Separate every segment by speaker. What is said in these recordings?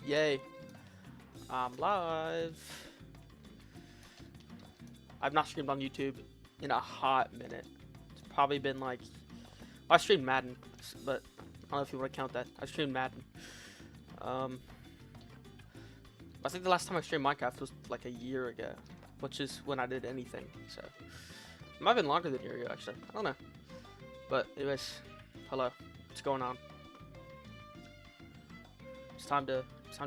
Speaker 1: Yay. I'm live. I've not streamed on YouTube in a hot minute. It's probably been like... I streamed Madden, but I don't know if you want to count that. I streamed Madden. I think the last time I streamed Minecraft was like a year ago, which is when I did anything, so... It might have been longer than a year ago, actually. I don't know. But anyways, hello. What's going on? It's time to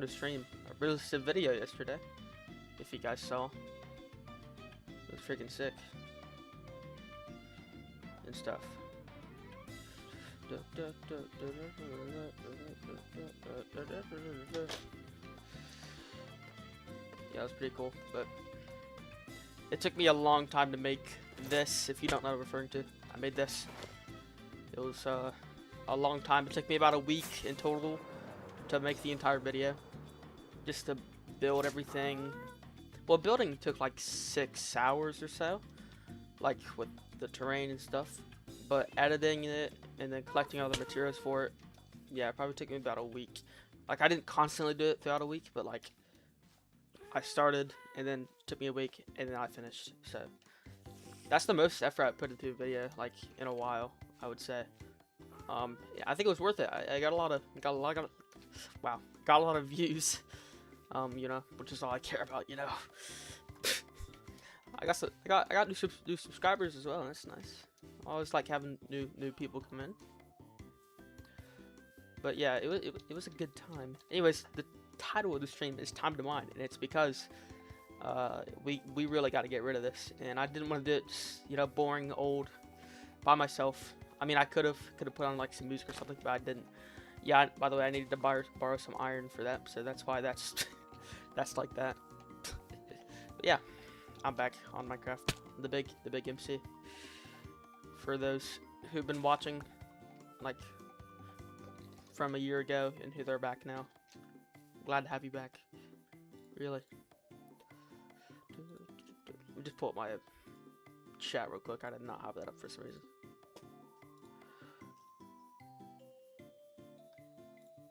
Speaker 1: stream. I released a video yesterday, if you guys saw. It was freaking sick. And stuff. Yeah, it was pretty cool, but it took me a long time to make this, if you don't know what I'm referring to. I made this. It was a long time. It took me about a week in total to make the entire video. Just to build everything. Well, building took like 6 hours or so. Like with the terrain and stuff. But editing it and then collecting all the materials for it, yeah, it probably took me about a week. Like I didn't constantly do it throughout a week, but like I started and then it took me a week and then I finished. So that's the most effort I put into a video like in a while, I would say. Yeah, I think it was worth it. I got a lot of views. You know, which is all I care about, you know. I got new subscribers as well, and that's nice. I always like having new people come in. But yeah, it was a good time. Anyways, the title of the stream is Time to Mine, and it's because we really got to get rid of this, and I didn't want to do it just, you know, boring, old, by myself. I mean, I could have put on like some music or something, but I didn't. Yeah, by the way, I needed to borrow some iron for that, so that's why that's that's like that. But yeah, I'm back on Minecraft, the big MC. For those who've been watching, like from a year ago and who they're back now, glad to have you back. Really. Let me just pull up my chat real quick. I did not have that up for some reason.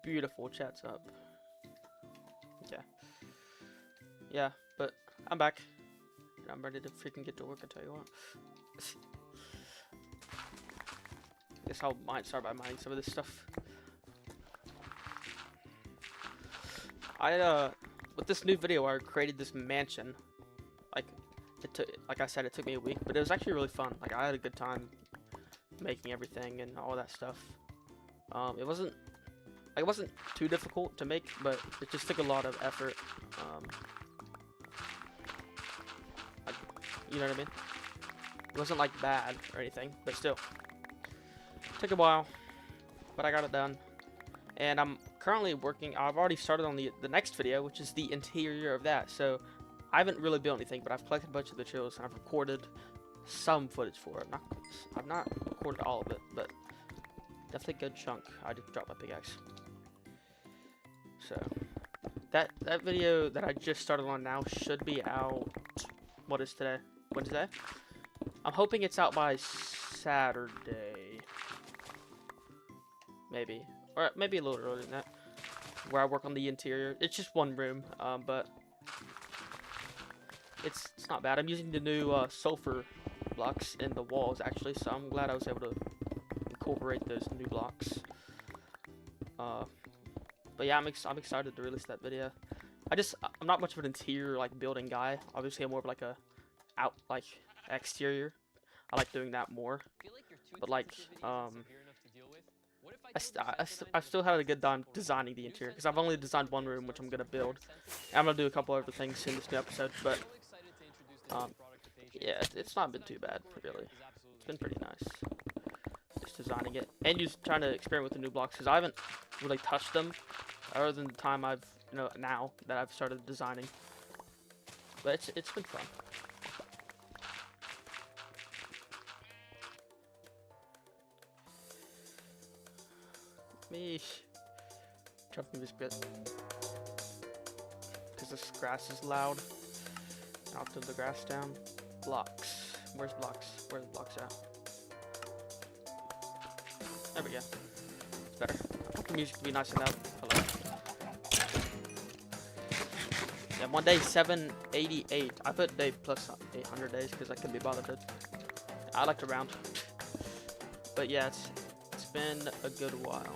Speaker 1: Beautiful, chat's up. Yeah, but I'm back. I'm ready to freaking get to work, I tell you what. Guess I'll start by mining some of this stuff. With this new video, I created this mansion. Like I said, it took me a week, but it was actually really fun. Like I had a good time making everything and all that stuff. It wasn't too difficult to make, but it just took a lot of effort. You know what I mean? It wasn't like bad or anything, but still. Took a while, but I got it done. And I'm currently working, I've already started on the next video, which is the interior of that. So I haven't really built anything, but I've collected a bunch of materials and I've recorded some footage for it. I've not recorded all of it, but definitely a good chunk. I just dropped my pickaxe. So that video that I just started on now should be out. What is today? Wednesday? I'm hoping it's out by Saturday. Maybe. Or maybe a little earlier than that. Where I work on the interior. It's just one room, but it's not bad. I'm using the new sulfur blocks in the walls actually, so I'm glad I was able to incorporate those new blocks. But yeah, I'm excited to release that video. I'm not much of an interior like building guy. Obviously, I'm more of like a exterior. I like doing that more. But like I still had a good time designing the interior because I've only designed one room, which I'm gonna build. I'm gonna do a couple other things in this new episode, but yeah, it's not been too bad really. It's been pretty nice. Just designing it and just trying to experiment with the new blocks because I haven't really touched them other than the time now that I've started designing. But it's been fun. Me jumping this bit because this grass is loud. I'll turn the grass down. Blocks. Where's blocks? Where's blocks at? There we go. It's better. I want the music to be nice and loud. Hello. Yeah, one day 788. I put day plus 800 days because I couldn't be bothered to. I like to round. But yeah, it's been a good while.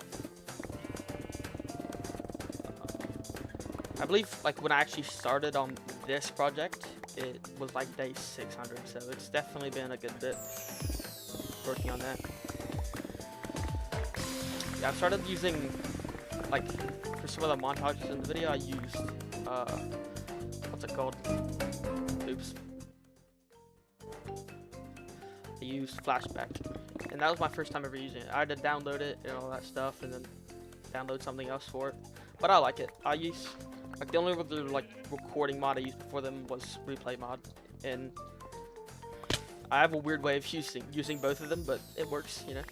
Speaker 1: I believe like when I actually started on this project, it was like day 600. So it's definitely been a good bit working on that. Yeah, I've started using like for some of the montages in the video. I used what's it called? Oops. I used Flashback, and that was my first time ever using it. I had to download it and all that stuff, and then download something else for it. But I like it. I use like the only other like recording mod I used before them was Replay mod, and I have a weird way of using both of them, but it works, you know.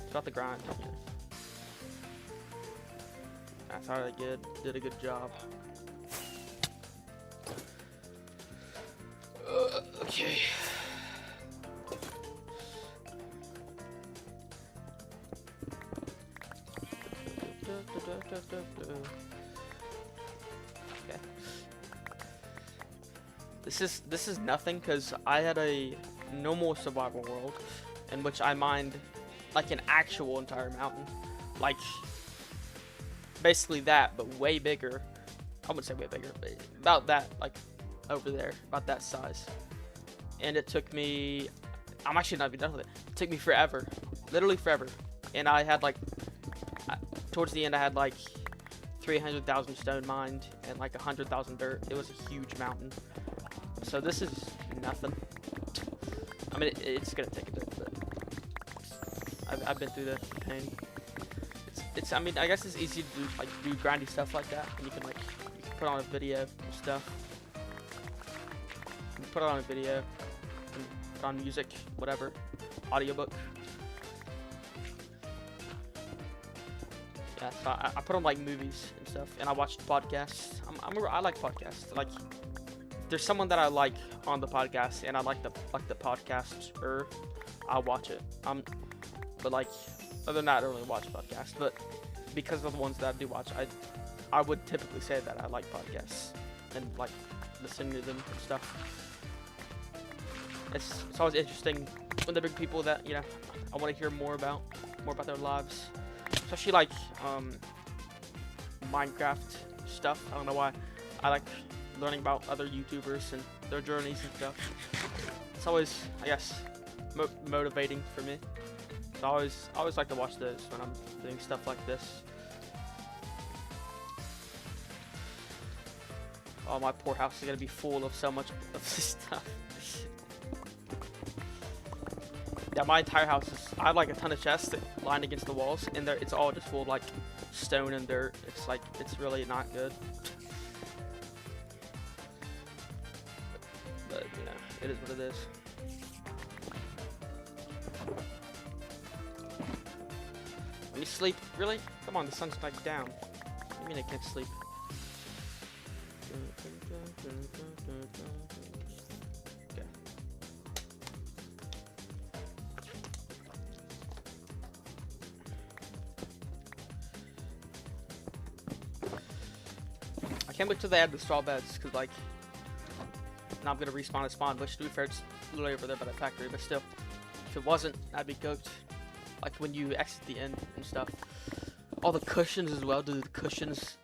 Speaker 1: It's about the grind, you know. I thought I did a good job. Okay. Okay. This is nothing because I had a normal survival world in which I mined like an actual entire mountain, like basically that, but way bigger. I wouldn't say way bigger, but about that, like over there, about that size. And it took me, I'm actually not even done with it. It took me forever, literally forever. And I had like, towards the end, I had like 300,000 stone mined and like 100,000 dirt. It was a huge mountain. So this is nothing. I mean, it's gonna take a bit, but I've been through the pain. It's I mean, I guess it's easy to do grindy stuff like that, and you can put on a video and stuff. You put it on a video, and put on music, whatever, audiobook. Yeah, so I put on like movies and stuff, and I watched podcasts. I like podcasts. Like, if there's someone that I like on the podcast, and I like the podcaster, I'll watch it. But like, other than that, I don't really watch podcasts. But because of the ones that I do watch, I would typically say that I like podcasts and like listening to them and stuff. It's always interesting when they bring people that, you know, I want to hear more about their lives. Especially like Minecraft stuff. I don't know why. I like learning about other YouTubers and their journeys and stuff. It's always, I guess, motivating for me. So I always like to watch those when I'm doing stuff like this. Oh, my poor house is gonna be full of so much of this stuff. Yeah, my entire house is, I have like a ton of chests lined against the walls, and it's all just full of like stone and dirt. It's like, it's really not good. But you know, it is what it is. Let me sleep? Really? Come on, the sun's like down. What do you mean I can't sleep? Okay. I can't wait till they add the straw beds, because like, now I'm gonna respawn at spawn, which to be fair, it's literally over there by the factory, but still, if it wasn't, I'd be cooked. Like when you exit the end and stuff. All the cushions as well, dude. The cushions,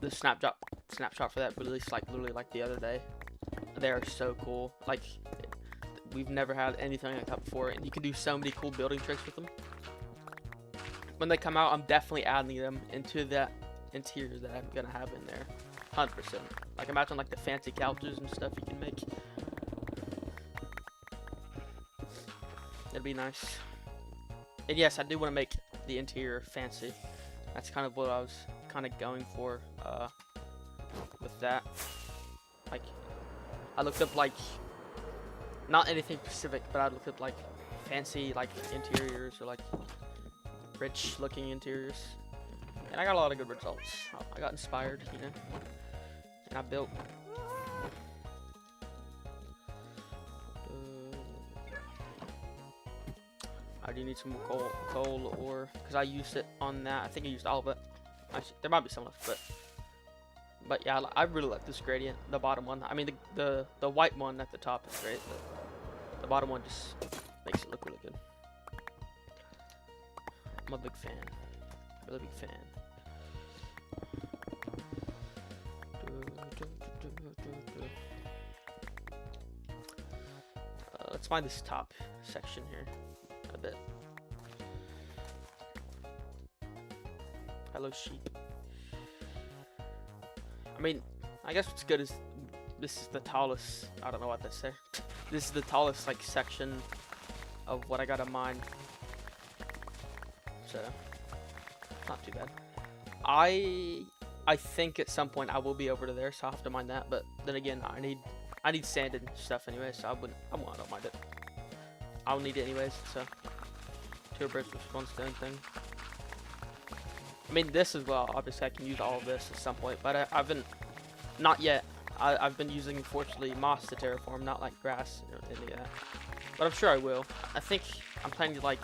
Speaker 1: the snapshot for that released like literally like the other day. They are so cool. Like, we've never had anything like that before, and you can do so many cool building tricks with them. When they come out, I'm definitely adding them into that interior that I'm gonna have in there, 100%. Like, imagine like the fancy couches and stuff you can make. It'd be nice. And yes, I do want to make the interior fancy. That's kind of what I was kind of going for with that. Like, I looked up like, not anything specific, but I looked up like fancy like interiors or like rich looking interiors. And I got a lot of good results. I got inspired, you know, and I built. I do need some more coal ore, because I used it on that. I think I used all of it. Actually, there might be some left, but But yeah, I really like this gradient, the bottom one. I mean, the white one at the top is great, but the bottom one just makes it look really good. I'm a big fan, really big fan. Let's find this top section here a bit. Hello, sheep. I mean, I guess what's good is this is the tallest. I don't know what to say. This is the tallest like section of what I got in mind. So, not too bad. I think at some point I will be over to there, so I'll have to mind that. But then again, I need sand and stuff anyway, so I don't mind it. I'll need it anyways, so two birds with one stone thing. I mean, this as well, obviously I can use all of this at some point, but I've been, not yet. I've been using, unfortunately, moss to terraform, not like grass or any of that. But I'm sure I will. I think I'm planning to, like,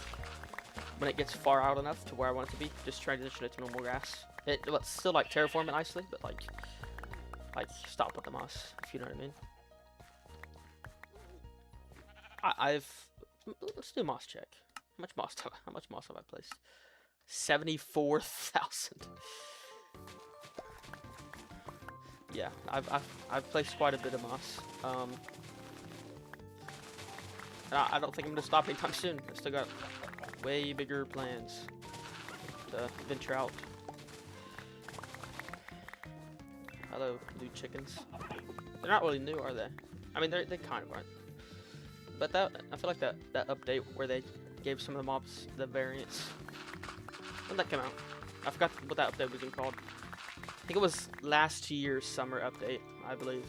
Speaker 1: when it gets far out enough to where I want it to be, just transition it to normal grass. Well, it's still like terraform it nicely, but like stop with the moss, if you know what I mean. Let's do a moss check. How much moss have I placed? 74,000. Yeah, I've placed quite a bit of moss. I don't think I'm gonna stop anytime soon. I still got way bigger plans to venture out. Hello, new chickens. They're not really new, are they? I mean, they kind of aren't. But I feel like that update where they gave some of the mobs the variants. When did that come out? I forgot what that update was even called. I think it was last year's summer update, I believe.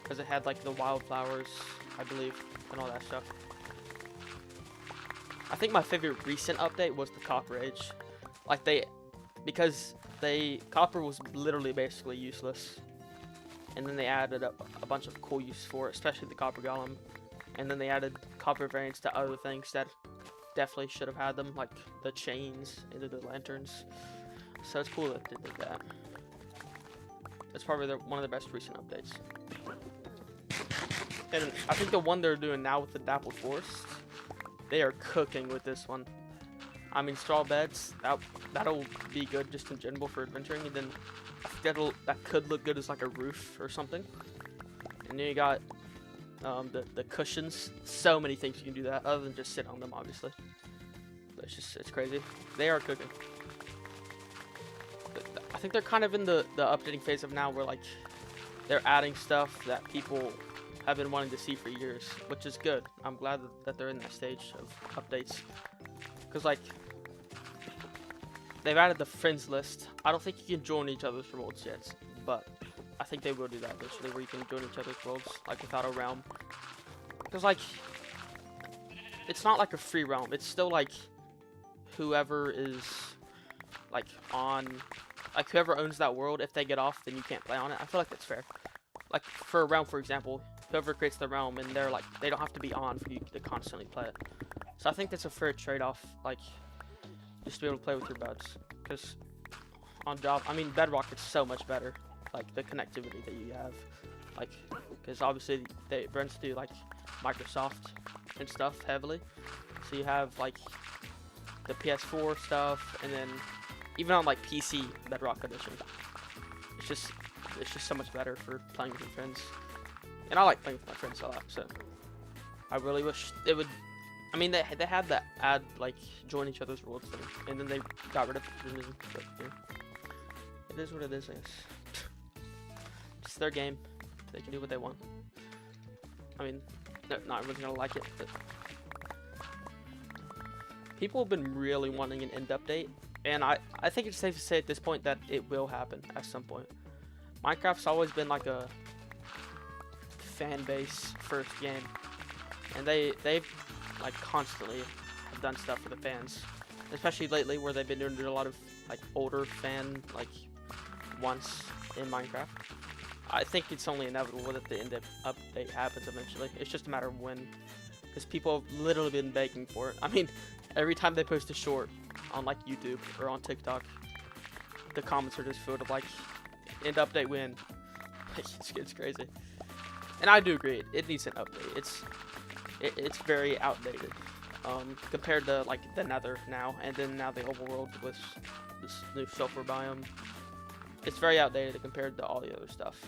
Speaker 1: Because it had like the wildflowers, I believe, and all that stuff. I think my favorite recent update was the Copper Age. Like because copper was literally basically useless. And then they added a bunch of cool use for it, especially the Copper Golem. And then they added copper variants to other things that definitely should have had them, like the chains into the lanterns. So it's cool that they did that. It's probably one of the best recent updates. And I think the one they're doing now with the Dappled Forest, they are cooking with this one. I mean, straw beds, that'll be good just in general for adventuring, and then I think that could look good as like a roof or something. And then you got the cushions. So many things you can do that other than just sit on them, obviously. But it's crazy. They are cooking. But I think they're kind of in the updating phase of now, where like they're adding stuff that people have been wanting to see for years, which is good. I'm glad that they're in that stage of updates, because like they've added the friends list. I don't think you can join each other's worlds yet, but I think they will do that eventually, where you can join each other's worlds like without a realm. Because like it's not like a free realm. It's still like whoever is like whoever owns that world, if they get off, then you can't play on it. I feel like that's fair. Like for a realm, for example, whoever creates the realm, and they're like, they don't have to be on for you to constantly play it. So I think that's a fair trade-off, like just to be able to play with your buds. Because on Java, I mean, Bedrock is so much better, like the connectivity that you have, like because obviously they runs through like Microsoft and stuff heavily. So you have like the PS4 stuff, and then even on like PC Bedrock Edition, it's just so much better for playing with your friends. And I like playing with my friends a lot, so I really wish it would. I mean, they had that add like join each other's worlds thing, and then they got rid of it. But, yeah. It is what it is, I guess. It's their game. They can do what they want. I mean, not everyone's gonna like it, but people have been really wanting an end update, and I think it's safe to say at this point that it will happen at some point. Minecraft's always been like a fan base first game, and they've like constantly have done stuff for the fans, especially lately where they've been doing a lot of like older fan like once in Minecraft. I think it's only inevitable that the end update happens eventually. It's just a matter of when, because people have literally been begging for it. I mean, every time they post a short on like YouTube or on TikTok, the comments are just filled with like end update win. It's crazy. And I do agree, it needs an update. It's very outdated compared to like the Nether now, and then now the overworld with this new sulfur biome. It's very outdated compared to all the other stuff,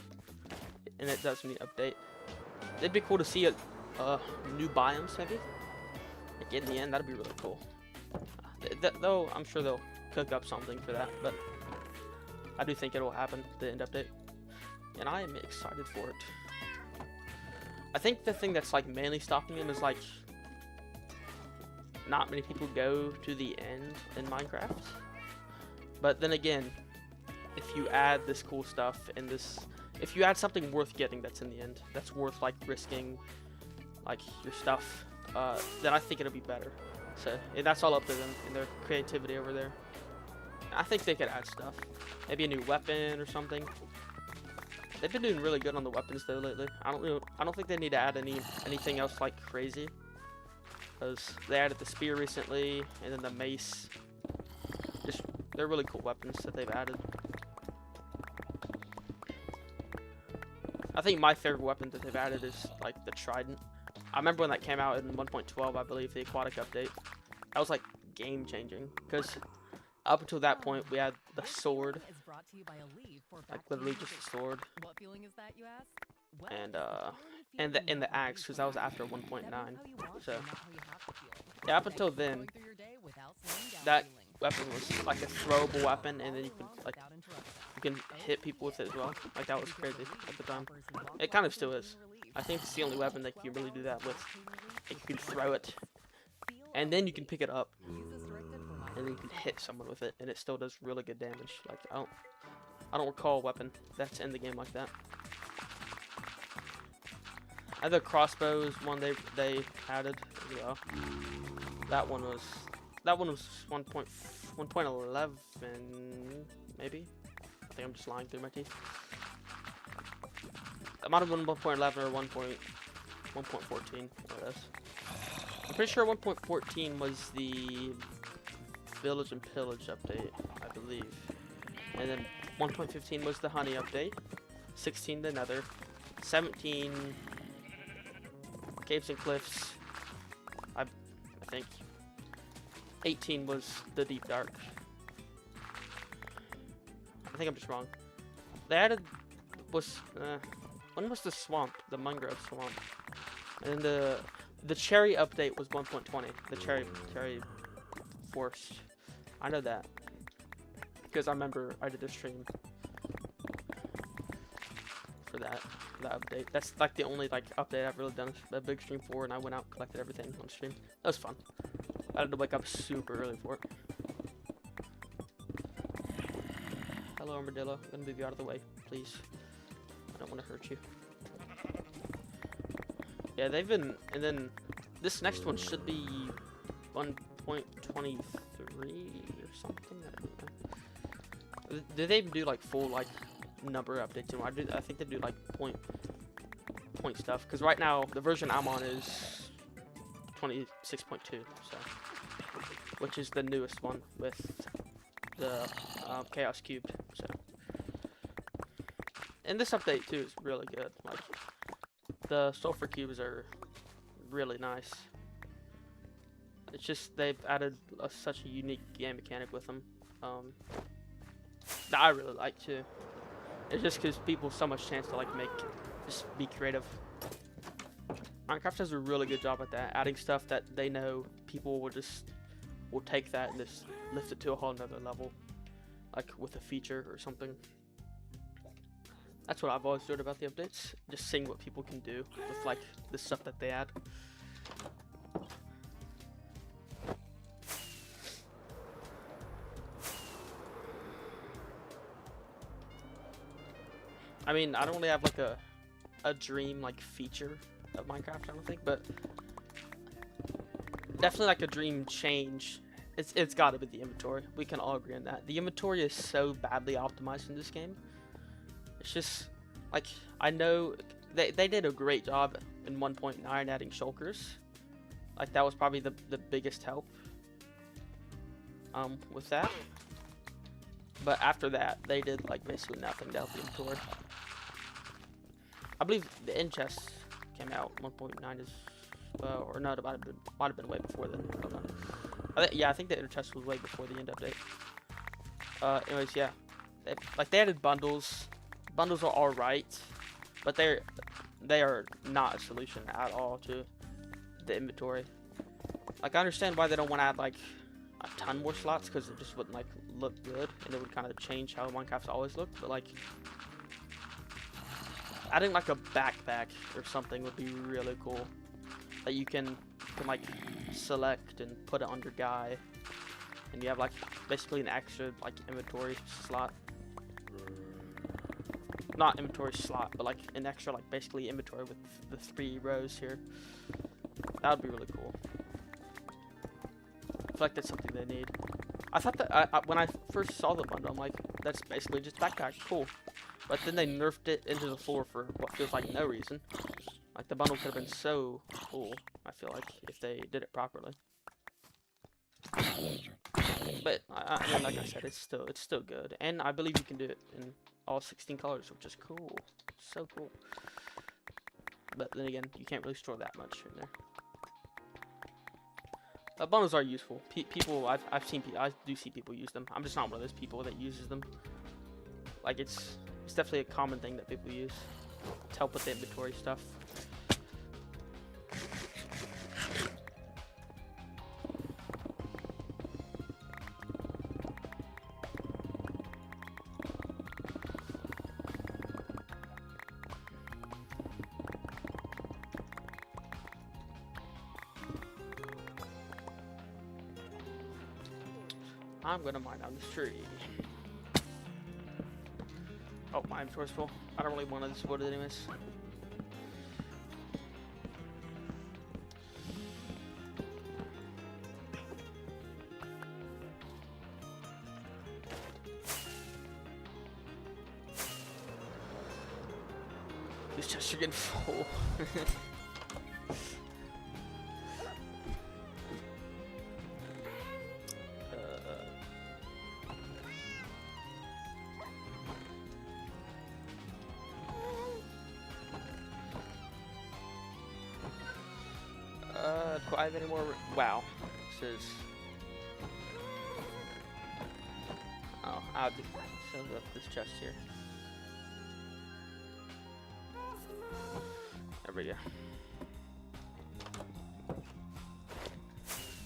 Speaker 1: and it does need an update. It'd be cool to see new biomes maybe. Like in the end, that'd be really cool. Though I'm sure they'll cook up something for that, but I do think it will happen, the end update, and I am excited for it. I think the thing that's like mainly stopping him is like not many people go to the end in Minecraft. But then again, if you add this cool stuff and if you add something worth getting that's in the end, that's worth like risking like your stuff, then I think it'll be better. So that's all up to them and their creativity over there. I think they could add stuff, maybe a new weapon or something. They've been doing really good on the weapons though lately. I don't think they need to add anything else like crazy, because they added the spear recently and then the mace. They're really cool weapons that they've added. I think my favorite weapon that they've added is like the trident. I remember when that came out in 1.12, I believe, the aquatic update. That was like game changing, because up until that point we had the sword, like literally just a sword, and the axe, because that was after 1.9. So yeah, up until then, that weapon was like a throwable weapon, and then you can hit people with it as well. Like that was crazy at the time. It kind of still is. I think it's the only weapon that you really do that with. Like, you can throw it, and then you can pick it up, and then you can hit someone with it, and it still does really good damage. Like I don't recall a weapon that's in the game like that. Other crossbows one they added as well. That one was 1.11 maybe. I think I'm just lying through my teeth. It might have been 1.11 or 1.14. I'm pretty sure 1.14 was the Village and Pillage update, I believe. And then 1.15 was the Honey update. 16 the Nether. 17 Caves and Cliffs. I think. 18 was the Deep Dark. I think I'm just wrong. They added when was the swamp? The mangrove swamp. And the cherry update was 1.20. The cherry forest. I know that because I remember I did a stream for that update. That's like the only like update I've really done a big stream for, and I went out and collected everything on stream. That was fun. I had to wake up super early for it. Hello, Armadillo. I'm gonna move you out of the way, please. I don't want to hurt you. Yeah, they've been, and then this next one should be 1.23 or something. I don't know. Do they even do like full like number updates? I think they do like point stuff. Because right now the version I'm on is 26.2, so which is the newest one with the Chaos Cubed. So, and this update too is really good. Like the sulfur cubes are really nice. It's just they've added such a unique game mechanic with them that I really like too. It just gives people so much chance to like just be creative. Minecraft does a really good job at that, adding stuff that they know people will take that and just lift it to a whole nother level, like with a feature or something. That's what I've always enjoyed about the updates, just seeing what people can do with like the stuff that they add. I mean, I don't really have like a dream like feature of Minecraft, I don't think, but definitely like a dream change. It's got to be the inventory. We can all agree on that. The inventory is so badly optimized in this game. It's just like, I know they did a great job in 1.9 adding shulkers. Like that was probably the biggest help with that. But after that, they did like basically nothing to help the inventory. I believe the end chest came out 1.9 as well, or no, it might have been way before then. I don't know. Yeah, I think the inner chest was way before the end update. Anyways, yeah, they added bundles. Bundles are alright, but they are not a solution at all to the inventory. Like, I understand why they don't want to add like a ton more slots, because it just wouldn't like look good, and it would kind of change how Minecraft's always looked. But like, adding like a backpack or something would be really cool. That you can like select and put it on your guy, and you have like basically an extra like inventory slot. Not inventory slot, but like an extra like basically inventory with the 3 rows here. That would be really cool. I feel like that's something they need. I thought that when I first saw the bundle, I'm like, that's basically just backpack, cool. But then they nerfed it into the floor for what feels like no reason. Like, the bundle could have been so cool, I feel like, if they did it properly. But I mean, like I said, it's still good, and I believe you can do it in all 16 colors, which is cool. So cool. But then again, you can't really store that much in there. Bundles are useful. People, I do see people use them. I'm just not one of those people that uses them. Like, it's definitely a common thing that people use to help with the inventory stuff. I'm gonna mine down this tree. Oh, my inventory's full. I don't really want to explode it anyways. These chests are getting full. Do I have any more? Wow. This is. Oh, I'll just set up this chest here. There we go.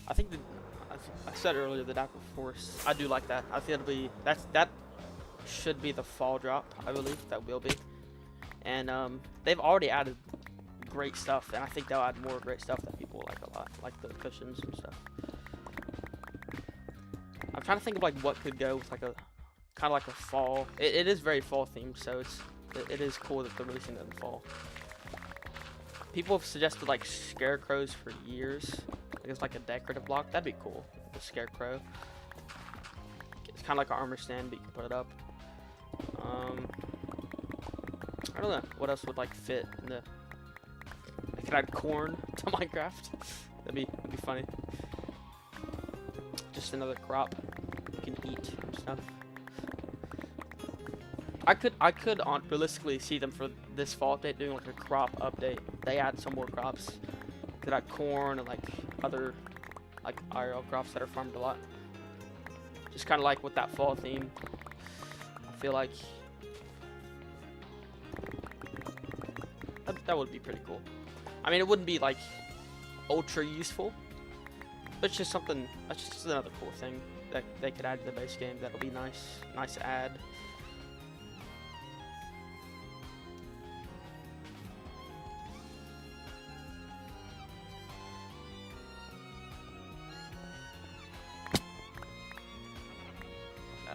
Speaker 1: I think that I said earlier that Aqua Force. I do like that. I think it'll be that should be the fall drop. I believe that will be, and they've already added great stuff, and I think they'll add more great stuff that people like a lot, like the cushions and stuff. I'm trying to think of like what could go with like a kind of like a fall. It is very fall themed, so it is cool that they're releasing it in the fall. People have suggested like scarecrows for years. Like it's like a decorative block. That'd be cool. The scarecrow. It's kind of like an armor stand, but you can put it up. I don't know what else would like fit in the. I could add corn to Minecraft. That'd be funny. Just another crop you can eat and stuff. I could realistically see them for this fall update doing like a crop update. They add some more crops. Could add corn and like other like IRL crops that are farmed a lot. Just kind of like with that fall theme. I feel like that would be pretty cool. I mean, it wouldn't be like ultra useful, but it's just something. That's just another cool thing that they could add to the base game. That'll be nice to add.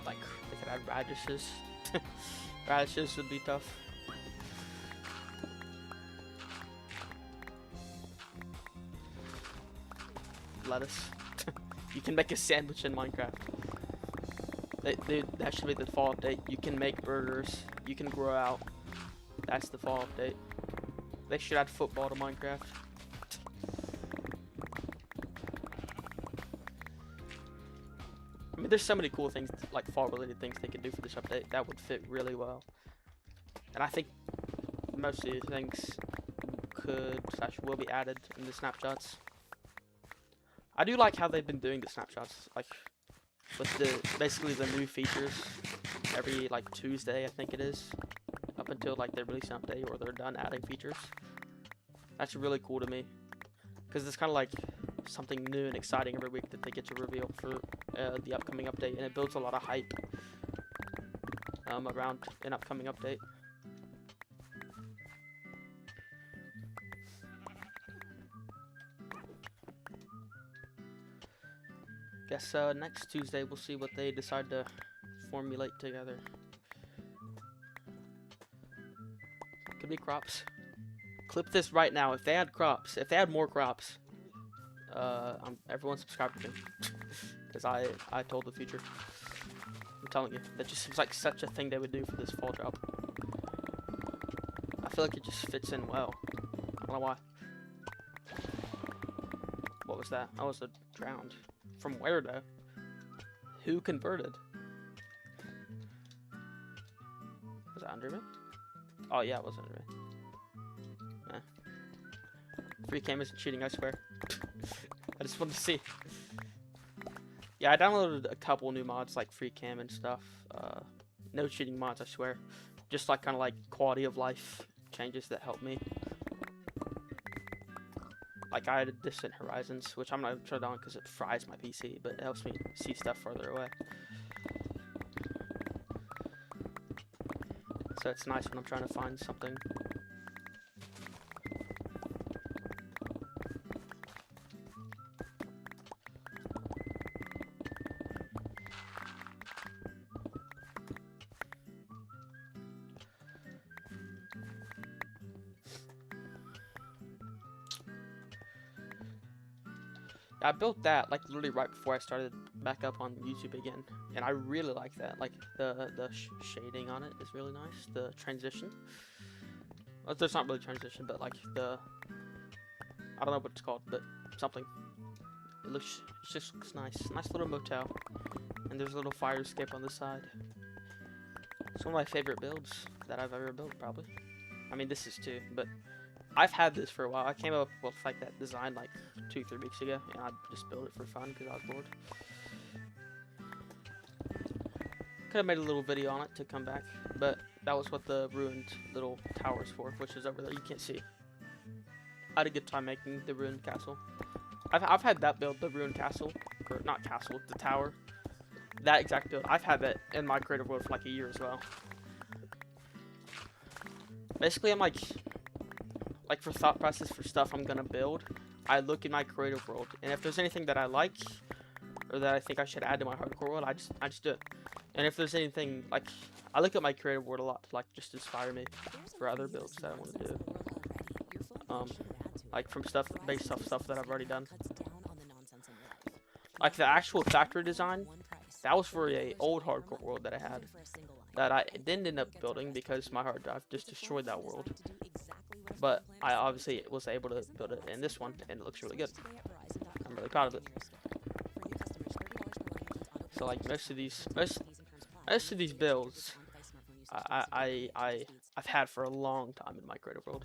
Speaker 1: Like they could add radishes. Radishes would be tough. Lettuce. You can make a sandwich in Minecraft. That should be the fall update. You can make burgers. You can grow out. That's the fall update. They should add football to Minecraft. I mean, But there's so many cool things, like fall-related things they could do for this update that would fit really well. And I think most of these things could / will be added in the snapshots. I do like how they've been doing the snapshots, like with basically the new features every like Tuesday, I think it is, up until like they release an update or they're done adding features. That's really cool to me, because it's kind of like something new and exciting every week that they get to reveal for the upcoming update, and it builds a lot of hype around an upcoming update. Guess next Tuesday we'll see what they decide to formulate together. Could be crops. Clip this right now. If they had crops, if they had more crops, everyone subscribe to me, because I told the future. I'm telling you, that just seems like such a thing they would do for this fall drop. I feel like it just fits in well. I don't know why. What was that? I was drowned. From where though? Who converted? Was that under me? Oh yeah, it was under me. Free cam isn't cheating, I swear. I just wanted to see. Yeah, I downloaded a couple new mods like free cam and stuff. No cheating mods, I swear. Just like kind of like quality of life changes that help me. Like I added Distant Horizons, which I'm not going to turn on because it fries my PC, but it helps me see stuff further away. So it's nice when I'm trying to find something. I built that like literally right before I started back up on YouTube again, and I really like that. Like the shading on it is really nice. The transition. Well, there's not really transition, but like I don't know what it's called, but something. It just looks nice. Nice little motel, and there's a little fire escape on the side. It's one of my favorite builds that I've ever built, probably. I mean, this is too, but I've had this for a while. I came up with like that design like 2-3 weeks ago, and I just built it for fun because I was bored. Could have made a little video on it to come back, but that was what the ruined little tower's for, which is over there. You can't see. I had a good time making the ruined castle. I've had that build, the ruined castle, or not castle, the tower. That exact build. I've had that in my creative world for like a year as well. Basically, I'm like for thought process for stuff I'm gonna build, I look in my creative world, and if there's anything that I like or that I think I should add to my hardcore world, I just do it. And if there's anything, like, I look at my creative world a lot to like just inspire me for other builds that I want to do. Like from stuff based off stuff that I've already done. Like the actual factory design, that was for a old hardcore world that I had that I didn't end up building because my hard drive just destroyed that world. But I obviously was able to build it in this one, and it looks really good. I'm really proud of it. So like most of these builds, I've had for a long time in my creative world.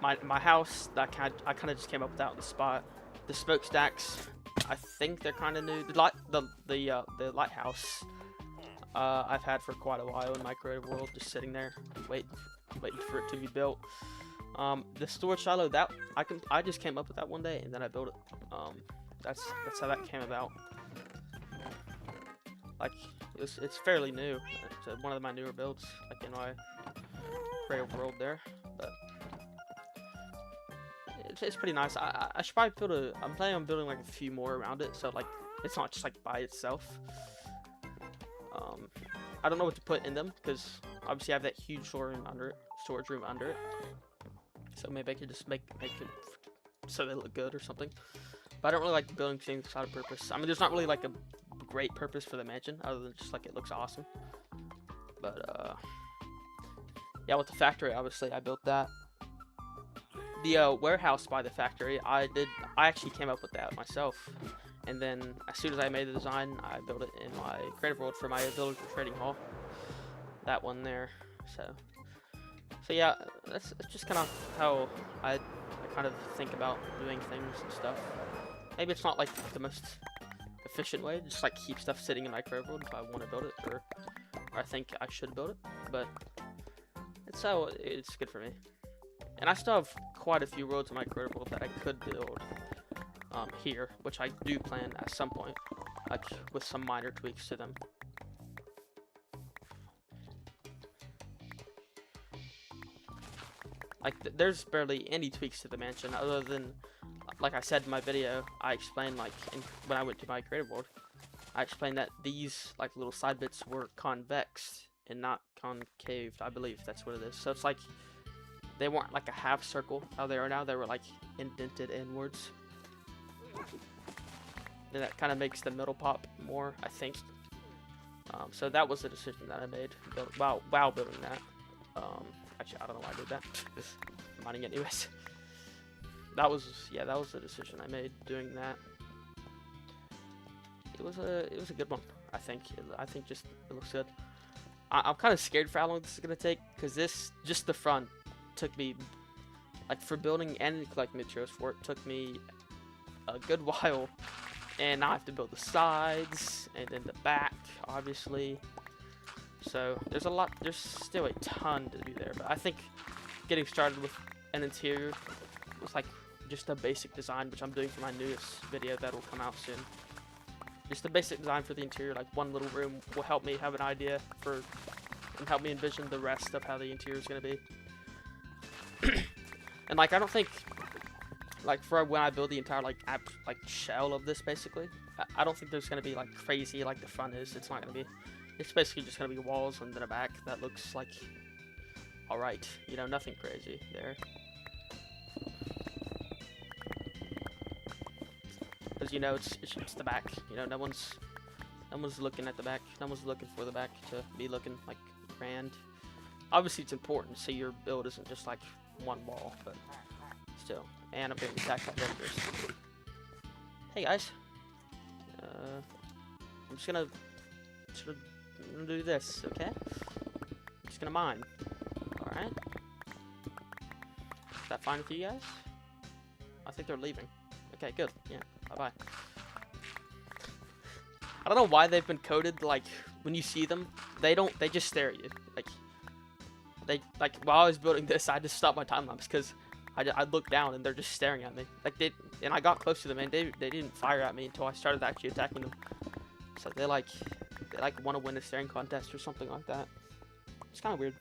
Speaker 1: My house, that I kind of just came up with that on the spot. The smokestacks, I think they're kind of new. The lighthouse, I've had for quite a while in my creative world, just sitting there, waiting for it to be built. The storage silo, that I just came up with that one day, and then I built it. That's how that came about. Like it's fairly new. It's one of my newer builds, like in my creative world there. But it's pretty nice. I should probably build I'm planning on building like a few more around it, so like it's not just like by itself. I don't know what to put in them because obviously I have that huge storage room under it. So maybe I could just make it so they look good or something. But I don't really like building things without a purpose. I mean, there's not really like a great purpose for the mansion other than just like it looks awesome. But yeah, with the factory, obviously I built that. The warehouse by the factory, I actually came up with that myself, And then as soon as I made the design, I built it in my creative world for my villager trading hall. That one there. So yeah, that's just kind of how I kind of think about doing things and stuff. Maybe it's not like the most efficient way, just like keep stuff sitting in my creative world if I want to build it, or I think I should build it, but it's how it's good for me. And I still have quite a few worlds in my creative world that I could build here, which I do plan at some point, like with some minor tweaks to them. Like, there's barely any tweaks to the mansion other than, like I said in my video, I explained, like, when I went to my creative world, I explained that these, like, little side bits were convex and not concaved, I believe that's what it is. So it's like, they weren't like a half circle how they are now, they were like indented inwards. And that kind of makes the middle pop more, I think. So that was the decision that I made while building that. Actually, I don't know why I did that. I'm mining it anyways. That was the decision I made doing that. It was a good one. I think just it looks good. I'm kind of scared for how long this is gonna take, because just the front took me, like, for building and collecting materials for it, took me a good while. And now I have to build the sides and then the back, obviously. So there's still a ton to do there, but I think getting started with an interior with like just a basic design, which I'm doing for my newest video that will come out soon. Just a basic design for the interior, like one little room, will help me have an idea and help me envision the rest of how the interior is going to be. And like, I don't think, like, for when I build the entire like shell of this, basically, I don't think there's going to be like crazy like the front is. It's not going to be. It's basically just going to be walls and then a back that looks like alright. You know, nothing crazy there. Because, you know, it's the back. You know, no one's looking at the back. No one's looking for the back to be looking like grand. Obviously, it's important so your build isn't just like one wall, but still. And I'm being attacked by villagers. Hey guys. I'm just gonna do this, okay? I'm just gonna mine. Alright. Is that fine with you guys? I think they're leaving. Okay, good. Yeah, bye-bye. I don't know why they've been coded, like, when you see them, they just stare at you. Like, while I was building this, I just stopped my time lapse, because I looked down and they're just staring at me. Like, and I got close to them and they didn't fire at me until I started actually attacking them. So they like want to win a staring contest or something like that. It's kind of weird.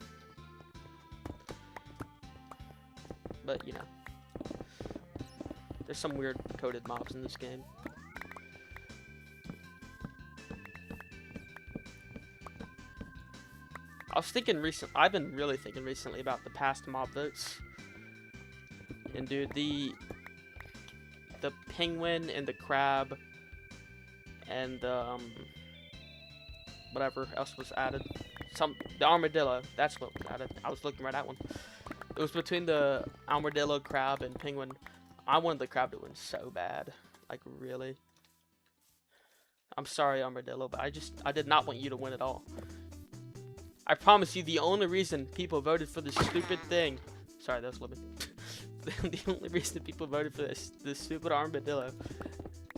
Speaker 1: But, you know, there's some weird coded mobs in this game. I've been really thinking recently about the past mob votes. And dude, the penguin and the crab and whatever else was added. The armadillo, that's what was added. I was looking right at one. It was between the armadillo, crab, and penguin. I wanted the crab to win so bad. Like, really. I'm sorry, armadillo, but I did not want you to win at all. I promise you, the only reason people voted for this stupid thing. Sorry, that was living. The only reason people voted for this stupid armadillo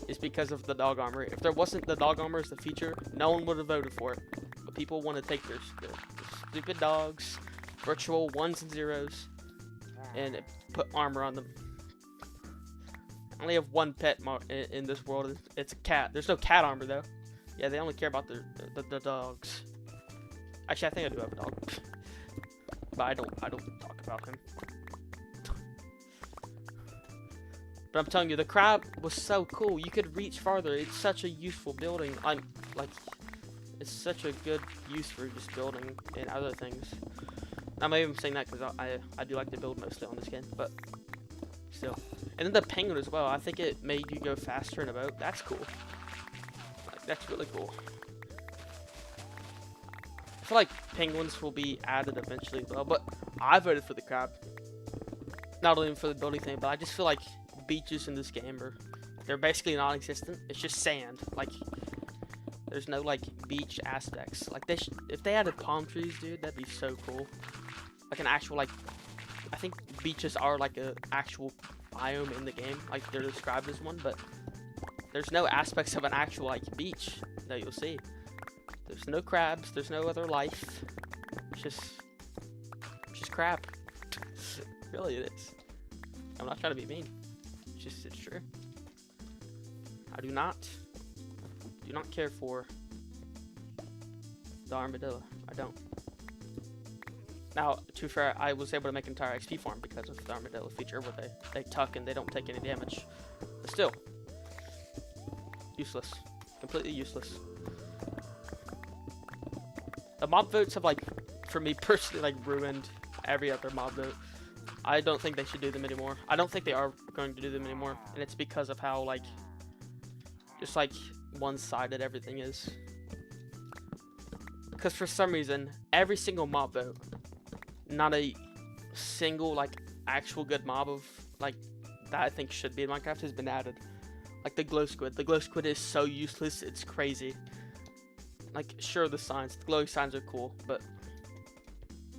Speaker 1: is because of the dog armor. If there wasn't the dog armor as the feature, no one would have voted for it. But people want to take their stupid dogs, virtual 1s and 0s, and put armor on them. I only have one pet in this world. It's a cat. There's no cat armor though. Yeah, they only care about the dogs. Actually, I think I do have a dog, but I don't talk about him. But I'm telling you, the crab was so cool. You could reach farther. It's such a useful building. It's such a good use for just building and other things. I'm not even saying that because I do like to build mostly on this game, but still. And then the penguin as well. I think it made you go faster in a boat. That's cool. Like, that's really cool. I feel like penguins will be added eventually as well, but I voted for the crab. Not only for the building thing, but I just feel like beaches in this game they're basically non-existent. It's just sand. Like, there's no like beach aspects. Like if they added palm trees, dude, that'd be so cool. Like an actual like, I think beaches are like a actual biome in the game. Like they're described as one, but there's no aspects of an actual like beach that you'll see. There's no crabs. There's no other life. It's just crap. Really, it is. I'm not trying to be mean. It's true. I do not care for the armadillo. I don't. Now, to be fair, I was able to make an entire XP farm because of the armadillo feature, where they tuck and they don't take any damage. But still, useless. Completely useless. The mob votes have, like, for me personally, like, ruined every other mob vote. I don't think they should do them anymore. I don't think they are going to do them anymore, and it's because of how, like, just, like, one-sided everything is. Because for some reason, every single mob vote, not a single, like, actual good mob of, like, that I think should be in Minecraft has been added. Like the glow squid. The glow squid is so useless, it's crazy. Like, sure, the glowing signs are cool, but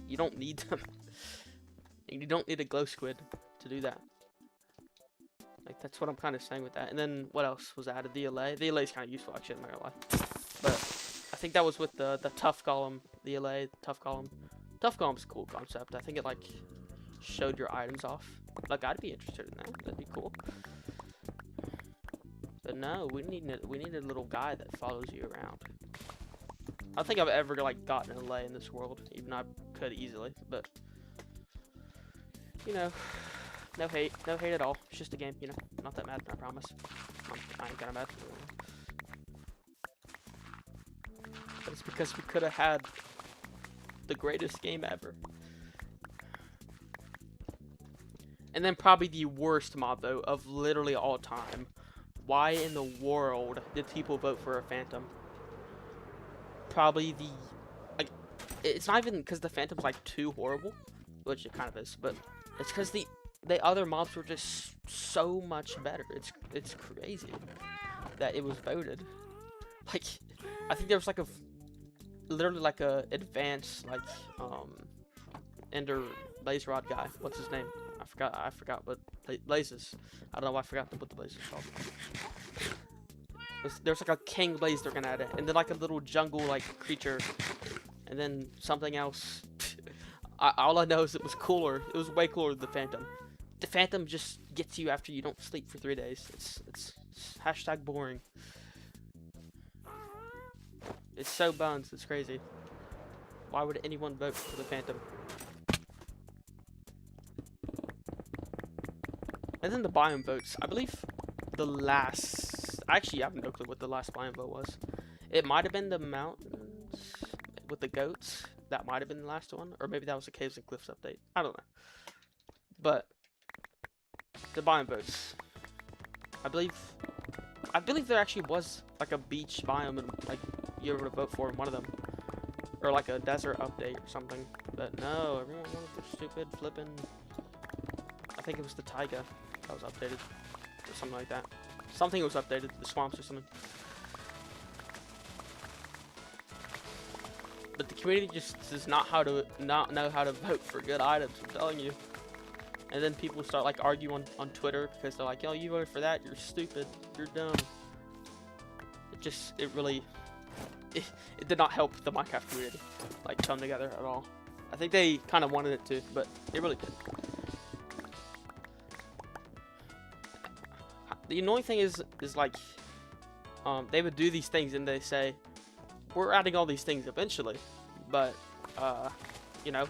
Speaker 1: you don't need them. You don't need a glow squid to do that. Like, that's what I'm kind of saying with that. And then, what else was added? The allay. The allay is kind of useful, actually, I'm not gonna lie. But I think that was with the tough golem. The allay, tough golem. Tough golem's a cool concept. I think it, like, showed your items off. Like, I'd be interested in that. That'd be cool. But no, we need a little guy that follows you around. I don't think I've ever, like, gotten an allay in this world. Even though I could easily, but you know, no hate at all. It's just a game, you know. Not that mad, I promise. I ain't kinda mad. But it's because we could have had the greatest game ever. And then probably the worst mob vote of literally all time. Why in the world did people vote for a phantom? Probably the, like, it's not even because the phantom's like too horrible, which it kind of is, but it's because the other mobs were just so much better. It's crazy that it was voted. Like, I think there was like literally like a advanced like Ender laser rod guy. What's his name? I forgot. But blazes. I don't know why I forgot to put the blazes called. There's like a king blaze looking at it, and then like a little jungle like creature, and then something else. All I know is it was cooler. It was way cooler than the phantom. The phantom just gets you after you don't sleep for 3 days. It's hashtag boring. It's so buns. It's crazy. Why would anyone vote for the phantom? And then the biome votes. I believe the last... Actually, I have no clue what the last biome vote was. It might have been the mountains with the goats. That might have been the last one. Or maybe that was the Caves and Cliffs update. I don't know. But the biome votes. I believe there actually was like a beach biome and like you were to vote for in one of them. Or like a desert update or something. But no, everyone wanted the stupid flipping... I think it was the taiga that was updated. Or something like that. Something was updated. The swamps or something. But the community just does not know how to vote for good items, I'm telling you. And then people start like arguing on Twitter because they're like, yo, you voted for that, you're stupid, you're dumb. It did not help the Minecraft community like come together at all. I think they kind of wanted it to, but it really didn't. The annoying thing is like, they would do these things and they say, we're adding all these things eventually, but you know,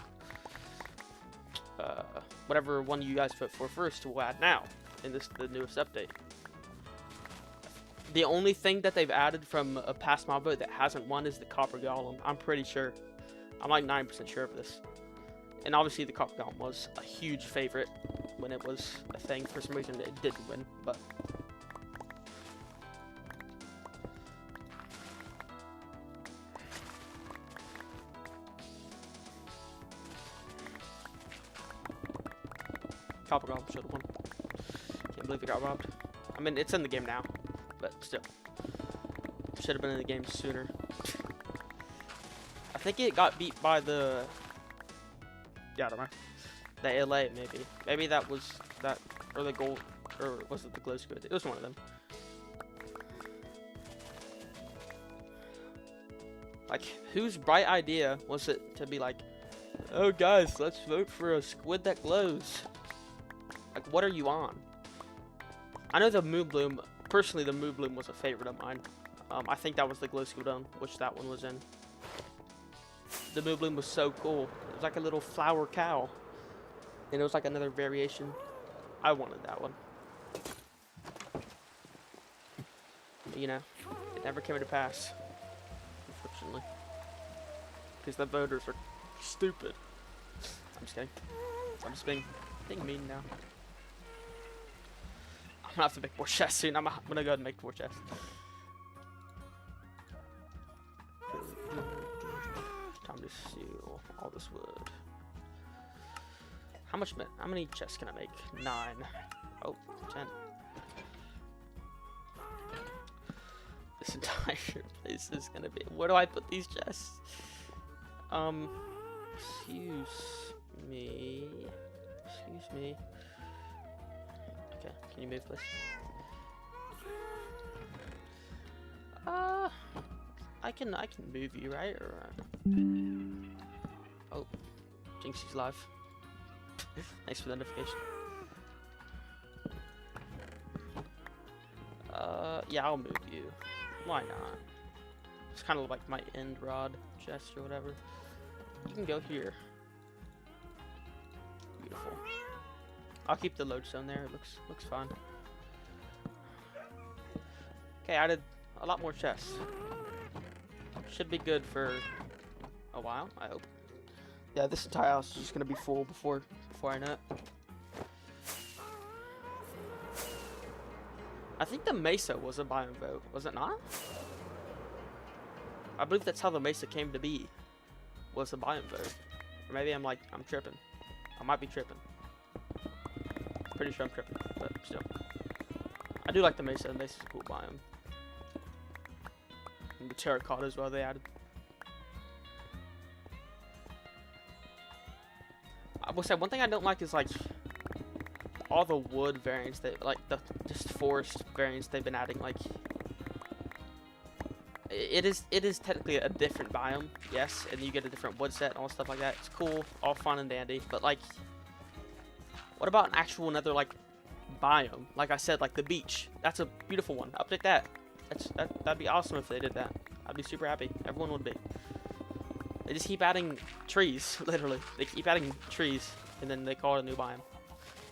Speaker 1: whatever one you guys vote for first, we'll add now in the newest update. The only thing that they've added from a past mob vote that hasn't won is the copper golem. I'm pretty sure. I'm like 9% sure of this. And obviously the copper golem was a huge favorite when it was a thing. For some reason it didn't win, but copper golem should have won. Can't believe it got robbed. I mean, it's in the game now, but still. Should have been in the game sooner. I think it got beat by the... Yeah, I don't know. The LA, maybe. Maybe that was that, or the gold, or was it the glow squid? It was one of them. Like, whose bright idea was it to be like, oh guys, let's vote for a squid that glows? Like, what are you on? I know the Moo Bloom, personally the Moo Bloom was a favorite of mine. I think that was the glow squid on which that one was in. The Moo Bloom was so cool. It was like a little flower cow. And it was like another variation. I wanted that one. But, you know, it never came to pass. Unfortunately. Because the voters are stupid. I'm just kidding. I'm just being mean now. I'm gonna have to make more chests soon. I'm gonna go ahead and make more chests. Time to seal all this wood. How many chests can I make? 9. Oh, 10. This entire place is gonna be. Where do I put these chests? Excuse me. Okay, can you move, please? I can move you, right? Or oh, Jinxie's live. Thanks for the notification. Yeah, I'll move you. Why not? It's kind of like my end rod chest or whatever. You can go here. Beautiful. I'll keep the lodestone there. It looks fine. Okay, I added a lot more chests. Should be good for a while, I hope. Yeah, this entire house is just gonna be full before I know it. I think the Mesa was a biome vote, was it not? I believe that's how the Mesa came to be. Was a biome vote. Or maybe I'm tripping. I might be tripping. Pretty sure I'm tripping, but still. I do like the Mesa. The Mesa's a cool biome. And the terracotta as well they added. I will say one thing I don't like is like all the wood variants that like the just forest variants they've been adding. Like it is technically a different biome, yes, and you get a different wood set and all stuff like that. It's cool, all fun and dandy, but like what about an actual another like biome? Like I said, like the beach. That's a beautiful one. Update that. That'd be awesome if they did that. I'd be super happy. Everyone would be. They just keep adding trees, literally. They keep adding trees, and then they call it a new biome.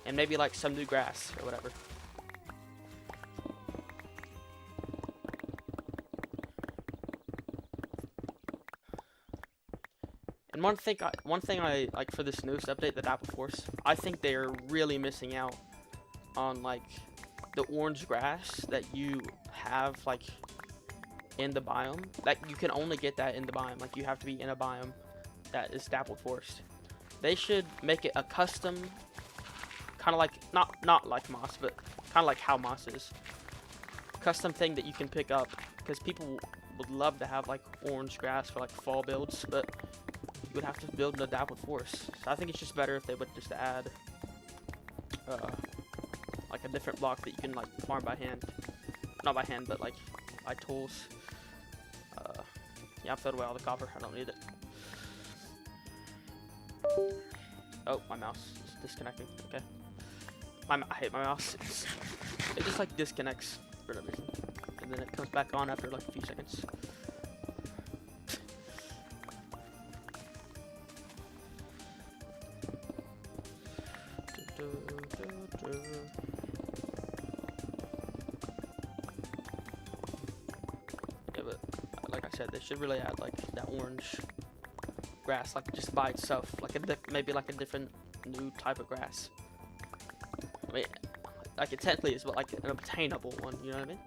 Speaker 1: And maybe like some new grass or whatever. And one thing I like for this newest update, the Dapple Force, I think they're really missing out on like the orange grass that you have like in the biome. That you can only get that in the biome. Like you have to be in a biome that is dappled forest. They should make it a custom, kind of like not like moss, but kind of like how moss is. Custom thing that you can pick up, because people would love to have like orange grass for like fall builds, but you would have to build in a dappled forest. So I think it's just better if they would just add like a different block that you can like farm by hand. Not by hand, but like by tools. Yeah, I've thrown away all the copper. I don't need it. Oh, my mouse is disconnecting. Okay. I hate my mouse. It just like disconnects for no reason, and then it comes back on after like a few seconds. Yeah, but like I said, they should really add like that orange grass, like just by itself, like maybe like a different new type of grass. I mean, like it technically is, but like an obtainable one. You know what I mean?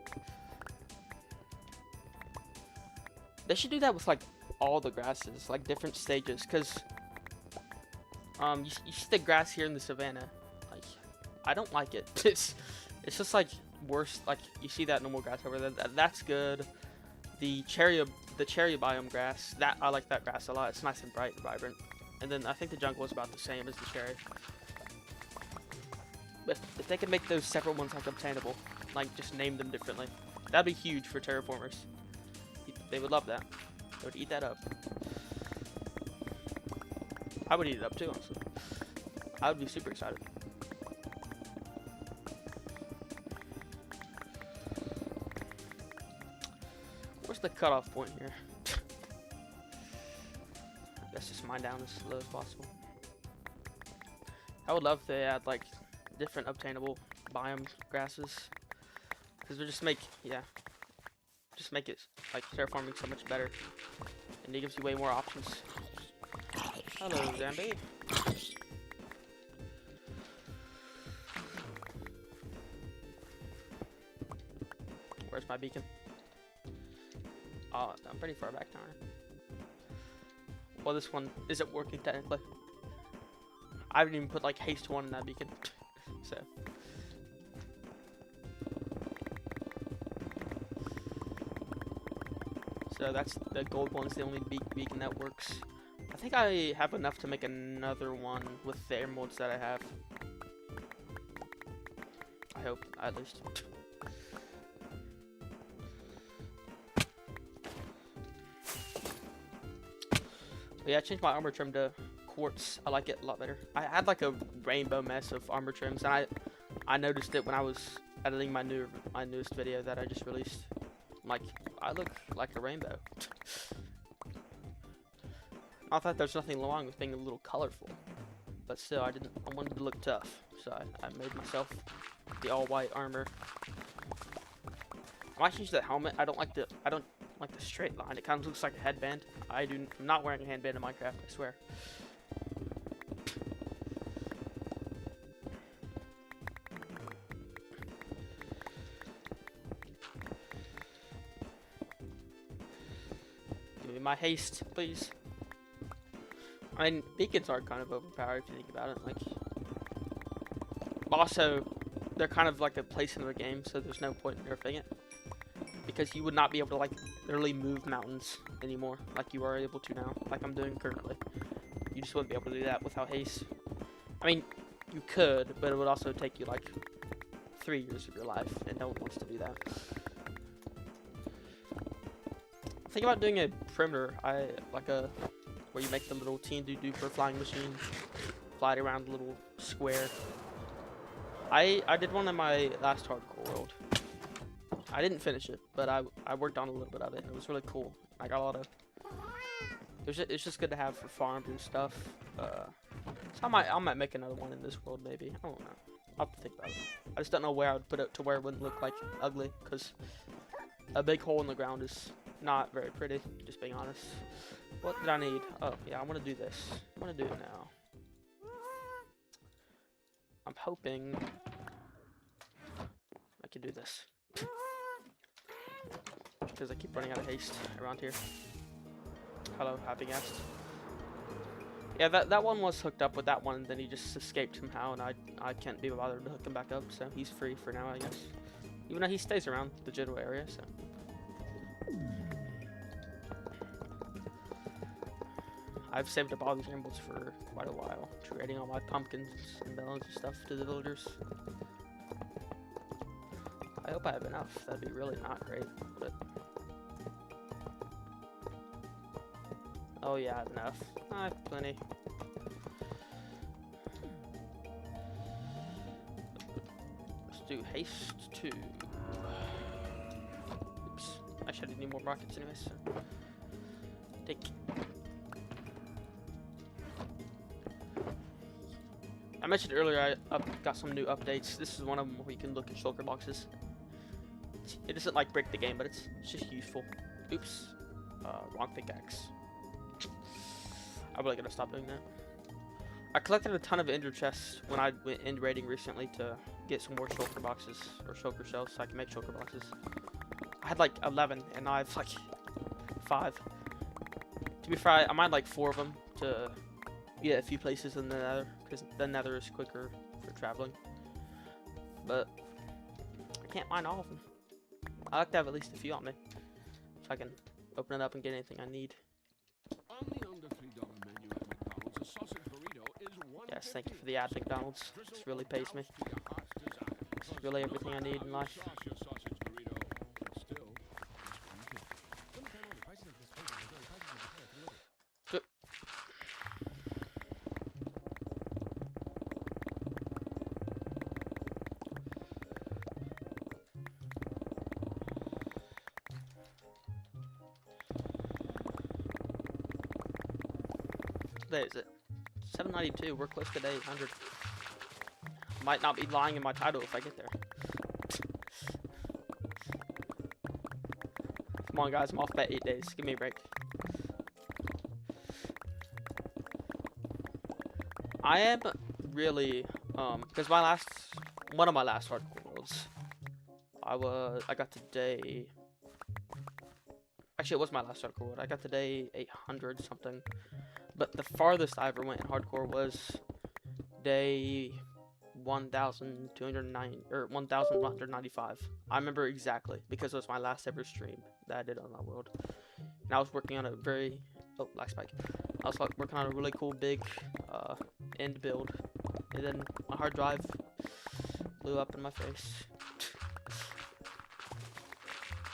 Speaker 1: They should do that with like all the grasses, like different stages, because you see the grass here in the savannah. Like, I don't like it. It's just like worse. Like you see that normal grass over there. That's good. The cherry biome grass. That I like that grass a lot. It's nice and bright and vibrant. And then I think the jungle is about the same as the cherry. But if they could make those separate ones like obtainable, like just name them differently, that'd be huge for terraformers. They would love that. They would eat that up. I would eat it up too, honestly. I would be super excited. What's the cutoff point here? Let's just mine down as low as possible. I would love to add like different obtainable biome grasses, because we just make it like terraforming so much better, and it gives you way more options. Hello, Zambi. Where's my beacon? Oh, I'm pretty far back down. Well, this one isn't working technically. I haven't even put like haste 1 in that beacon. So that's the gold one's the only beacon that works. I think I have enough to make another one with the emeralds that I have. I hope, at least. But yeah, I changed my armor trim to quartz. I like it a lot better. I had like a rainbow mess of armor trims, and I noticed it when I was editing my newest video that I just released. Like, I look like a rainbow. I thought there's nothing wrong with being a little colorful, but still, I wanted to look tough, so I made myself the all-white armor. I might change the helmet. I don't like the straight line. It kind of looks like a headband. I'm not wearing a headband in Minecraft, I swear. Give me my haste, please. I mean, beacons are kind of overpowered if you think about it. Like, also, they're kind of like a place in the game, so there's no point in nerfing it, because you would not be able to like literally move mountains anymore like you are able to now, like I'm doing currently. You just wouldn't be able to do that without haste. I mean, you could, but it would also take you like 3 years of your life, and no one wants to do that. Think about doing a perimeter, where you make the little teen-doo-dooper flying machine, fly it around the little square. I did one in my last hardcore world. I didn't finish it, but I worked on a little bit of it. It was really cool. I got a lot of. It's just good to have for farms and stuff. So I might make another one in this world maybe. I don't know. I'll have to think about it. I just don't know where I would put it to where it wouldn't look like ugly, because a big hole in the ground is not very pretty. Just being honest. What did I need? Oh yeah, I want to do this. I want to do it now. I'm hoping I can do this, because I keep running out of haste around here. Hello, Happy Guest. Yeah, that one was hooked up with that one, and then he just escaped somehow, and I can't be bothered to hook him back up, so he's free for now, I guess. Even though he stays around the general area, so. I've saved up all these emeralds for quite a while, trading all my pumpkins and melons and stuff to the villagers. I hope I have enough. That'd be really not great, but... Oh yeah, I have enough. I have plenty. Let's do haste 2. Oops. Actually, I need more rockets anyways, so... Take... I mentioned earlier I got some new updates. This is one of them where you can look at shulker boxes. It doesn't like break the game, but it's just useful. Oops. Wrong pickaxe. I'm really gonna stop doing that. I collected a ton of ender chests when I went end raiding recently to get some more shulker boxes, or shulker shells, so I can make shulker boxes. I had like 11, and now I have like 5. To be fair, I mined like 4 of them to get a few places in the nether, because the nether is quicker for traveling. But I can't mine all of them. I like to have at least a few on me, so I can open it up and get anything I need.
Speaker 2: On the under $3 menu at McDonald's, a sausage burrito is
Speaker 1: Yes, thank you for the ad, McDonald's. This really pays me. This is really everything I need in life. What day is it? 792. We're close to day 800. Might not be lying in my title if I get there. Come on, guys. I'm off by 8 days. Give me a break. I am really because one of my last hardcore worlds, I got to day. Actually, it was my last hardcore world. I got to day 800 something. But the farthest I ever went in hardcore was day 1,209 or 1,195. I remember exactly because it was my last ever stream that I did on that world. And I was working on a very black spike. I was working on a really cool big end build, and then my hard drive blew up in my face,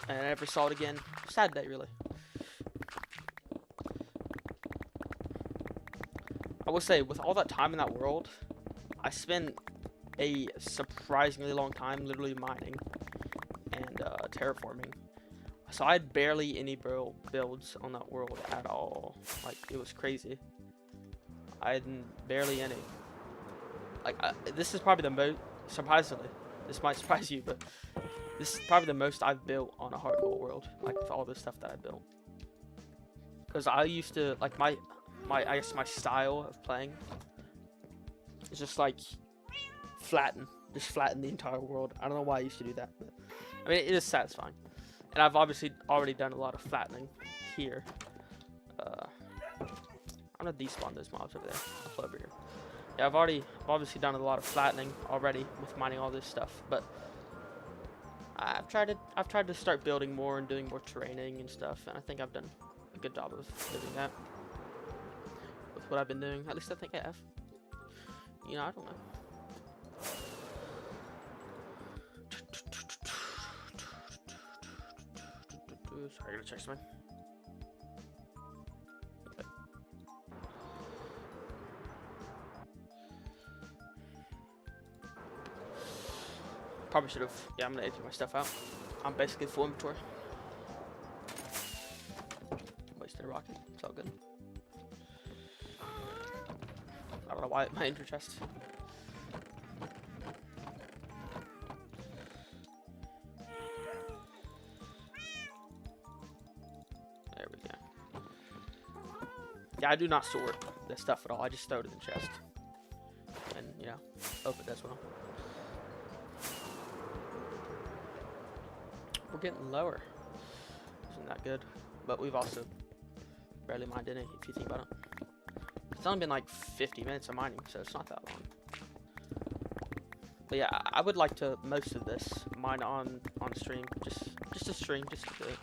Speaker 1: and I never saw it again. Sad day, really. I will say, with all that time in that world, I spent a surprisingly long time literally mining and terraforming. So I had barely any builds on that world at all. Like, it was crazy. I had barely any. Like, this is probably the most, surprisingly, this might surprise you, but this is probably the most I've built on a hardcore world. Like, with all the stuff that I built. Because I used to, like, I guess my style of playing is just like just flatten the entire world. I don't know why I used to do that, but I mean, it is satisfying. And I've obviously already done a lot of flattening here. I'm gonna despawn those mobs over there. I'll flow over here. Yeah, I've obviously done a lot of flattening already with mining all this stuff, but I've tried to start building more and doing more training and stuff, and I think I've done a good job of doing that. What I've been doing. At least I think I have. You know, I don't know. Sorry, I gotta check something. Okay. Probably should have. Yeah, I'm gonna empty my stuff out. I'm basically full inventory. Wasted a rocket. It's all good. I don't know why my enter chest. There we go. Yeah, I do not store this stuff at all. I just throw it in the chest. And, you know, hope it does well. We're getting lower. Isn't that good? But we've also barely mined any, if you think about it. It's only been like 50 minutes of mining, so it's not that long. But yeah, I would like to most of this mine on stream, just to stream, just to do it.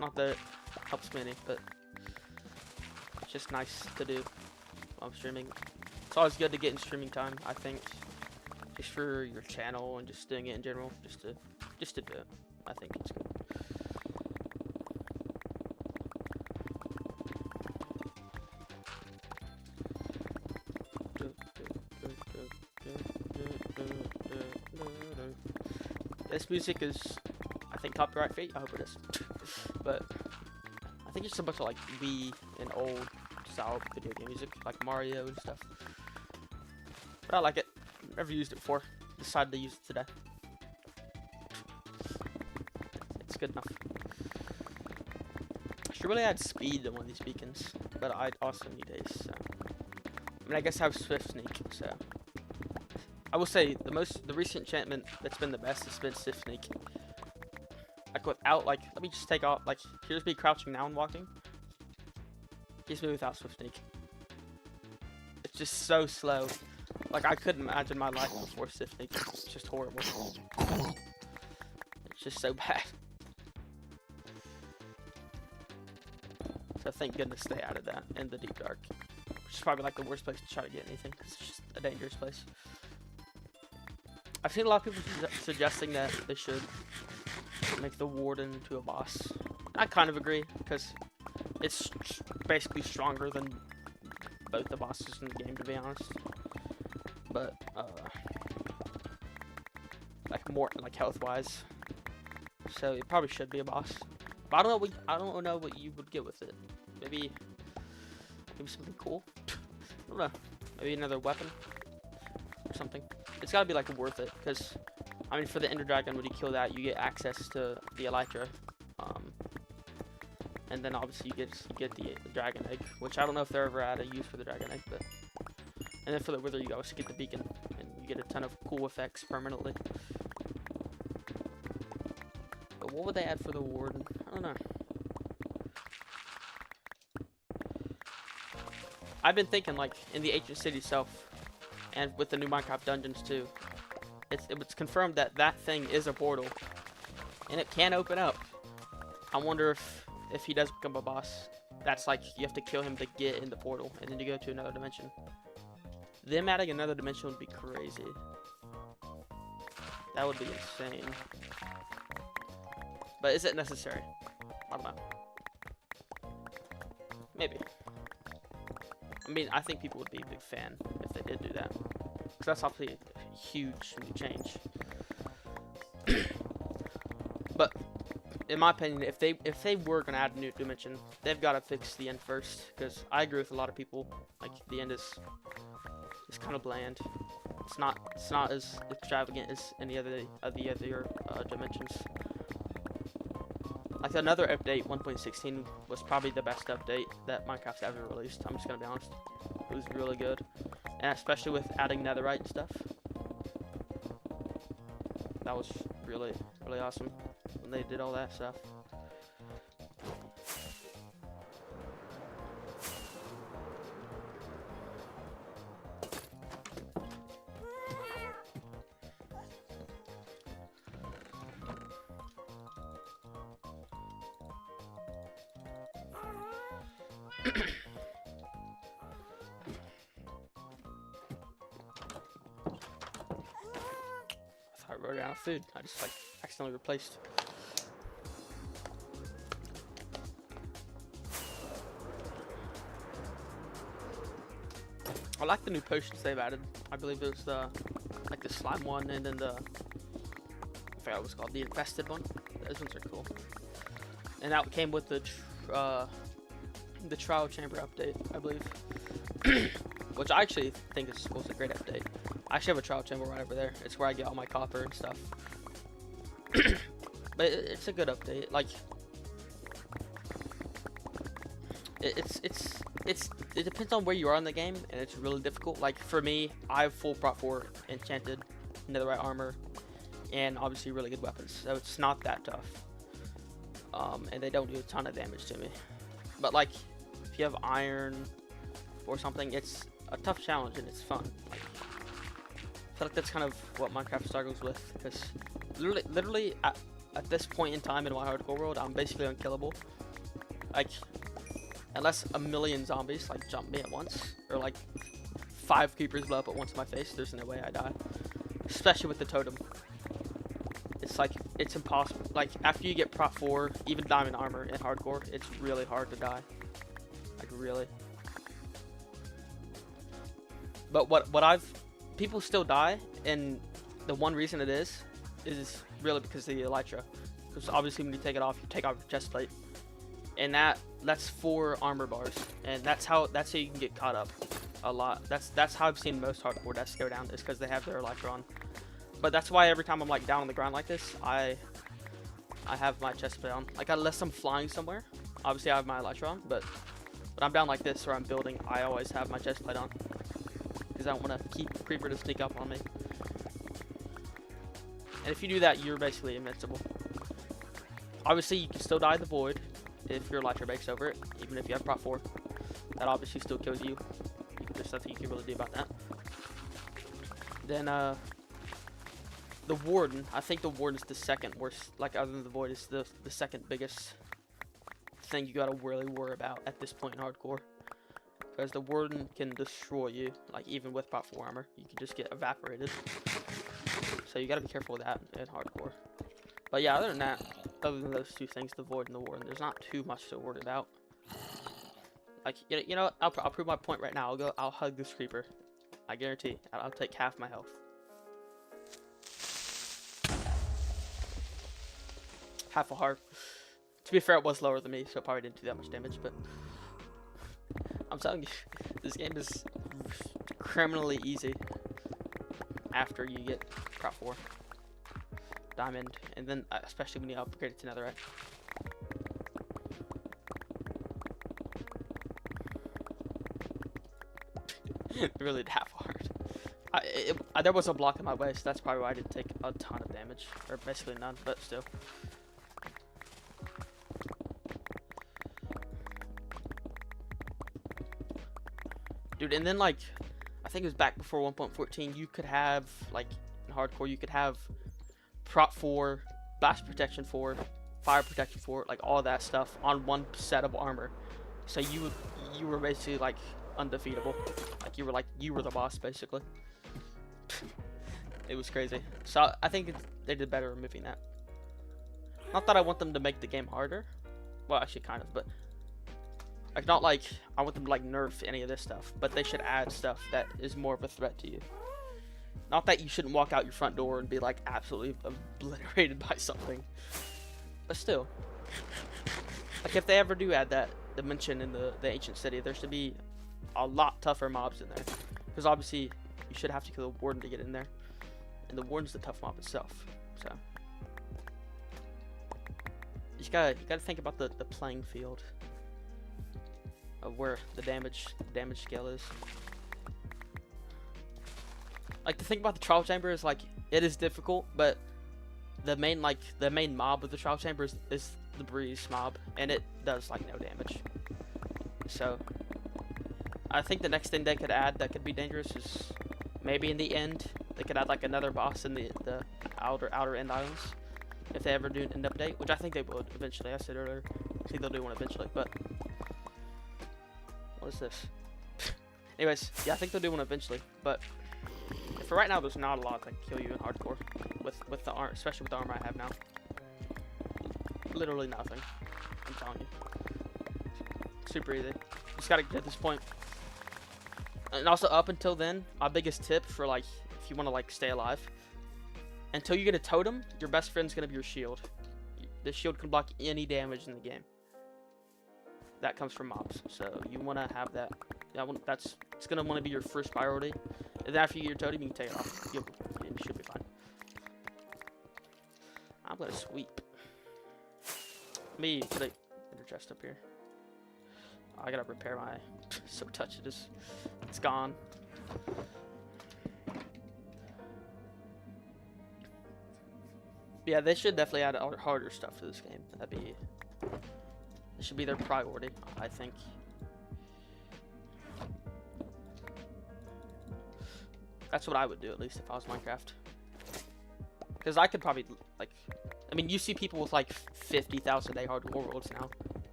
Speaker 1: Not that it helps me any, but it's just nice to do while I'm streaming. It's always good to get in streaming time, I think, just for your channel and just doing it in general, just to do it. I think it's good. This music is, I think, copyright free. I hope it is. But I think it's a bunch of like Wii and old style video game music, like Mario and stuff. But I like it. Never used it before. Decided to use it today. It's good enough. I should really add speed to one of these beacons, but I also need haste. So. I mean, I guess I have Swift Sneak, so. I will say the recent enchantment that's been the best has been Swift Sneak. Like without let me just take off here's me crouching now and walking. Here's me without Swift Sneak. It's just so slow. Like, I couldn't imagine my life before Sifnik. It's just horrible. It's just so bad. So thank goodness they added that in the Deep Dark. Which is probably like the worst place to try to get anything, because it's just a dangerous place. I've seen a lot of people suggesting that they should make the Warden into a boss. I kind of agree, because it's basically stronger than both the bosses in the game, to be honest. But like more like health-wise, so it probably should be a boss. But I don't know what you would get with it. Maybe something cool. I don't know. Maybe another weapon or something. It's gotta be like worth it, because I mean, for the Ender Dragon, when you kill that, you get access to the Elytra, and then obviously you get the Dragon Egg, which I don't know if they're ever at a use for the Dragon Egg, but. And then for the Wither, you obviously get the beacon, and you get a ton of cool effects permanently. But what would they add for the Warden? I don't know. I've been thinking, like, in the Ancient City itself, and with the new Minecraft Dungeons too, it's confirmed that that thing is a portal, and it can open up. I wonder if he does become a boss, that's like, you have to kill him to get in the portal, and then you go to another dimension. Them adding another dimension would be crazy. That would be insane. But is it necessary? I don't know. Maybe. I mean, I think people would be a big fan if they did do that. Because that's obviously a huge new change. But in my opinion, if they were gonna add a new dimension, they've got to fix the end first. Because I agree with a lot of people. Like, the end is kind of bland. It's not as extravagant as any other dimensions. Like, another update, 1.16, was probably the best update that Minecraft's ever released. I'm just gonna be honest. It was really good, and especially with adding netherite and stuff. That was really awesome when they did all that stuff. I wrote out of food. I just like accidentally replaced. I like the new potions they've added. I believe it was the slime one, and then I forgot what it was called, the infested one. Those ones are cool. And that came with the trial chamber update, I believe. Which I actually think was a great update. I actually have a trial chamber right over there. It's where I get all my copper and stuff. But it's a good update. Like, it depends on where you are in the game, and it's really difficult. Like, for me, I have full Prot 4 enchanted netherite armor, and obviously really good weapons, so it's not that tough. And they don't do a ton of damage to me. But like, if you have iron or something, it's a tough challenge and it's fun. Like, I feel like that's kind of what Minecraft struggles with, because literally at this point in time in my hardcore world, I'm basically unkillable. Like, unless a million zombies like jump me at once, or like 5 creepers blow up at once in my face, there's no way I die. Especially with the totem. It's like, it's impossible. Like, after you get Prot 4, even diamond armor in hardcore, it's really hard to die. Like, really. But people still die, and the one reason it is really because of the Elytra. Because obviously when you take it off, you take off your chest plate, and that's 4 armor bars, and that's how you can get caught up a lot. That's how I've seen most hardcore deaths go down, is because they have their Elytra on. But that's why every time I'm like down on the ground like this, I have my chest plate on. Like, unless I'm flying somewhere, obviously I have my Elytra on, but when I'm down like this or I'm building, I always have my chest plate on, because I don't want to keep the creeper to sneak up on me. And if you do that, you're basically invincible. Obviously, you can still die in the void if your Elytra breaks over it, even if you have Prot 4. That obviously still kills you. There's nothing you can really do about that. Then the Warden. I think the Warden's the second worst. Like other than the Void, is the second biggest thing you gotta really worry about at this point in hardcore. Because the Warden can destroy you, like even with Prot 4 armor, you can just get evaporated. So you gotta be careful with that in hardcore. But yeah, other than those two things, the Void and the Warden, there's not too much to worry about. Like, you know what? I'll prove my point right now. I'll hug this creeper. I guarantee. I'll take half my health. Half a heart. To be fair, it was lower than me, so it probably didn't do that much damage, but I'm telling you, this game is criminally easy after you get Prot 4 Diamond, and then especially when you upgrade it to Netherite. Really half hard. There was a block in my way, so that's probably why I didn't take a ton of damage, or basically none, but still. Dude, and then like, I think it was back before 1.14, you could have, like, in hardcore, you could have Prot 4, Blast Protection 4, Fire Protection 4, like all that stuff on one set of armor. So you were basically like undefeatable. Like you were the boss basically. It was crazy. So I think they did better removing that. Not that I want them to make the game harder. Well, actually kind of, but like not like I want them to like nerf any of this stuff, but they should add stuff that is more of a threat to you. Not that you shouldn't walk out your front door and be like absolutely obliterated by something, but still, like if they ever do add that dimension in the ancient city, there should be a lot tougher mobs in there, because obviously you should have to kill the Warden to get in there, and the Warden's the tough mob itself. So you gotta think about the playing field of where the damage scale is. Like, the thing about the trial chamber is like it is difficult, but the main mob of the trial chamber is the breeze mob, and it does like no damage. So I think the next thing they could add that could be dangerous is maybe in the end they could add like another boss in the outer end islands, if they ever do an end update, which I think they would eventually. I said earlier, I think they'll do one eventually, but what is this? Anyways, yeah, I think they'll do one eventually, but for right now, there's not a lot that can kill you in hardcore with the armor, especially with the armor I have now. Literally nothing. I'm telling you. Super easy. Just gotta get to this point. And also, up until then, my biggest tip for like if you want to like stay alive, until you get a totem, your best friend's gonna be your shield. The shield can block any damage in the game. That comes from mobs, so you want to have that. Yeah, it's gonna want to be your first priority. And then after you get your totem, you can take it off. You should be fine. I'm gonna sweep. Let me put a ender chest up here. I gotta repair my so touch it is. It's gone. Yeah, they should definitely add harder stuff to this game. That should be their priority, I think. That's what I would do, at least if I was Minecraft. Because I could probably, like, I mean, you see people with like 50,000 day hardcore worlds now.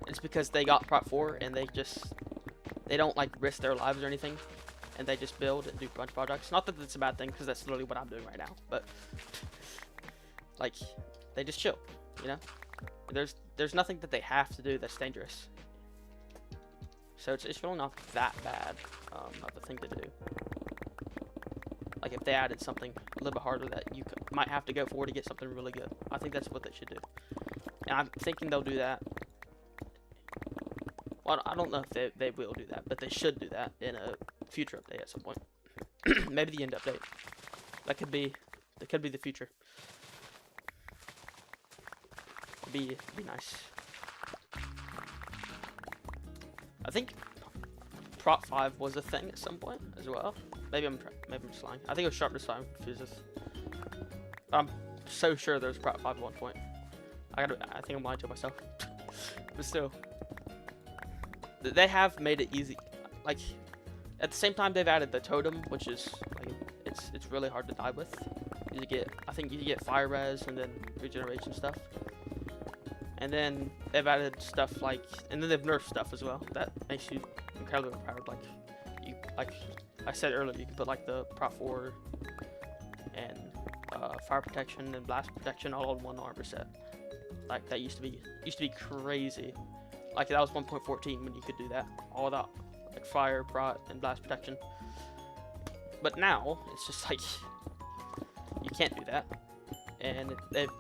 Speaker 1: It's because they got Prot 4 and they don't like risk their lives or anything, and they just build and do a bunch of projects. Not that that's a bad thing, because that's literally what I'm doing right now, but like, they just chill, you know? There's nothing that they have to do that's dangerous. So it's really not that bad of a thing to do. Like if they added something a little bit harder that you might have to go for to get something really good. I think that's what they should do. And I'm thinking they'll do that. Well, I don't know if they will do that, but they should do that in a future update at some point. Maybe the end update. That could be the future. Be nice. I think Prot 5 was a thing at some point as well. Maybe I'm just lying. I think it was Sharpness 5 fuses. I'm so sure there's Prot 5 at one point. I think I'm lying to myself. But still, they have made it easy. Like at the same time, they've added the totem, which is like it's really hard to die with. You get, I think you get fire res and then regeneration stuff. And then they've added stuff like, and then they've nerfed stuff as well that makes you incredibly overpowered. Like I said earlier, you can put like the Prot 4 and fire protection and blast protection all in one armor set. Like that used to be crazy. Like that was 1.14 when you could do that, all that, like fire, Prot, and blast protection. But now it's just like you can't do that. And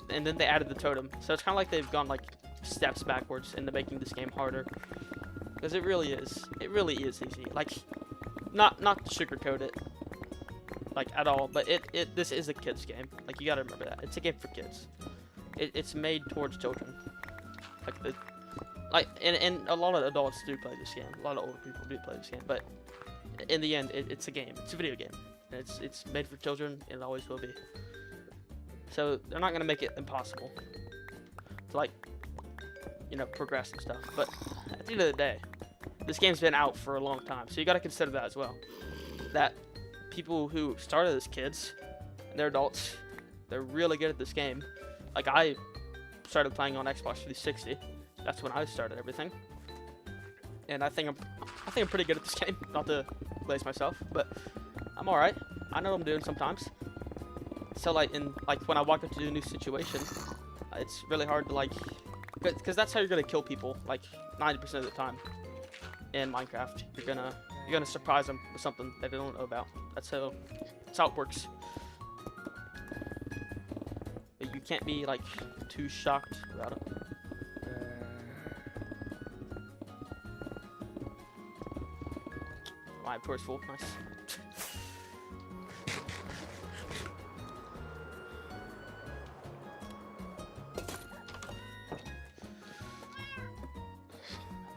Speaker 1: then they added the totem, so it's kind of like they've gone like steps backwards into making this game harder, because it really is easy. Like, not to sugarcoat it, like at all, but this is a kids game. Like you gotta remember that it's a game for kids. It's made towards children. And a lot of adults do play this game. A lot of older people do play this game, but in the end, it's a game. It's a video game, and it's made for children, and it always will be. So they're not gonna make it impossible to, like, you know, progress and stuff. But at the end of the day, this game's been out for a long time, so you gotta consider that as well. That people who started as kids, and they're adults, they're really good at this game. Like I started playing on Xbox 360. That's when I started everything, and I think I'm pretty good at this game. Not to glaze myself, but I'm all right. I know what I'm doing sometimes. So like when I walk into a new situation, it's really hard to like, because that's how you're gonna kill people. Like 90% of the time in Minecraft, you're gonna surprise them with something that they don't know about. That's how it works. But you can't be like too shocked about it. My inventory's full. Nice.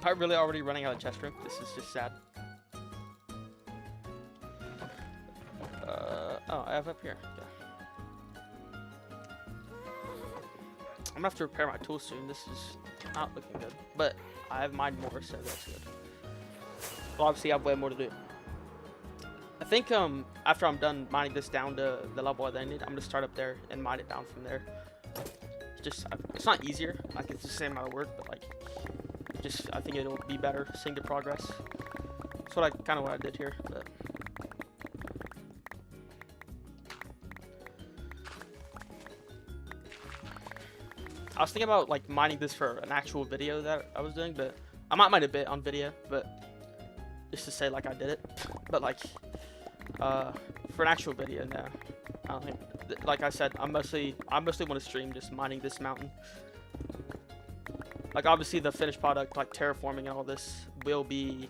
Speaker 1: Am I really already running out of chest room? This is just sad. Oh, I have up here. Yeah. I'm gonna have to repair my tools soon. This is not looking good, but I have mined more, so that's good. Well, obviously I have way more to do. I think after I'm done mining this down to the level I need, I'm gonna start up there and mine it down from there. It's not easier, like it's the same amount of work, but like I think it'll be better seeing the progress. That's what I did here. But I was thinking about like mining this for an actual video that I was doing, but I might mine a bit on video, but just to say like I did it. But like for an actual video, no, I don't think. Like I said, I mostly want to stream just mining this mountain. Like obviously the finished product, like terraforming and all this, will be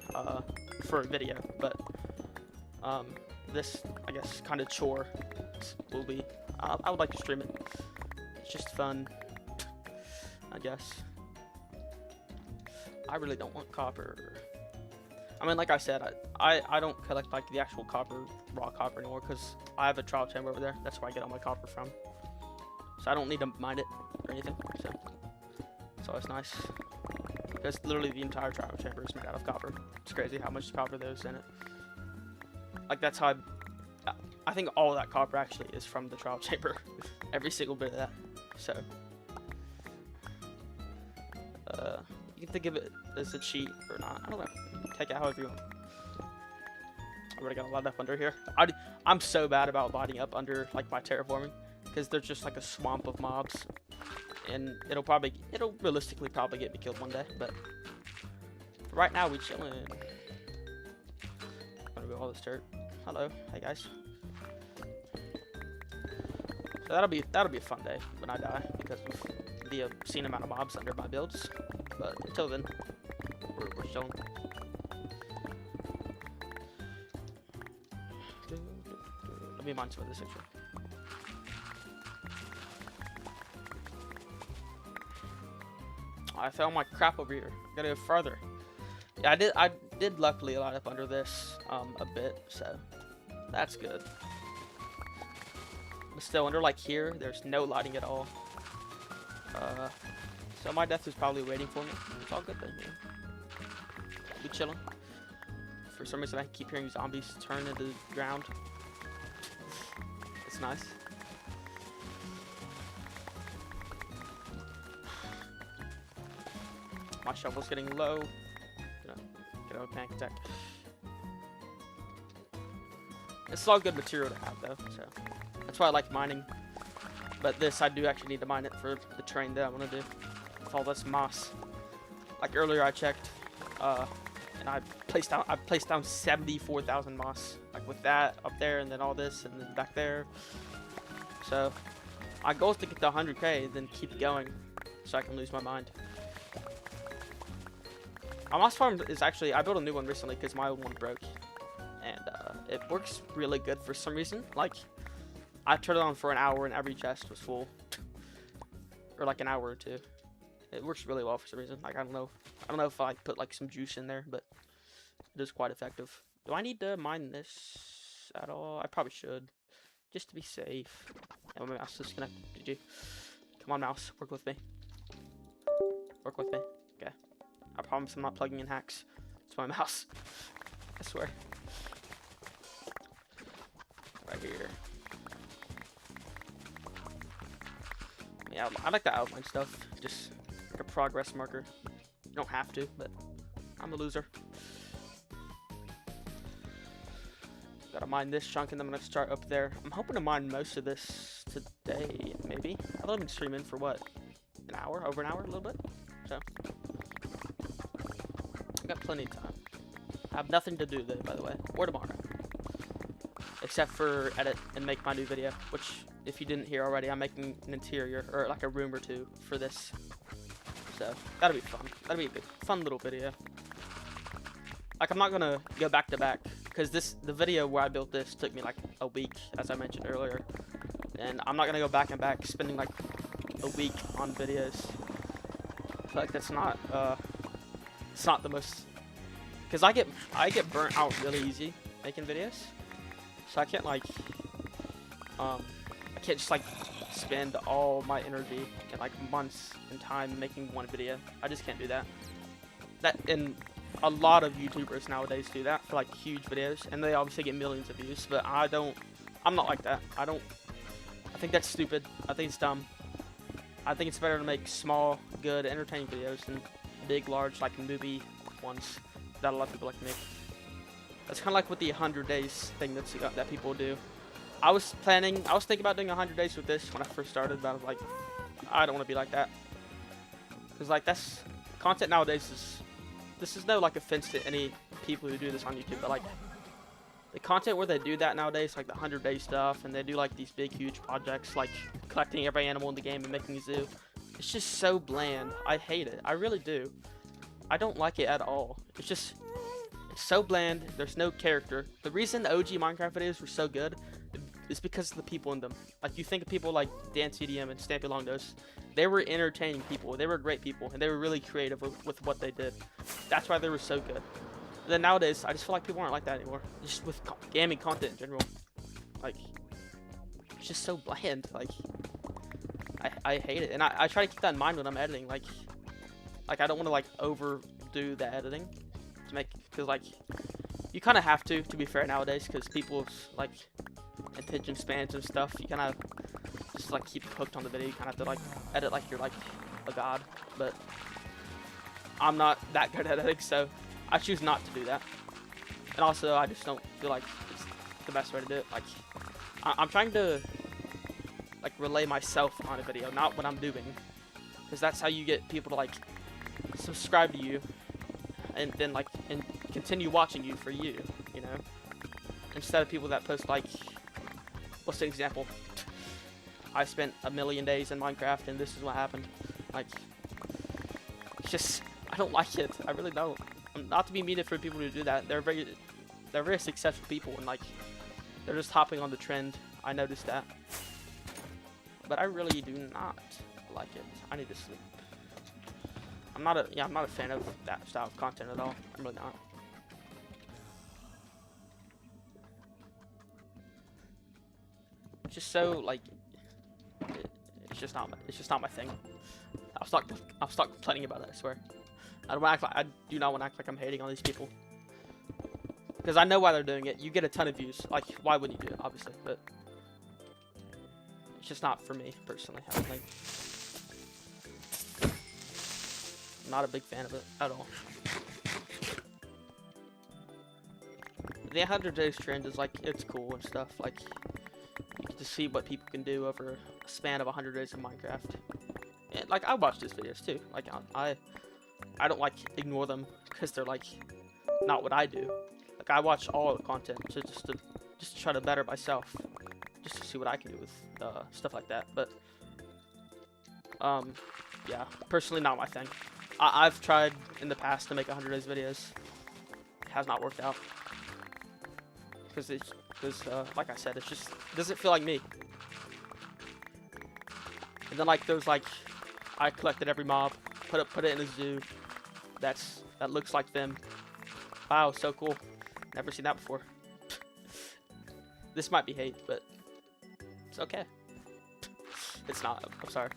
Speaker 1: for a video, but this, I guess, kind of chore will be. I would like to stream it. It's just fun, I guess. I really don't want copper. I mean, like I said, I don't collect like the actual copper, raw copper anymore, because I have a trial chamber over there. That's where I get all my copper from. So I don't need to mine it or anything. So it's always nice. Because literally the entire trial chamber is made out of copper. It's crazy how much copper there's in it. Like that's how I think all of that copper actually is from the trial chamber. Every single bit of that. So you can think of it as a cheat or not. I don't know. Take it however you want. I already got a lot up under here. I'm so bad about lighting up under like my terraforming, because there's just like a swamp of mobs, and it'll realistically probably get me killed one day. But right now we chilling. I'm gonna go all this dirt. Hello, hey guys. So that'll be a fun day when I die, because of the obscene amount of mobs under my builds. But until then, we're chilling. Let me mine some of this extra. I found my crap over here. Gotta go farther. Yeah, I did luckily light up under this a bit, so that's good. But still, under like here, there's no lighting at all. So my death is probably waiting for me. It's all good then, you know. Be chilling. For some reason, I keep hearing zombies turn into the ground. nice. My shovel's getting low. Get a panic attack. It's all good material to have though, so that's why I like mining. But this, I do actually need to mine it for the terrain that I want to do. With all this moss. Like earlier I checked, and I placed down 74,000 moss. Like with that up there, and then all this, and then back there. So my goal is to get to 100k, then keep going, so I can lose my mind. My moss farm is actually, I built a new one recently because my old one broke, and it works really good for some reason. Like I turned it on for an hour and every chest was full, or like an hour or two. It works really well for some reason. Like I don't know if I put like some juice in there, but it is quite effective. Do I need to mine this at all? I probably should, just to be safe. And my mouse is disconnected. GG. Come on, mouse, work with me. Work with me. Okay. I promise I'm not plugging in hacks. It's my mouse. I swear. Right here. Yeah, I like the outline stuff. Just like a progress marker. You don't have to, but I'm a loser. Gotta mine this chunk, and then I'm gonna start up there. I'm hoping to mine most of this today, maybe. I've only been streaming for what? An hour? Over an hour? A little bit? So. I got plenty of time. I have nothing to do today, by the way, or tomorrow. Except for edit and make my new video, which, if you didn't hear already, I'm making an interior, or like a room or two for this. So, that'll be fun. That'll be a good, fun little video. Like, I'm not gonna go back to back, because the video where I built this took me like a week, as I mentioned earlier. And I'm not gonna go back and back, spending like a week on videos. I feel like that's not, it's not the most, because I get burnt out really easy making videos, so I can't like I can't just like spend all my energy and like months and time making one video. I just can't do that. And a lot of YouTubers nowadays do that for like huge videos, and they obviously get millions of views, but I'm not like that. I think that's stupid. I think it's dumb. I think it's better to make small, good, entertaining videos than big, large, like movie ones that a lot of people like to make. That's kind of like with the 100 days thing that people do. I was thinking about doing 100 days with this when I first started, but I was like, I don't want to be like that. Because like that's content nowadays this is no like offense to any people who do this on YouTube, but like the content where they do that nowadays, like the 100 day stuff, and they do like these big huge projects like collecting every animal in the game and making a zoo. It's just so bland. I hate it. I really do. I don't like it at all. It's so bland. There's no character. The reason OG Minecraft videos were so good is because of the people in them. Like you think of people like DanceDM and Stampy Longnose. They were entertaining people. They were great people, and they were really creative with what they did. That's why they were so good. But then nowadays, I just feel like people aren't like that anymore. Just with gaming content in general. Like, it's just so bland. Like, I hate it. And I try to keep that in mind when I'm editing. Like I don't want to, like, overdo the editing. Because, like, you kind of have to be fair nowadays. Because people's, like, attention spans and stuff. You kind of just, like, keep hooked on the video. You kind of have to, like, edit like you're, like, a god. But I'm not that good at editing, so I choose not to do that. And also, I just don't feel like it's the best way to do it. Like, I'm trying to, like, relay myself on a video, not what I'm doing. Because that's how you get people to, like, subscribe to you. And then, like, and continue watching you for you know? Instead of people that post, like, what's the example? I spent 1,000,000 days in Minecraft and this is what happened. Like, it's just, I don't like it. I really don't. Not to be mean for people who do that. They're very successful people, and like they're just hopping on the trend. I noticed that, but I really do not like it. I need to sleep. I'm not a fan of that style of content at all. I'm really not. It's just so like it's just not my thing. I'll stop complaining about it. I swear. I do not want to act like I'm hating on these people. Because I know why they're doing it. You get a ton of views. Like, why wouldn't you do it, obviously? But It's just not for me personally. I don't think. I'm not a big fan of it at all. The 100 days trend is like, it's cool and stuff. Like, you get to see what people can do over a span of 100 days of Minecraft. And like, I watch these videos too. Like, I don't like ignore them because they're like not what I do. Like, I watch all the content just to try to better myself, just to see what I can do with stuff like that. But yeah, personally not my thing. I've tried in the past to make 100 days videos. It has not worked out. Because like I said, it doesn't feel like me. And then like there's like, I collected every mob, put it in a zoo. That looks like them. Wow, so cool. Never seen that before. This might be hate, but it's okay. It's not. I'm sorry.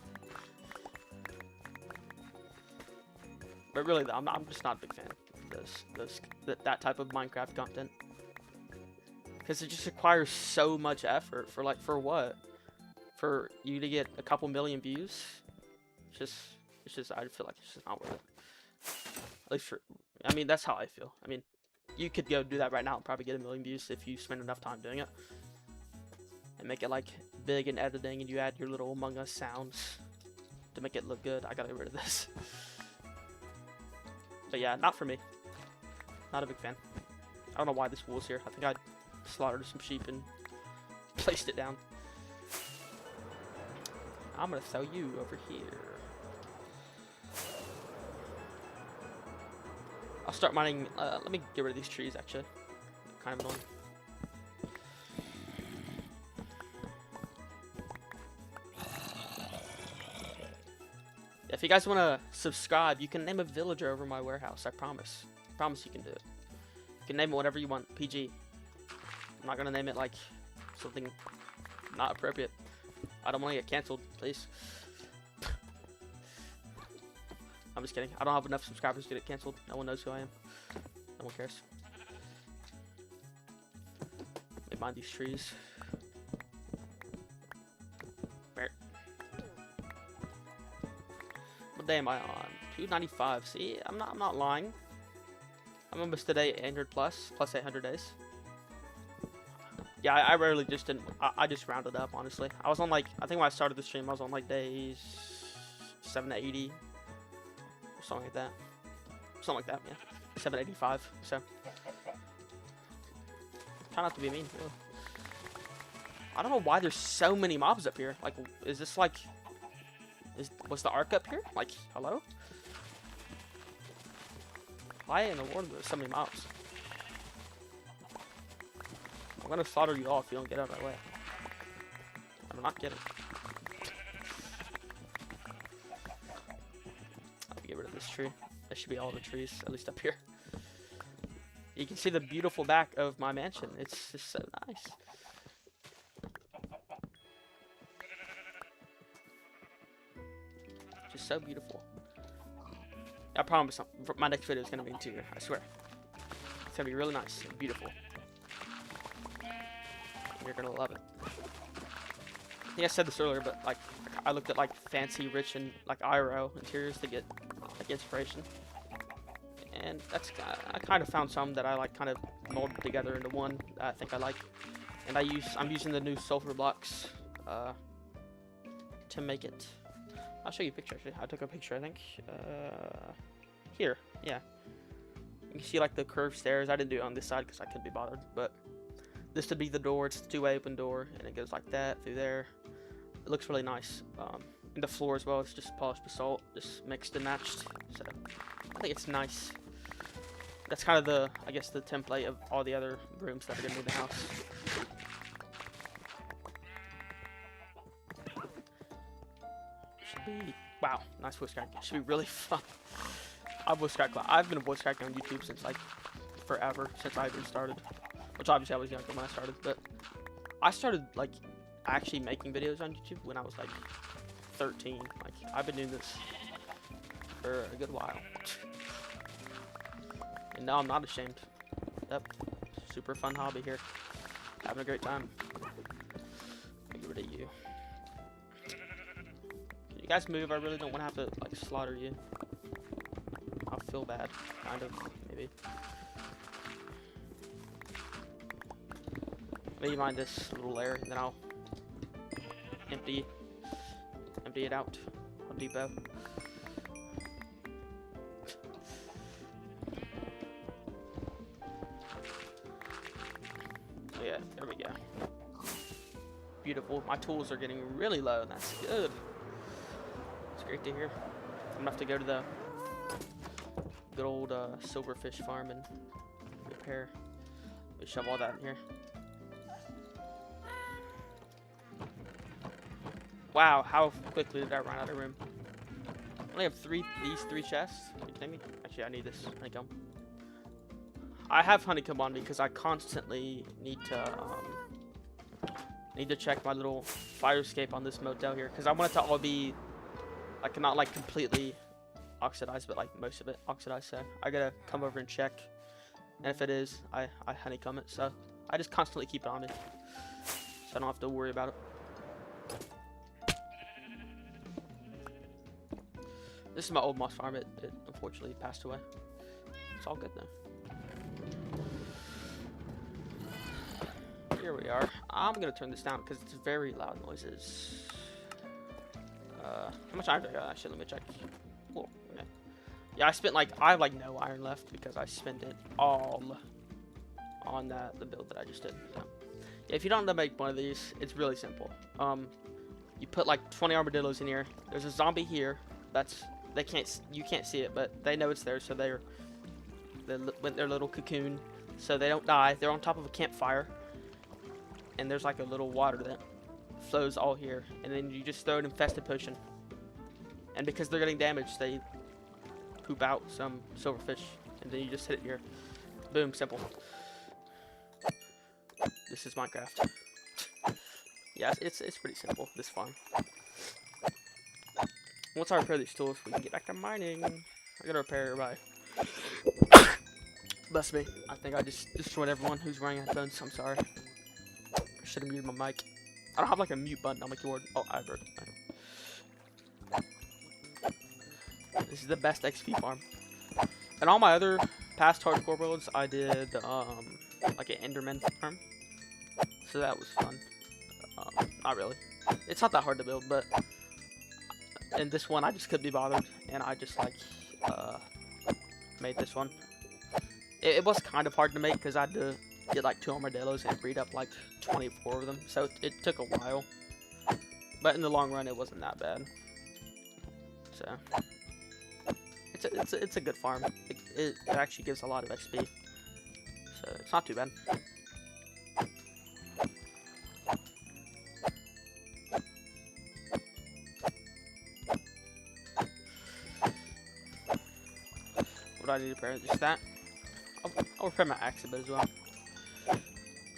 Speaker 1: But really though, I'm just not a big fan of that type of Minecraft content. Because it just requires so much effort for what? For you to get a couple million views? It's just I feel like it's just not worth it. At least I mean, that's how I feel. I mean, you could go do that right now and probably get 1 million views if you spend enough time doing it. And make it like big in editing, and you add your little Among Us sounds to make it look good. I gotta get rid of this. But yeah, not for me. Not a big fan. I don't know why this wool's here. I think I slaughtered some sheep and placed it down. I'm gonna throw you over here. I'll start mining. Let me get rid of these trees actually. They're kind of annoying. If you guys want to subscribe, you can name a villager over my warehouse. I promise. I promise you can do it. You can name it whatever you want. PG. I'm not gonna name it like something not appropriate. I don't want to get canceled, please. I'm just kidding. I don't have enough subscribers to get canceled. No one knows who I am. No one cares. Let me mind these trees. Where? What day am I on? 295. See, I'm not lying. I'm almost at 800 plus 800 days. Yeah, I rarely just didn't. I just rounded up, honestly. I was on like, I think when I started the stream, I was on like days 7 to 80. Or something like that. Something like that, yeah. 785, so. Try not to be mean, really. I don't know why there's so many mobs up here. Like, is this like, was the arc up here? Like, hello? Why in the world are there so many mobs? I'm gonna slaughter you all if you don't get out of my way. I'm not kidding. Let me get rid of this tree. That should be all the trees, at least up here. You can see the beautiful back of my mansion. It's just so nice. Just so beautiful. I promise my next video is gonna be interior, I swear. It's gonna be really nice and beautiful. You're gonna love it. I think I said this earlier, but like I looked at like fancy, rich, and like IRO interiors to get like inspiration, and that's I kind of found some that I like kind of molded together into one that I think I like, and I'm using the new sulfur blocks to make it. I'll show you a picture actually. I took a picture, I think. Here, yeah. You can see like the curved stairs. I didn't do it on this side because I couldn't be bothered, but. This would be the door. It's a two-way open door, and it goes like that through there. It looks really nice. And the floor as well. It's just polished basalt, just mixed and matched. So I think it's nice. That's kind of the, I guess, the template of all the other rooms that are gonna be in the house. Should be wow, nice voice crack. Should be really fun. I've been a voice cracking on YouTube since like forever, since I even started. Which obviously I was younger when I started, but I started like actually making videos on YouTube when I was like 13. Like I've been doing this for a good while, and now I'm not ashamed. Yep, super fun hobby here, having a great time. Let me get rid of you. You guys move. I really don't want to have to like slaughter you. I'll feel bad, kind of, maybe. Maybe mind this little layer, and then I'll empty it out on Depot. Yeah, there we go. Beautiful. My tools are getting really low, and that's good. It's great to hear. I'm gonna have to go to the good old silverfish farm and repair. Let me shove all that in here. Wow, how quickly did I run out of room? I only have these three chests. Are you kidding me? Actually, I need this honeycomb. I have honeycomb on me because I constantly need to check my little fire escape on this motel here because I want it to all be like not like completely oxidized, but like most of it oxidized. So I gotta come over and check, and if it is, I honeycomb it. So I just constantly keep it on me, so I don't have to worry about it. This is my old moss farm. It unfortunately passed away. It's all good though. Here we are. I'm gonna turn this down because it's very loud noises. How much iron do I got? Actually, let me check. Whoa, okay. Yeah, I have like no iron left because I spent it all on the build that I just did. So, yeah, if you don't know how to make one of these, it's really simple. You put like 20 armadillos in here. There's a zombie here. You can't see it, but they know it's there, so they're their little cocoon, so they don't die. They're on top of a campfire, and there's like a little water that flows all here, and then you just throw an infested potion. And because they're getting damaged, they poop out some silverfish, and then you just hit it here. Boom, simple. This is Minecraft. Yeah, it's pretty simple, this farm. Once I repair these tools, we can get back to mining. I gotta repair everybody. Bless me. I think I just destroyed everyone who's wearing headphones. I'm sorry. I should have muted my mic. I don't have like a mute button on my keyboard. Oh, I have it. This is the best XP farm. And all my other past hardcore builds, I did like an Enderman farm. So that was fun. Not really. It's not that hard to build, but in this one I just couldn't be bothered, and I just like made this one. It was kind of hard to make because I had to get like 2 armadillos and breed up like 24 of them, so it took a while. But in the long run, it wasn't that bad. So it's a good farm. It actually gives a lot of XP, so it's not too bad. What do I need to repair? Just that. I'll repair my axe a bit as well.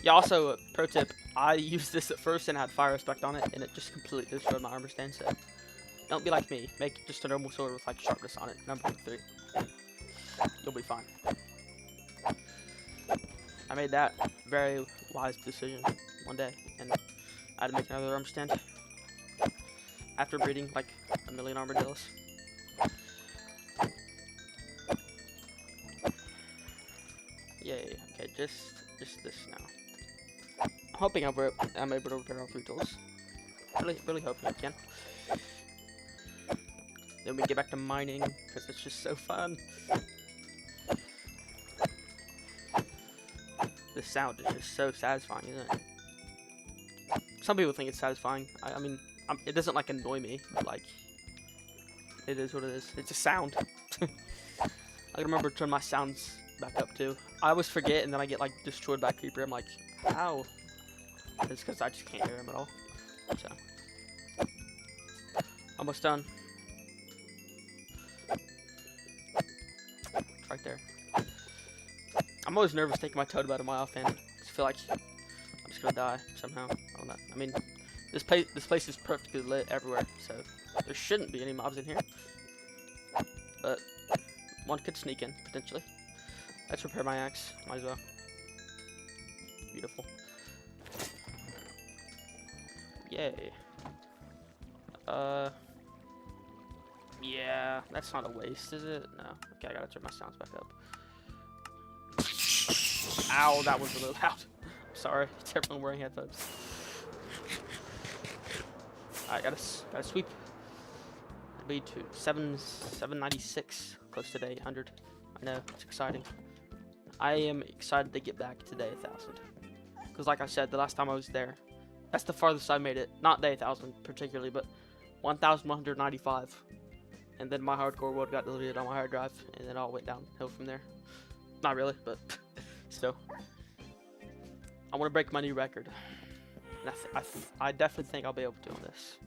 Speaker 1: Yeah, also, pro tip, I used this at first and had fire respect on it, and it just completely destroyed my armor stand, so don't be like me. Make just a normal sword with like sharpness on it, number 3. You'll be fine. I made that very wise decision one day, and I had to make another armor stand after breeding like a million armadillos. Yay, okay, just this now. I'm hoping I'm able to repair all 3 tools. Really hoping I can. Then we get back to mining, because it's just so fun. The sound is just so satisfying, isn't it? Some people think it's satisfying. I mean, it doesn't like annoy me, but like, it is what it is. It's a sound. I remember to turn my sounds back up too. I always forget, and then I get like destroyed by a creeper. I'm like, how? It's because I just can't hear him at all. So, almost done. Right there. I'm always nervous taking my totem out of my offhand. I just feel like I'm just gonna die somehow. I mean, this place is perfectly lit everywhere, so there shouldn't be any mobs in here. But one could sneak in potentially. Let's repair my axe. Might as well. Beautiful. Yay. Yeah, that's not a waste, is it? No. Okay, I gotta turn my sounds back up. Ow, that was a little loud. Sorry, it's everyone wearing headphones. I gotta sweep. Lead to 796, close to day 100. I know, it's exciting. I am excited to get back to day 1000. Because like I said, the last time I was there, that's the farthest I made it. Not day 1000 particularly, but 1195. And then my hardcore world got deleted on my hard drive, and then all went downhill from there. Not really, but still. I want to break my new record. And I definitely think I'll be able to on this.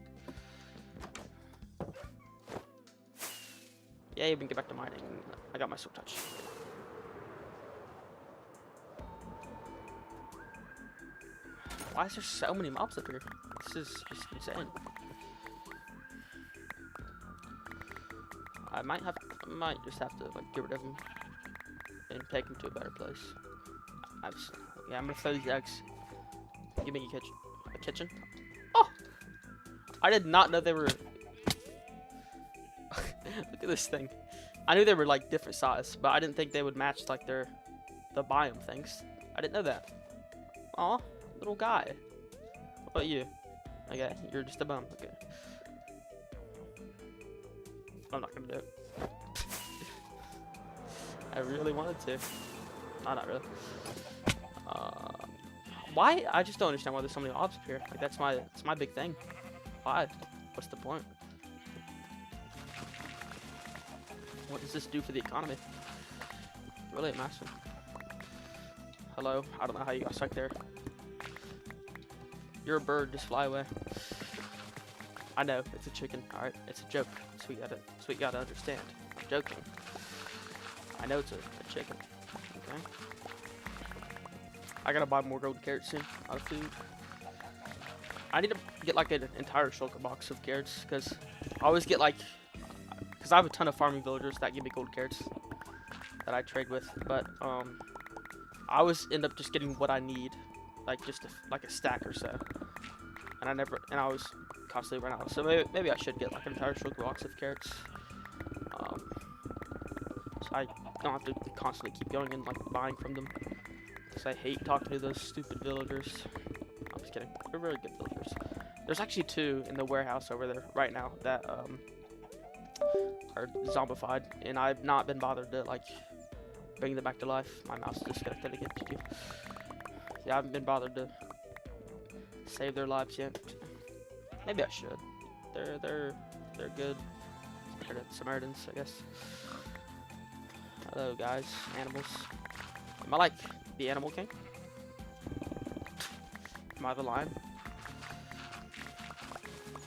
Speaker 1: Yeah, even get back to mining. I got my soul touch. Why is there so many mobs up here? This is just insane. I might just have to like get rid of them and take them to a better place. Yeah, I'm gonna throw these eggs. Give me a kitchen. A kitchen? Oh! I did not know they were. Look at this thing. I knew they were like different size, but I didn't think they would match like the biome things. I didn't know that. Aw, little guy. What about you? Okay, you're just a bum. Okay. I'm not gonna do it. I really wanted to. No, not really. Why? I just don't understand why there's so many mobs up here. Like that's my big thing. Why? What's the point? What does this do for the economy? Really massive. Hello. I don't know how you got stuck there. You're a bird. Just fly away. I know it's a chicken. All right, it's a joke. So you gotta understand. I'm joking. I know it's a chicken. Okay. I gotta buy more gold carrots soon. Out of food. I need to get like an entire shulker box of carrots because I always get like. Because I have a ton of farming villagers that give me gold carrots that I trade with, but I always end up just getting what I need, like just like a stack or so, and I always constantly run out. So maybe I should get like an entire shulker box of carrots, so I don't have to constantly keep going and like buying from them. Because I hate talking to those stupid villagers. I'm just kidding. They're really good villagers. There's actually 2 in the warehouse over there right now that are zombified, and I've not been bothered to like bring them back to life. My mouse is disconnected again. Yeah, I haven't been bothered to save their lives yet. Maybe I should. They're good. Samaritans, I guess. Hello, guys. Animals. Am I like the animal king? Am I the lion?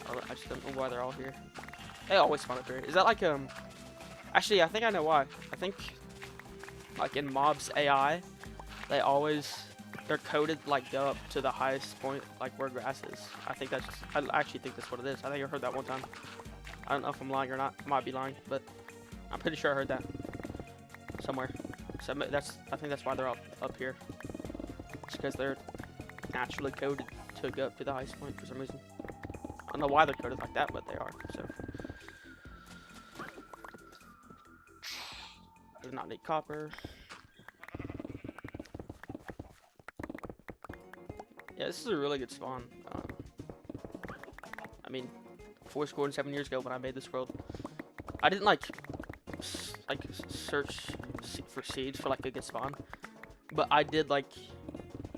Speaker 1: I just don't know why they're all here. They always spawn up here. Is that like actually I think I know why. I think like in mobs AI, they're coded like go up to the highest point like where grass is. I actually think that's what it is. I think I heard that one time. I don't know if I'm lying or not. I might be lying, but I'm pretty sure I heard that somewhere. So I think that's why they're up here. It's because they're naturally coded to go up to the highest point for some reason. I don't know why they're coded like that, but they are. So. Does not need copper. Yeah, this is a really good spawn. I mean, 7 years ago when I made this world, I didn't like search for seeds for like a good spawn, but I did like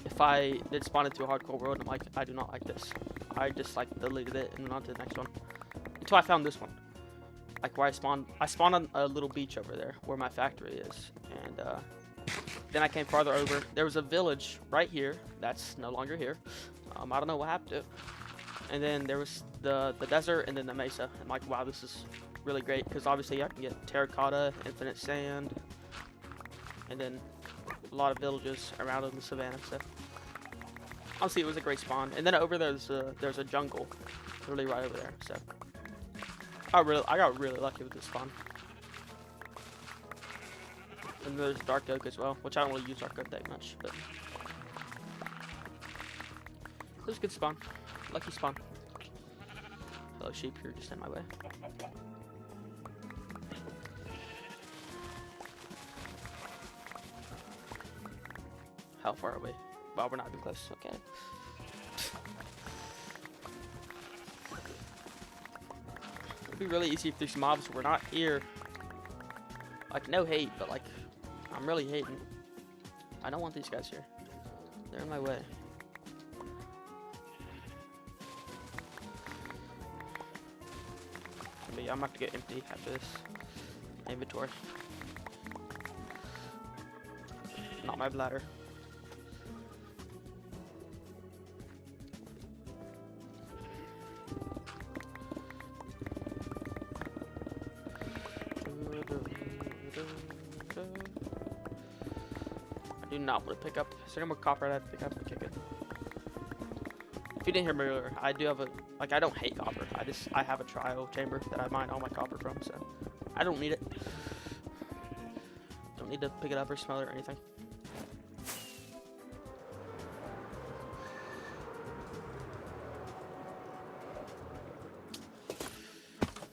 Speaker 1: if I did spawn into a hardcore world, I'm like I do not like this. I just like deleted it and went on to the next one until I found this one. Like where I spawned on a little beach over there where my factory is, and then I came farther over. There was a village right here that's no longer here. I don't know what happened to it. And then there was the desert and then the mesa. I'm like, wow, this is really great because obviously I can get terracotta, infinite sand, and then a lot of villages around in the savannah. So honestly, it was a great spawn. And then over there's a jungle, really right over there. So. I got really lucky with this spawn. And there's dark oak as well, which I don't really use dark oak that much, but it was a good spawn. Lucky spawn. Hello sheep, you're just in my way. How far away? Well, we're not even close. Okay. It'd be really easy if these mobs were not here. Like, no hate, but like, I'm really hating. I don't want these guys here. They're in my way. But yeah, I'm about to get empty after this. Inventory. Not my bladder. I do not want to pick up. Is there any more copper I have to pick up? Okay, good. If you didn't hear me earlier, I do have a, like, I don't hate copper. I have a trial chamber that I mine all my copper from, so I don't need it. Don't need to pick it up or smell it or anything.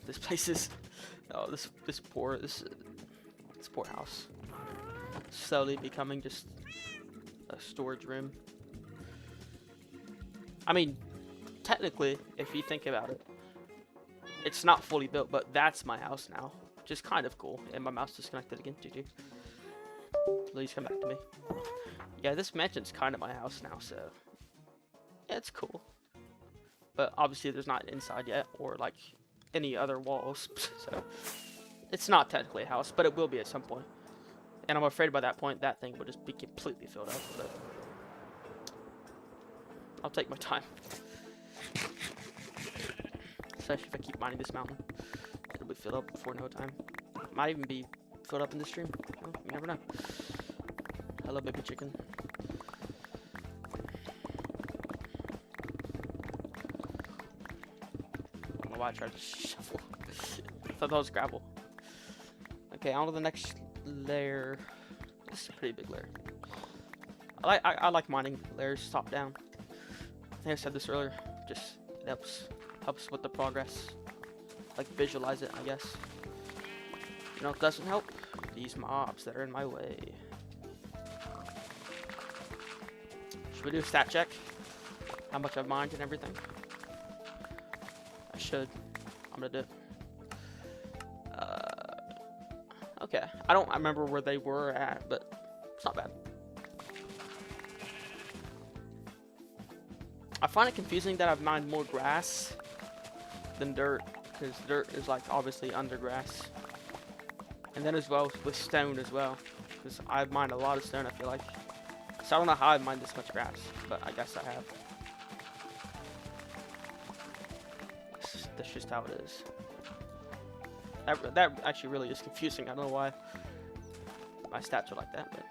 Speaker 1: This place is, oh, this poor house. Slowly becoming just a storage room. I mean, technically, if you think about it, it's not fully built, but that's my house now, which is kind of cool. And my mouse disconnected again. GG. Please come back to me. Yeah, this mansion's kind of my house now, so yeah, it's cool. But obviously, there's not inside yet, or like any other walls, so it's not technically a house, but it will be at some point. And I'm afraid by that point, that thing will just be completely filled up. But I'll take my time. Especially if I keep mining this mountain. It'll be filled up before no time. Might even be filled up in the stream. Well, you never know. Hello, baby chicken. I don't know why I tried to shuffle. I thought that was gravel. Okay, on to the next layer. This is a pretty big layer. I like mining layers top down. I think I said this earlier. Just it helps with the progress. Like visualize it, I guess. You know, it doesn't help these mobs that are in my way. Should we do a stat check? How much I've mined and everything? I should. I'm gonna do it. Okay, I don't remember where they were at, but it's not bad. I find it confusing that I've mined more grass than dirt, because dirt is like obviously under grass. And then as well with stone as well, because I've mined a lot of stone, I feel like. So I don't know how I've mined this much grass, but I guess I have. That's just how it is. That actually really is confusing. I don't know why my stats are like that, but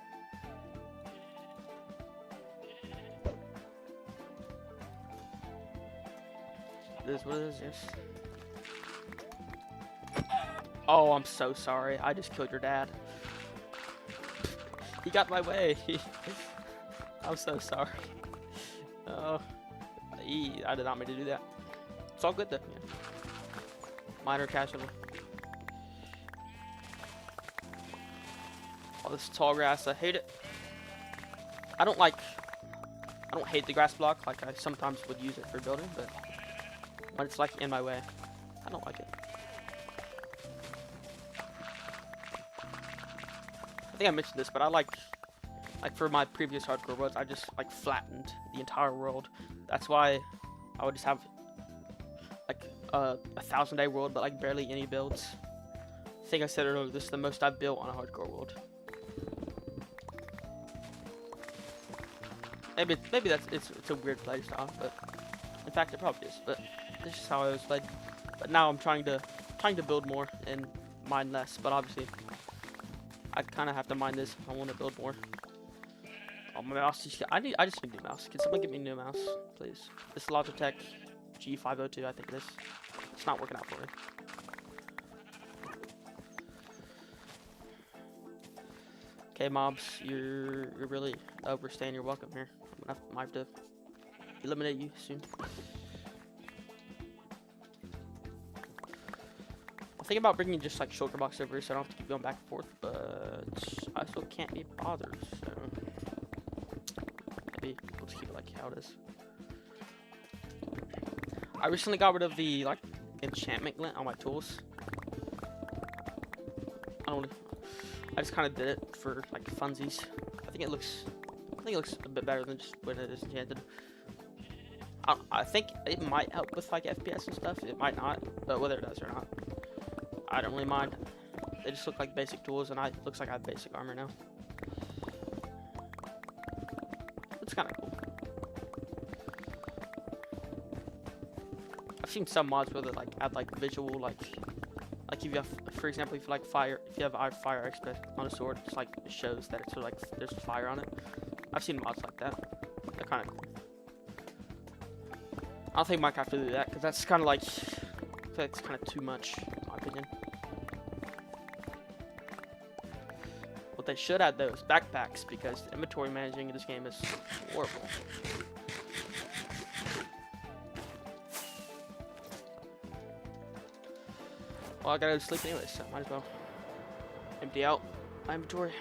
Speaker 1: it is what it is. Yes. Oh, I'm so sorry. I just killed your dad. He got my way. I'm so sorry. Oh, I did not mean to do that. It's all good though. Yeah. Minor casualty. All this tall grass, I hate it. I don't hate the grass block, like I sometimes would use it for building, but when it's like in my way, I don't like it. I think I mentioned this, but I like for my previous hardcore worlds, I just like flattened the entire world. That's why I would just have like a 1000-day world, but like barely any builds. I think I said earlier, this is the most I've built on a hardcore world. Maybe it's a weird playstyle, but in fact it probably is. But this is how I was played. But now I'm trying to build more and mine less. But obviously, I kind of have to mine this if I want to build more. Oh, my mouse! I just need a new mouse. Can someone get me a new mouse, please? This Logitech G502, I think it is. It's not working out for me. Okay, mobs, you're really overstaying your welcome here. I might have to eliminate you soon. I'm thinking about bringing just like shulker box over so I don't have to keep going back and forth, but I still can't be bothered. So be able to keep it like how it is. I recently got rid of the like enchantment glint on my tools. I just kind of did it for like funsies. I think it looks a bit better than just when it is enchanted. I think it might help with like FPS and stuff. It might not, but whether it does or not, I don't really mind. They just look like basic tools, and it looks like I have basic armor now. It's kind of cool. I've seen some mods where they like add like visual like if you have, for example, if you like fire, if you have fire aspect on a sword, it's like it shows that it's sort of like there's fire on it. I've seen mods like that. They're kind of cool. I don't think Minecraft will do that because that's kind of like, I feel like it's kind of too much, in my opinion. What they should add though is backpacks, because the inventory managing in this game is horrible. Well, I gotta go to sleep anyway, so might as well empty out my inventory.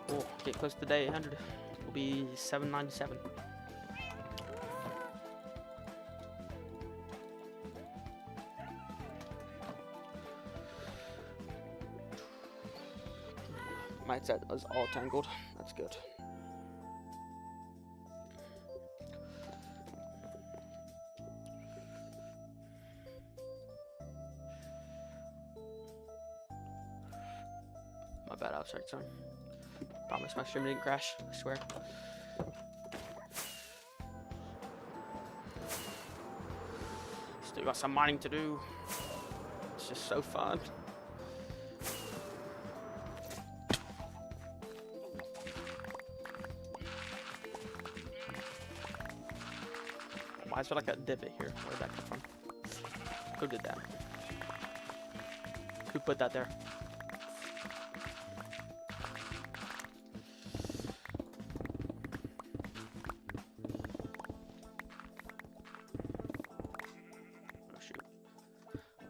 Speaker 1: We'll get close to day 800. We'll be 797. My set was all tangled. That's good. My bad, I was right, son. Promise my stream didn't crash, I swear. Still got some mining to do. It's just so fun. Why is there like a divot here? Where did that come from? Who did that? Who put that there?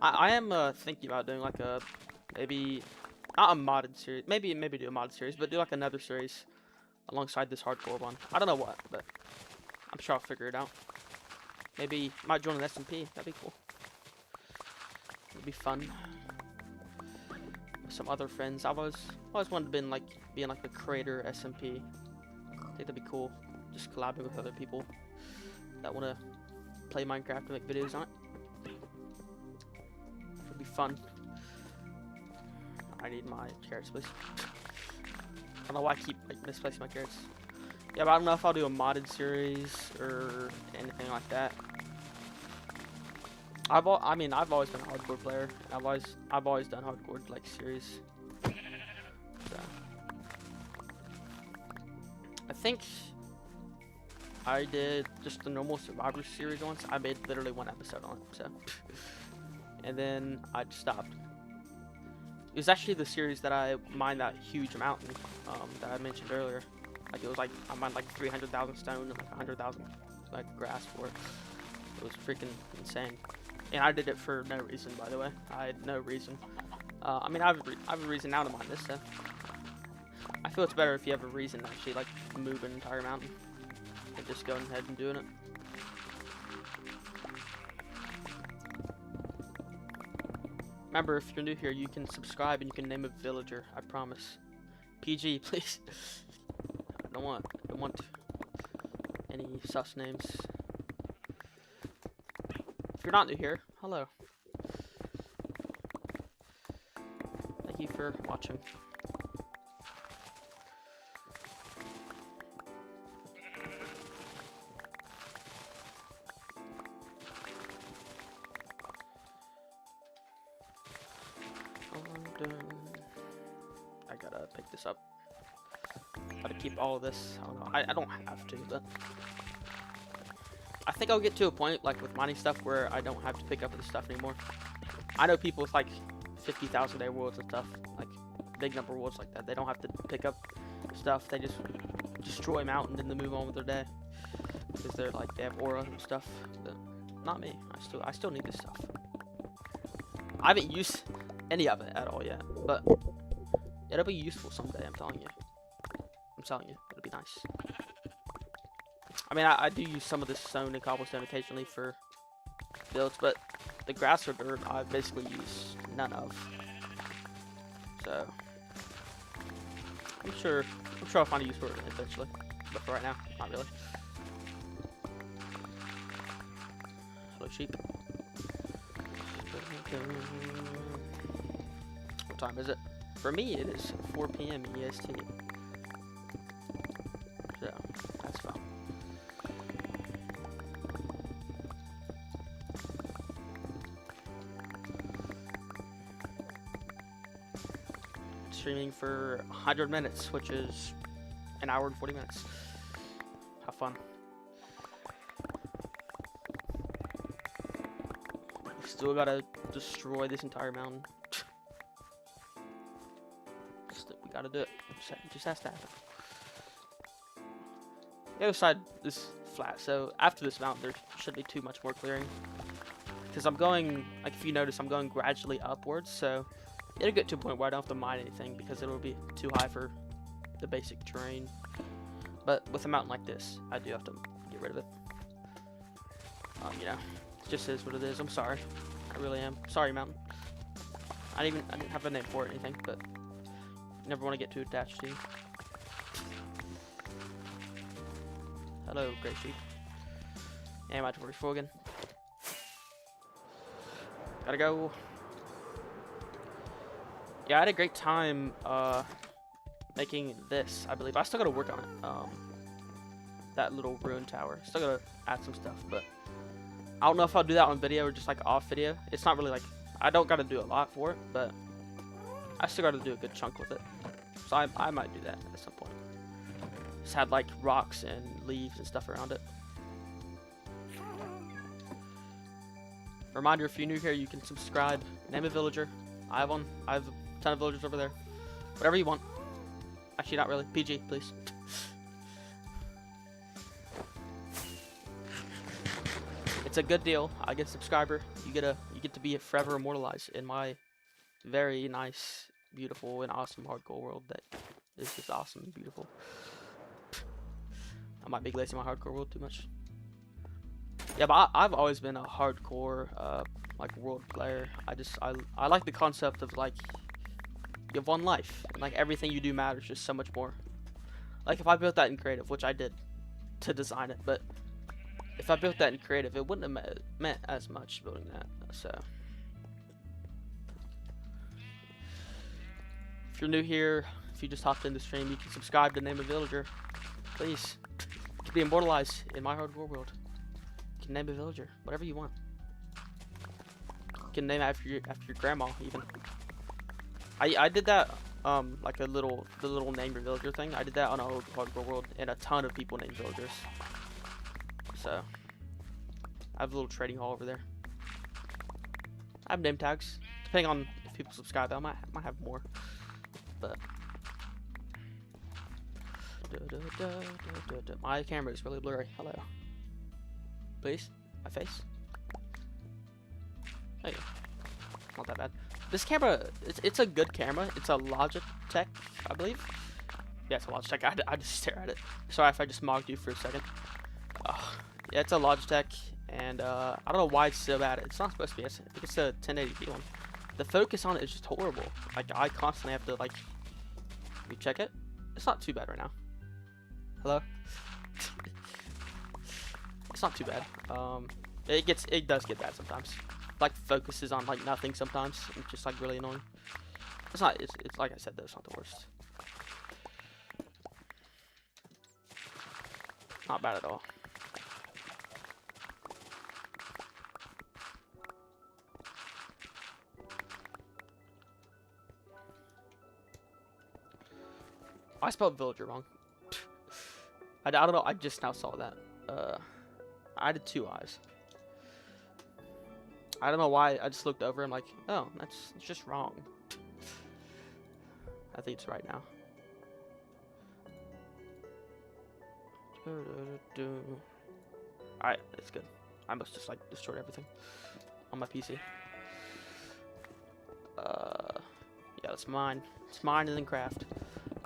Speaker 1: I am thinking about doing like a, maybe not a modded series, maybe do a modded series, but do like another series alongside this hardcore one. I don't know what, but I'm sure I'll figure it out. Maybe might join an SMP. That'd be cool. It'd be fun. With some other friends. I've always wanted to being like a creator SMP. I think that'd be cool. Just collabing with other people that want to play Minecraft and make videos on it. Be fun. I need my carrots, please. I don't know why I keep like misplacing my carrots. Yeah, but I don't know if I'll do a modded series or anything like that. I've always been a hardcore player. I've always done hardcore like series. So I think I did just the normal Survivor series once. I made literally one episode on it, so. And then I stopped. It was actually the series that I mined that huge mountain that I mentioned earlier. Like it was like I mined like 300,000 stone and like 100,000 like grass for it. It was freaking insane. And I did it for no reason, by the way. I had no reason. I mean, I have a reason now to mine this. So I feel it's better if you have a reason to actually like move an entire mountain and just going ahead and doing it. Remember, if you're new here, you can subscribe and you can name a villager. I promise. PG, please. I don't want any sus names. If you're not new here, hello. Thank you for watching. I gotta pick this up. Gotta keep all of this. I don't know. I don't have to, but I think I'll get to a point like with mining stuff where I don't have to pick up this stuff anymore. I know people with like 50,000 day worlds and stuff, like big number worlds like that. They don't have to pick up stuff. They just destroy mountain and then move on with their day because they're like they have aura and stuff. But not me. I still need this stuff. I haven't used any of it at all yet, but it'll be useful someday, I'm telling you. I'm telling you, it'll be nice. I mean, I do use some of this stone and cobblestone occasionally for builds, but the grass or dirt I basically use none of. So I'm sure I'll find a use for it eventually, but for right now, not really. Hello, sheep. What time is it? For me, it is 4 p.m. EST. So that's fun. Streaming for 100 minutes, which is an hour and 40 minutes. Have fun. We still gotta destroy this entire mountain. We gotta do it. It just has to happen. The other side is flat, so after this mountain there shouldn't be too much more clearing. Because I'm going, like if you notice, I'm going gradually upwards, so it'll get to a point where I don't have to mine anything because it'll be too high for the basic terrain. But with a mountain like this, I do have to get rid of it. You know, it just is what it is. I'm sorry. I really am. Sorry, mountain. I didn't have a name for it or anything, but never want to get too attached to you. Hello, great sheep. Yeah, I'm at 44 again. Gotta go. Yeah, I had a great time making this, I believe. I still gotta work on it. That little ruin tower. Still gotta add some stuff, but I don't know if I'll do that on video or just like off video. It's not really like, I don't gotta do a lot for it, but I still gotta do a good chunk with it. So I might do that at some point. Just had like rocks and leaves and stuff around it. Reminder, if you're new here, you can subscribe, name a villager. I have one. I have a ton of villagers over there. Whatever you want. Actually, not really. PG, please. It's a good deal. I get a subscriber. You get to be forever immortalized in my very nice, beautiful, and awesome hardcore world that is just awesome and beautiful. I might be glazing my hardcore world too much. Yeah, but I've always been a hardcore like world player. I like the concept of like you have one life and like everything you do matters just so much more. Like if I built that in creative, which I did to design it, but if I built that in creative, it wouldn't have meant as much building that. So if you're new here, if you just hopped in the stream, you can subscribe to Name a Villager. Please. You can be immortalized in my hardcore world. You can name a villager, whatever you want. You can name it after your grandma even. I did that like the little name your villager thing. I did that on a hardcore world, and a ton of people named villagers. So I have a little trading hall over there. I have name tags. Depending on if people subscribe, I might have more. But my camera is really blurry. Hello. Please, my face. There you go. Not that bad. This camera, it's a good camera. It's a Logitech, I believe. Yeah, it's a Logitech. I just stare at it. Sorry if I just mocked you for a second. Yeah, it's a Logitech, and I don't know why it's so bad. It's not supposed to be. I think it's a 1080p one. The focus on it is just horrible. Like I constantly have to like recheck it. It's not too bad right now. Hello. It's not too bad. It does get bad sometimes. Like focuses on like nothing sometimes. It's just like really annoying. It's not. It's like I said though. It's not the worst. Not bad at all. I spelled villager wrong. I don't know. I just now saw that. I added 2 eyes. I don't know why. I just looked over and like, oh, it's just wrong. I think it's right now. Alright, it's good. I must just like destroy everything on my PC. Yeah, that's mine. It's mine and then craft.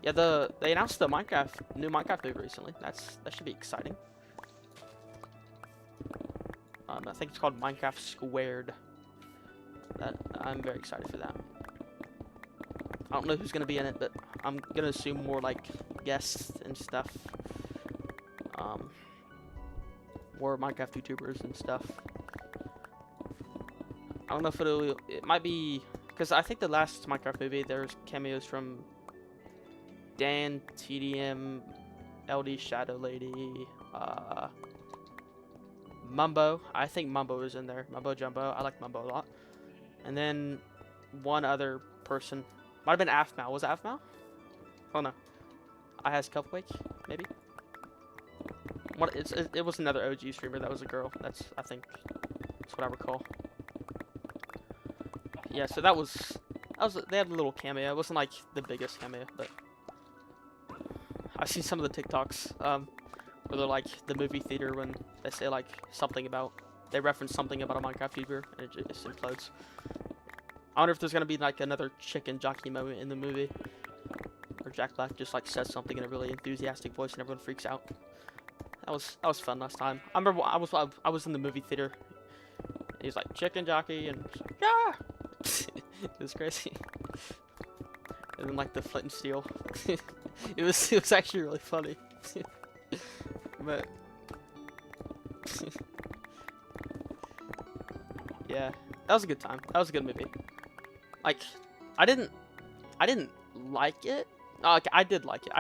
Speaker 1: Yeah, they announced the new Minecraft movie recently. That should be exciting. I think it's called Minecraft Squared. I'm very excited for that. I don't know who's gonna be in it, but I'm gonna assume more like guests and stuff. More Minecraft YouTubers and stuff. I don't know if it might be, because I think the last Minecraft movie there's cameos from Dan, TDM, LD Shadow Lady, Mumbo. I think Mumbo is in there. Mumbo Jumbo. I like Mumbo a lot. And then one other person. Might have been Afmal. Was it Afmal? Oh no. I has Cupquake, maybe. It was another OG streamer that was a girl. That's what I recall. Yeah, so that was they had a little cameo. It wasn't like the biggest cameo, but I've seen some of the TikToks where they're like the movie theater when they say like something about, they reference something about a Minecraft YouTuber and it just implodes. I wonder if there's gonna be like another chicken jockey moment in the movie, or Jack Black just like says something in a really enthusiastic voice and everyone freaks out. That was fun last time. I remember I was in the movie theater. And he was like chicken jockey and yeah, it was crazy. And then like the flint and steel. it was actually really funny. But yeah, that was a good time. That was a good movie. Like, I didn't like it. Okay, I did like it,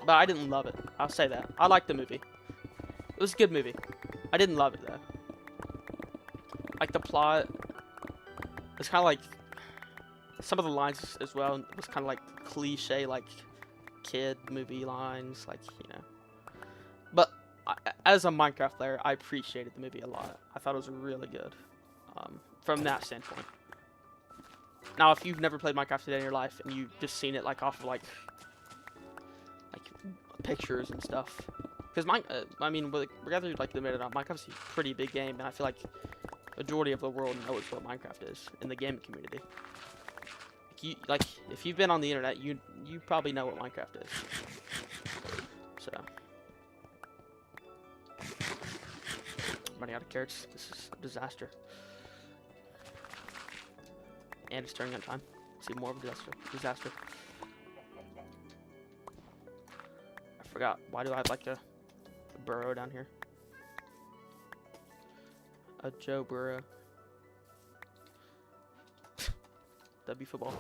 Speaker 1: but I didn't love it. I'll say that. I liked the movie. It was a good movie. I didn't love it though. Like the plot, it's kind of like some of the lines as well. It was kind of like cliche, like kid movie lines, like But as a Minecraft player, I appreciated the movie a lot. I thought it was really good from that standpoint. Now, if you've never played Minecraft today in your life and you've just seen it like off of like pictures and stuff, because I mean, whether you like to admit it or not, Minecraft's a pretty big game, and I feel like majority of the world knows what Minecraft is in the gaming community. If you've been on the internet, you probably know what Minecraft is. So, I'm running out of carrots. This is a disaster. And it's turning on time. See more of a disaster. I forgot. Why do I have like a burrow down here? A Joe Burrow. W football.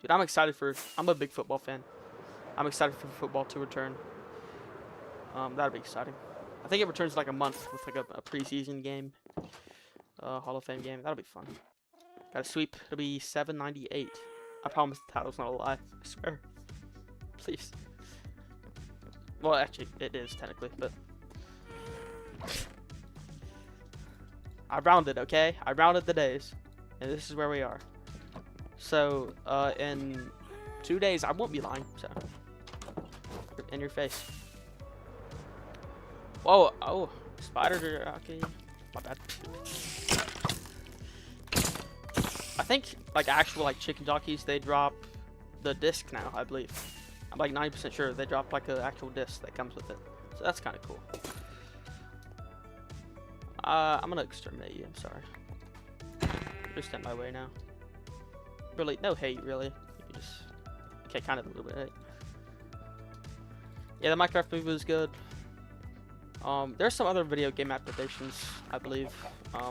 Speaker 1: Dude, I'm a big football fan. I'm excited for football to return. That'll be exciting. I think it returns in like a month with like a preseason game. Hall of Fame game. That'll be fun. Got a sweep. It'll be 798. I promise the title's not a lie. I swear. Please. Well, actually, it is technically, but I rounded, okay? I rounded the days, and this is where we are. So, in 2 days, I won't be lying. So, in your face. Whoa! Oh, spider. Okay, my bad. I think like actual like chicken jockeys, they drop the disc now, I believe. I'm like 90% sure they drop like an actual disc that comes with it. So that's kind of cool. I'm gonna exterminate you, I'm sorry. Just stand my way now. Really, no hate really. You just, okay, kind of a little bit hate. Yeah, the Minecraft movie was good. There's some other video game adaptations, I believe,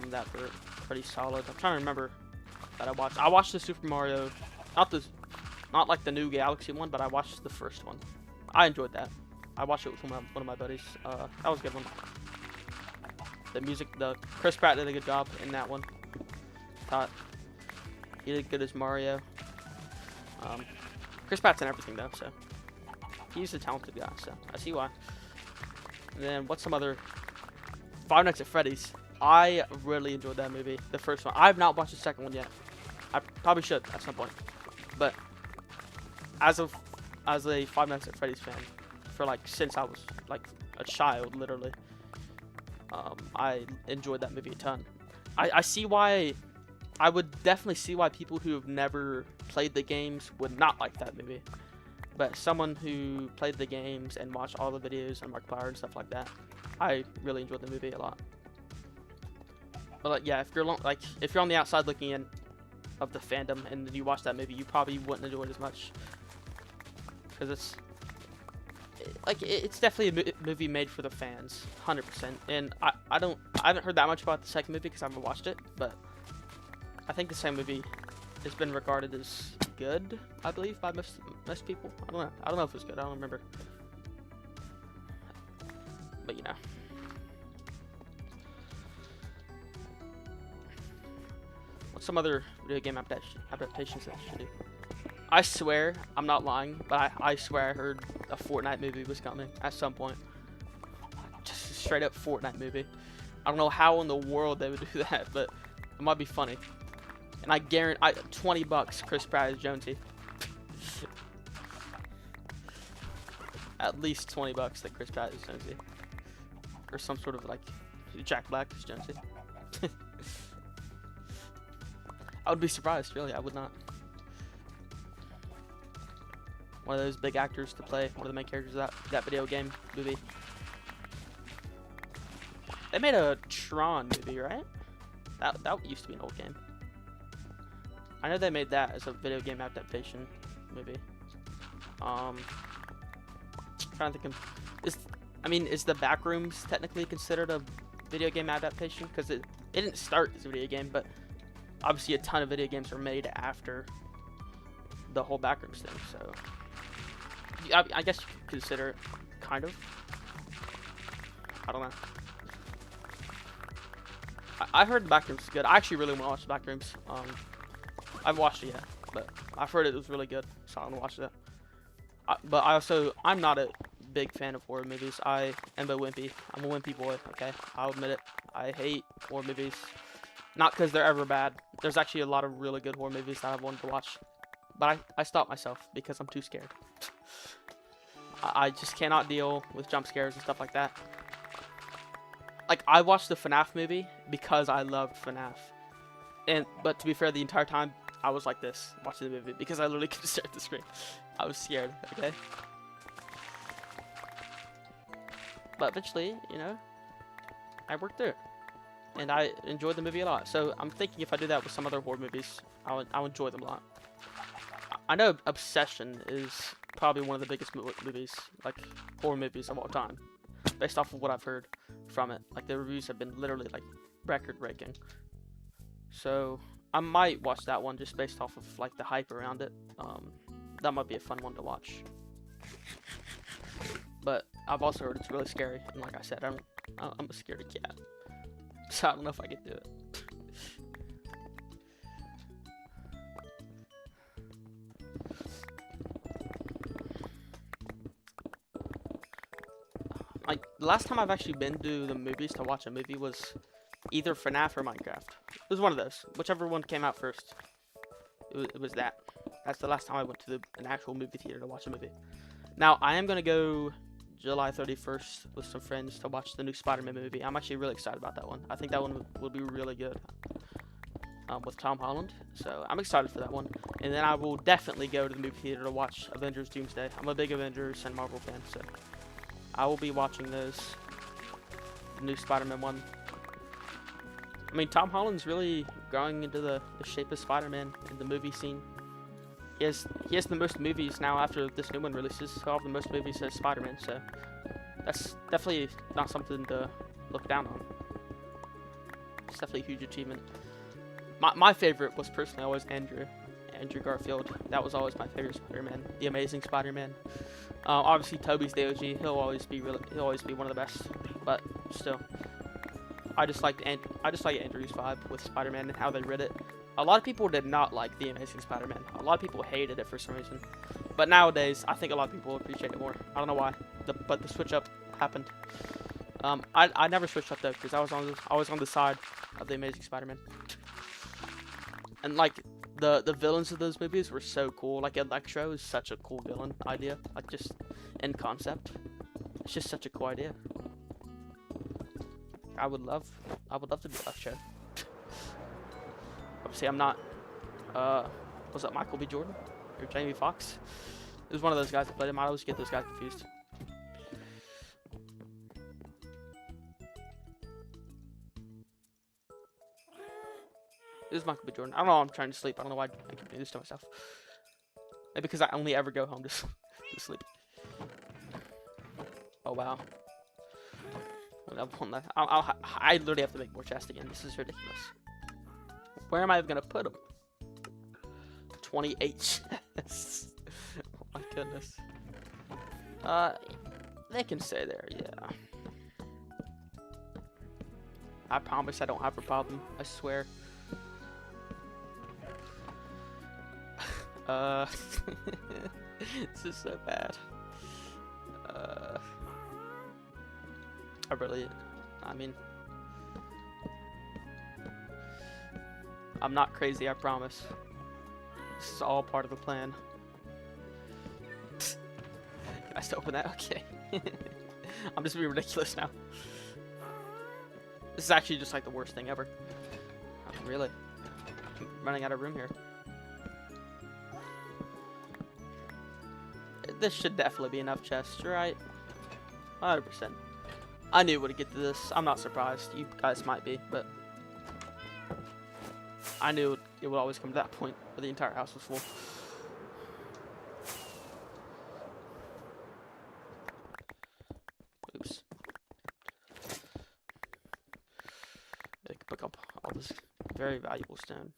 Speaker 1: that were pretty solid. I'm trying to remember that I watched. I watched the Super Mario, not like the new Galaxy one, but I watched the first one. I enjoyed that. I watched it with one of my buddies. That was a good one. The music, Chris Pratt did a good job in that one. Thought he did good as Mario. Chris Pratt's in everything though, so he's a talented guy. So I see why. And then what's some other? Five Nights at Freddy's. I really enjoyed that movie. The first one. I have not watched the second one yet. I probably should at some point. But as a Five Nights at Freddy's fan, for like since I was like a child, literally, I enjoyed that movie a ton. I see why. I would definitely see why people who have never played the games would not like that movie. but someone who played the games and watched all the videos on Markiplier and stuff like that, I really enjoyed the movie a lot. But like, yeah, if you're on the outside looking in of the fandom and then you watch that movie, you probably wouldn't enjoy it as much, because it's definitely a movie made for the fans, 100%. And I haven't heard that much about the second movie because I haven't watched it, but I think the second movie has been regarded as good, I believe, by most people. I don't know if it's good. I don't remember. But you know. What's some other video game adaptations that you should do? I swear, I'm not lying, but I swear I heard a Fortnite movie was coming at some point. Just a straight up Fortnite movie. I don't know how in the world they would do that, but it might be funny. And I guarantee, $20 Chris Pratt as Jonesy. At least $20 that Chris Pratt is Jonesy. Or some sort of like Jack Black is Jonesy. I would be surprised, really. I would not. One of those big actors to play one of the main characters of that video game movie. They made a Tron movie, right? That used to be an old game. I know they made that as a video game adaptation movie. Trying to think of, is the Backrooms technically considered a video game adaptation? Because it didn't start as a video game, but obviously a ton of video games were made after the whole Backrooms thing, so I guess you could consider it, kind of. I don't know. I heard the Backrooms is good. I actually really want to watch the Backrooms. I haven't watched it yet, but I've heard it was really good, so I want to watch it. But I'm not a big fan of horror movies. I am a wimpy. I'm a wimpy boy, okay? I'll admit it. I hate horror movies. Not because they're ever bad. There's actually a lot of really good horror movies that I've wanted to watch. But I stopped myself because I'm too scared. I just cannot deal with jump scares and stuff like that. Like, I watched the FNAF movie because I loved FNAF. But to be fair, the entire time, I was like this, watching the movie, because I literally couldn't stare at the screen. I was scared, okay? But eventually, you know, I worked through it. And I enjoyed the movie a lot. So I'm thinking if I do that with some other horror movies, I'll enjoy them a lot. I know Obsession is probably one of the biggest movies, like horror movies of all time, based off of what I've heard from it. Like, the reviews have been literally like record-breaking. So I might watch that one just based off of like the hype around it. That might be a fun one to watch. But I've also heard it's really scary, and like I said, I'm a scaredy cat, so I don't know if I could do it. Like, the last time I've actually been to the movies to watch a movie was either FNAF or Minecraft. It was one of those. Whichever one came out first. It was that. That's the last time I went to an actual movie theater to watch a movie. Now, I am going to go July 31st with some friends to watch the new Spider-Man movie. I'm actually really excited about that one. I think that one will be really good. With Tom Holland. So, I'm excited for that one. And then I will definitely go to the movie theater to watch Avengers Doomsday. I'm a big Avengers and Marvel fan, so I will be watching those. The new Spider-Man one. I mean, Tom Holland's really growing into the shape of Spider-Man in the movie scene. He has the most movies now after this new one releases. He'll have the most movies as Spider-Man, so that's definitely not something to look down on. It's definitely a huge achievement. My favorite was personally always Andrew Garfield. That was always my favorite Spider-Man, the Amazing Spider-Man. Obviously, Tobey's the OG. He'll always be one of the best, but still. I just liked Andrew's vibe with Spider-Man and how they read it. A lot of people did not like The Amazing Spider-Man. A lot of people hated it for some reason. But nowadays, I think a lot of people appreciate it more. I don't know why, but the switch up happened. I never switched up though, because I was on the side of The Amazing Spider-Man. And like the villains of those movies were so cool. Like, Electro is such a cool villain idea. Like, just in concept, it's just such a cool idea. I would love to be Electro. Obviously, I'm not. Was that Michael B. Jordan or Jamie Foxx? It was one of those guys that played him. I always get those guys confused. This is Michael B. Jordan. I don't know why I'm trying to sleep. I don't know why I keep doing this to myself. Maybe because I only ever go home to sleep. Oh, wow. I literally have to make more chests again. This is ridiculous. Where am I going to put them? 28 chests. Oh my goodness. They can stay there, yeah. I promise I don't have a problem. I swear. This is so bad. I mean, I'm not crazy, I promise. This is all part of the plan. I still open that? Okay. I'm just being ridiculous now. This is actually just like the worst thing ever. Really. I'm running out of room here. This should definitely be enough chests, right? 100%. I knew it would get to this. I'm not surprised. You guys might be, but I knew it would always come to that point where the entire house was full. Oops. I can pick up all this very valuable stone.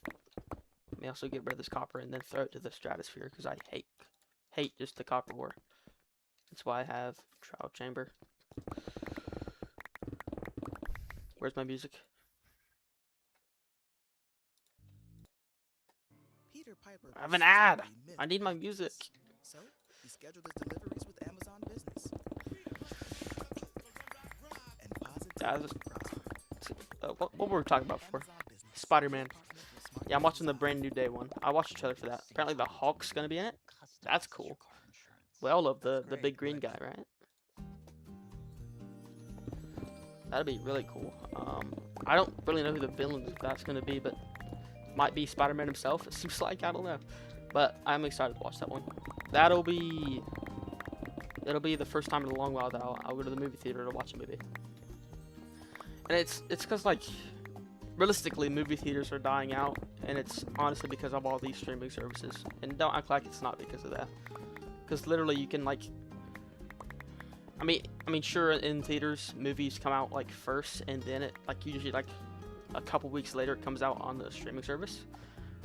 Speaker 1: Let me also get rid of this copper and then throw it to the stratosphere because I hate just the copper ore. That's why I have trial chamber. Where's my music?
Speaker 3: Peter Piper
Speaker 1: I have an ad. I need my music.
Speaker 3: So he scheduled his deliveries with Amazon Business. And positively
Speaker 1: what were we talking about before? Spider-Man. Yeah, I'm watching the Brand New Day one. I watched the trailer for that. Apparently the Hulk's gonna be in it. That's cool. We all love the big green guy, right? That'd be really cool. I don't really know who the villain that's gonna be, but might be Spider-Man himself. It seems like, I don't know. But I'm excited to watch that one. It'll be the first time in a long while that I'll go to the movie theater to watch a movie. And it's because, like, realistically, movie theaters are dying out, and it's honestly because of all these streaming services. And don't act like it's not because of that. Because literally, you can, like, I mean, sure, in theaters, movies come out like first, and then it, like, usually like a couple weeks later, it comes out on the streaming service.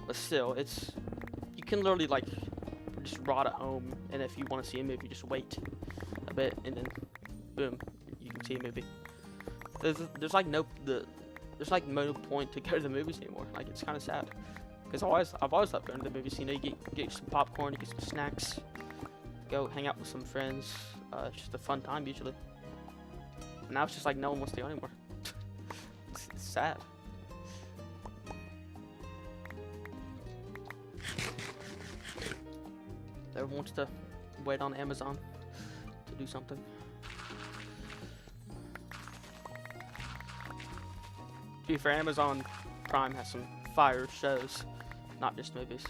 Speaker 1: But still, you can literally like just rot at home, and if you want to see a movie, just wait a bit, and then boom, you can see a movie. There's like no point to go to the movies anymore. Like, it's kind of sad, because I've always loved going to the movies. You know, you get some popcorn, you get some snacks, go hang out with some friends. It's just a fun time usually. Now it's just like no one wants to go anymore. It's sad. Everyone wants to wait on Amazon to do something. To be fair, Amazon Prime has some fire shows, not just movies.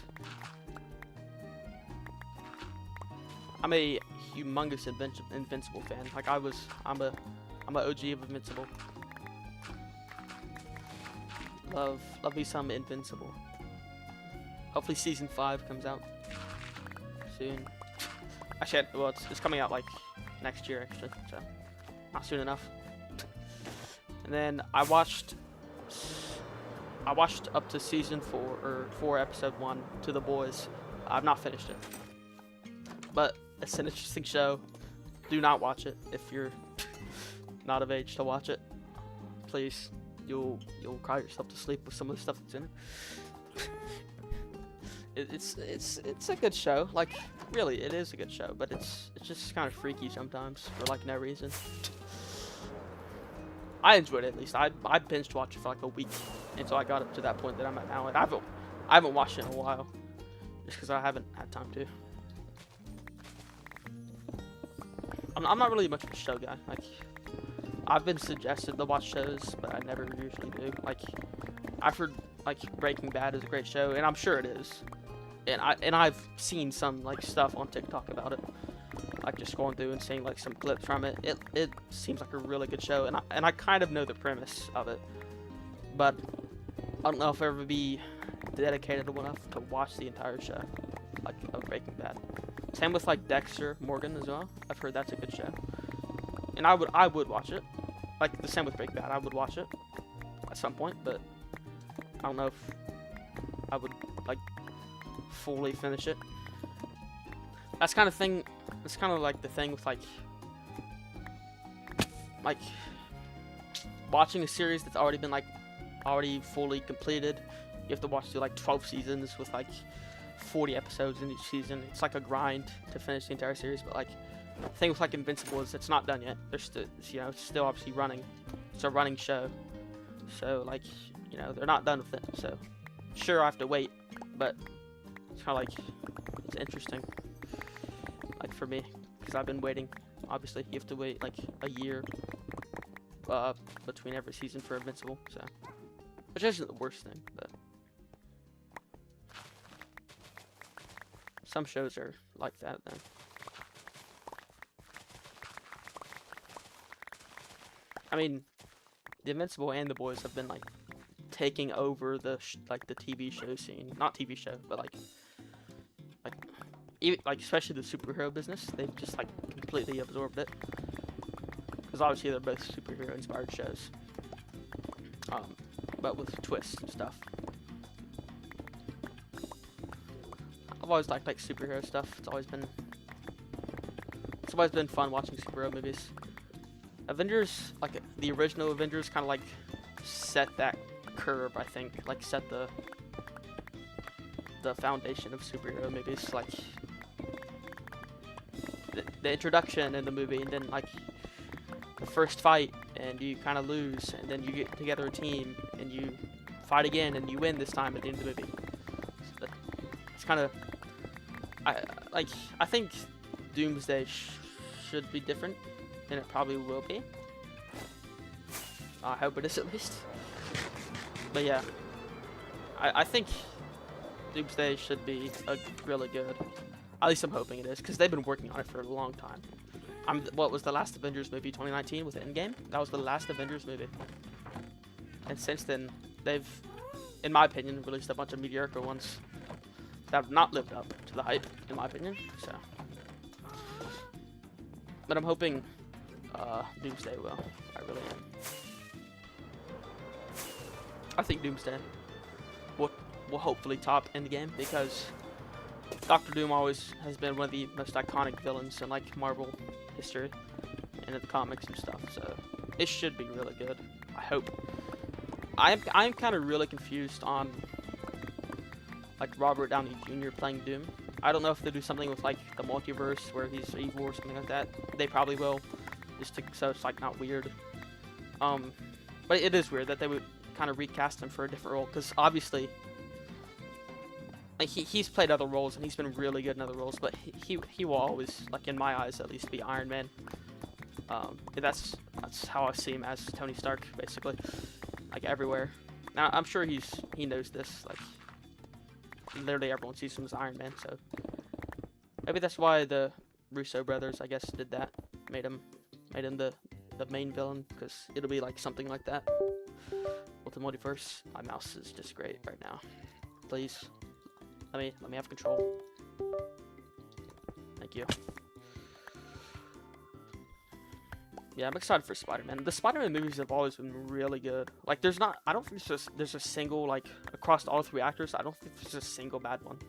Speaker 1: I'm a humongous Invincible fan. Like, I'm a OG of Invincible. Love me some Invincible. Hopefully season 5 comes out soon. Actually, well, it's coming out like next year actually, so not soon enough. And then I watched up to season 4 episode 1 to The Boys. I've not finished it, but it's an interesting show. Do not watch it if you're not of age to watch it. Please, you'll cry yourself to sleep with some of the stuff that's in it. It's a good show. Like, really, it is a good show, but it's just kind of freaky sometimes for like no reason. I enjoyed it, at least. I binge watched it for like a week until I got up to that point that I'm at now, and I haven't watched it in a while just because I haven't had time to. I'm not really much of a show guy. Like, I've been suggested to watch shows, but I never usually do. Like, I've heard like Breaking Bad is a great show, and I'm sure it is. and I've seen some like stuff on TikTok about it, like just going through and seeing like some clips from it. It seems like a really good show, and I kind of know the premise of it, but I don't know if I'll ever be dedicated enough to watch the entire show, like of Breaking Bad. Same with like Dexter Morgan as well. I've heard that's a good show, and I would watch it. Like the same with Breaking Bad, I would watch it at some point, but I don't know if I would like fully finish it. That's kind of thing. It's kind of like the thing with like watching a series that's already been like already fully completed. You have to watch through like 12 seasons with like 40 episodes in each season. It's like a grind to finish the entire series. But like the thing with like Invincible is it's not done yet. There's still, you know, it's still obviously running. It's a running show, so like, you know, they're not done with it. So sure, I have to wait, but it's kind of like it's interesting, like for me, because I've been waiting. Obviously, you have to wait like a year between every season for Invincible, so which isn't the worst thing, but some shows are like that then. I mean, The Invincible and The Boys have been like taking over the like the TV show scene, not TV show, but like even like especially the superhero business. They've just like completely absorbed it, because obviously they're both superhero inspired shows, but with twists and stuff. I've always liked like superhero stuff. It's always been fun watching superhero movies. Avengers, like the original Avengers, kind of like set that curve. I think like set the foundation of superhero movies. Like the introduction in the movie, and then like the first fight, and you kind of lose, and then you get together a team, and you fight again, and you win this time at the end of the movie. So it's kind of I think Doomsday should be different, and it probably will be. I hope it is at least. But yeah, I think Doomsday should be really good. At least I'm hoping it is, because they've been working on it for a long time. What was the last Avengers movie? 2019 with Endgame? That was the last Avengers movie. And since then, they've, in my opinion, released a bunch of mediocre ones that have not lived up to the hype, in my opinion. So, but I'm hoping Doomsday will. I really am. I think Doomsday will hopefully top Endgame, because Doctor Doom always has been one of the most iconic villains in like Marvel history and in the comics and stuff. So it should be really good. I hope. I'm kind of really confused on like Robert Downey Jr. playing Doom. I don't know if they do something with like the multiverse where he's evil or something like that. They probably will, just to, so it's like not weird. But it is weird that they would kind of recast him for a different role, because obviously like he's played other roles and he's been really good in other roles, but he will always, like in my eyes at least, be Iron Man. That's how I see him, as Tony Stark, basically, like everywhere. Now I'm sure he knows this, like literally everyone sees him as Iron Man, so maybe that's why the Russo brothers, I guess, did that, made him the main villain, because it'll be like something like that with the multiverse. My mouse is just great right now. Please let me have control. Thank you. Yeah, I'm excited for Spider-Man. The Spider-Man movies have always been really good. Like, I don't think there's a single, like, across all three actors, I don't think there's a single bad one.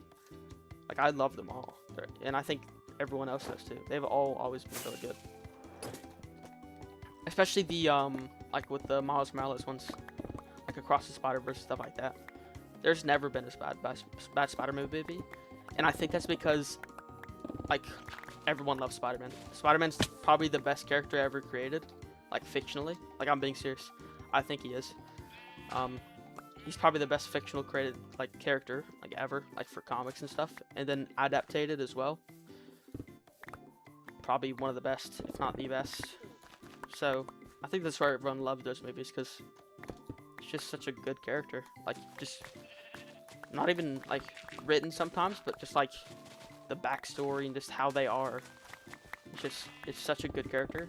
Speaker 1: Like, I love them all. And I think everyone else does too. They've all always been really good. Especially the, like with the Miles Morales ones. Like, Across the Spider-Verse, stuff like that. There's never been a bad Spider-Man movie. And I think that's because, like, everyone loves Spider-Man. Spider-Man's probably the best character ever created, like fictionally. Like, I'm being serious. I think he is. He's probably the best fictional created like character like ever, like for comics and stuff. And then adapted as well. Probably one of the best, if not the best. So I think that's why everyone loved those movies, because it's just such a good character. Like, just not even like written sometimes, but just like the backstory and just how they are. It's such a good character.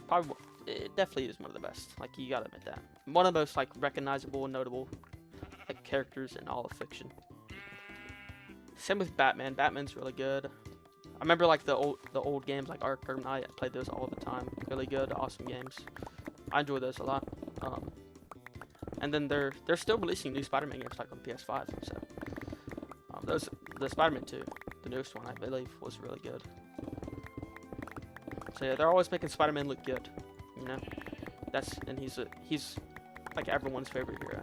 Speaker 1: Probably, it definitely is one of the best. Like, you gotta admit that. One of the most like recognizable and notable like characters in all of fiction. Same with Batman. Batman's really good. I remember like the old games like Arkham Knight. I played those all the time. Really good, awesome games. I enjoy those a lot. And then they're still releasing new Spider-Man games like on PS5. So the Spider-Man 2, the newest one, I believe, was really good. So yeah, they're always making Spider-Man look good. You know, he's like everyone's favorite hero.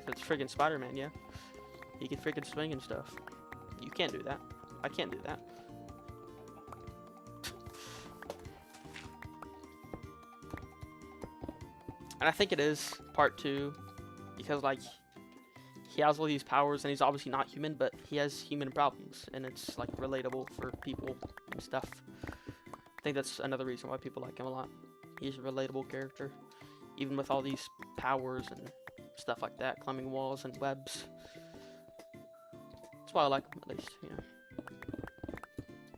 Speaker 1: It's friggin' Spider-Man, yeah. He can freaking swing and stuff. You can't do that. I can't do that. And I think it is part 2 because like he has all these powers and he's obviously not human, but he has human problems and it's like relatable for people and stuff. I think that's another reason why people like him a lot. He's a relatable character, even with all these powers and stuff like that, climbing walls and webs. That's why I like him, at least, you know.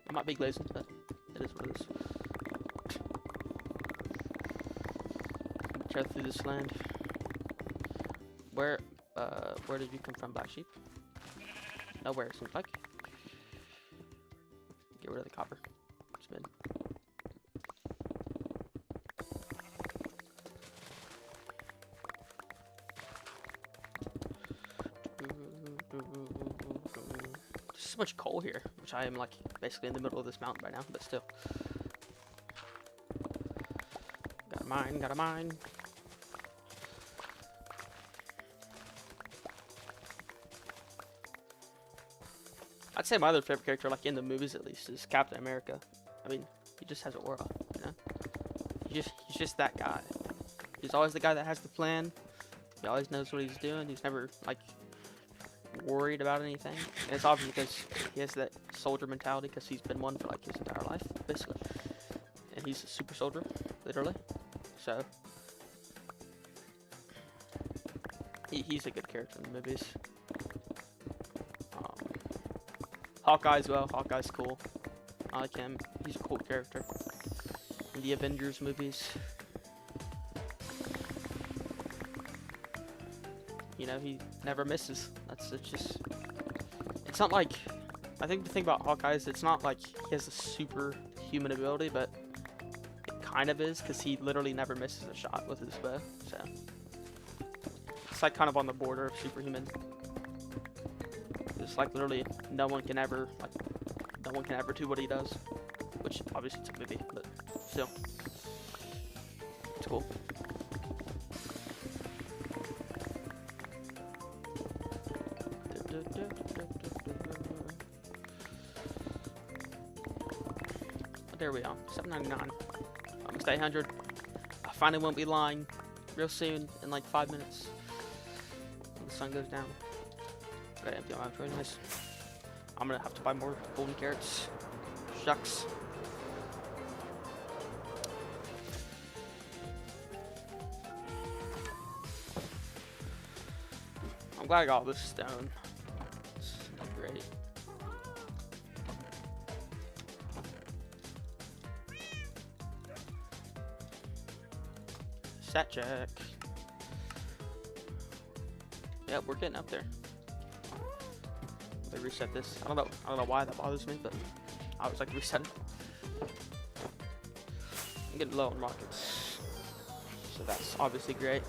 Speaker 1: I might be glazing, but it is what it is. Travel through this land. Where did you come from, Black Sheep? Nowhere, it seems like. Get rid of the copper. It's mid. There's so much coal here, which I am like basically in the middle of this mountain right now, but still. Gotta mine, gotta mine. I'd say my other favorite character, like in the movies at least, is Captain America. I mean, he just has an aura, you know? He's just that guy. He's always the guy that has the plan. He always knows what he's doing. He's never, like, worried about anything. And it's obvious because he has that soldier mentality because he's been one for, like, his entire life, basically. And he's a super soldier, literally. So, he's a good character in the movies. Hawkeye as well. Hawkeye's cool. I like him. He's a cool character. In the Avengers movies. You know, he never misses. It's not like, I think the thing about Hawkeye is it's not like he has a superhuman ability, but it kind of is, because he literally never misses a shot with his bow, so. It's like kind of on the border of superhuman. It's like literally no one can ever do what he does, which obviously it's a movie, but still, it's cool. There we are, $7.99, almost 800. I finally won't be lying real soon in like 5 minutes when the sun goes down. Got empty on my nice. I'm gonna have to buy more golden carrots. Shucks. I'm glad I got all this stone. It's great. Stat check. Yep, we're getting up there. They reset this. I don't know why that bothers me, but I was like reset it. I'm getting low on rockets, so that's obviously great.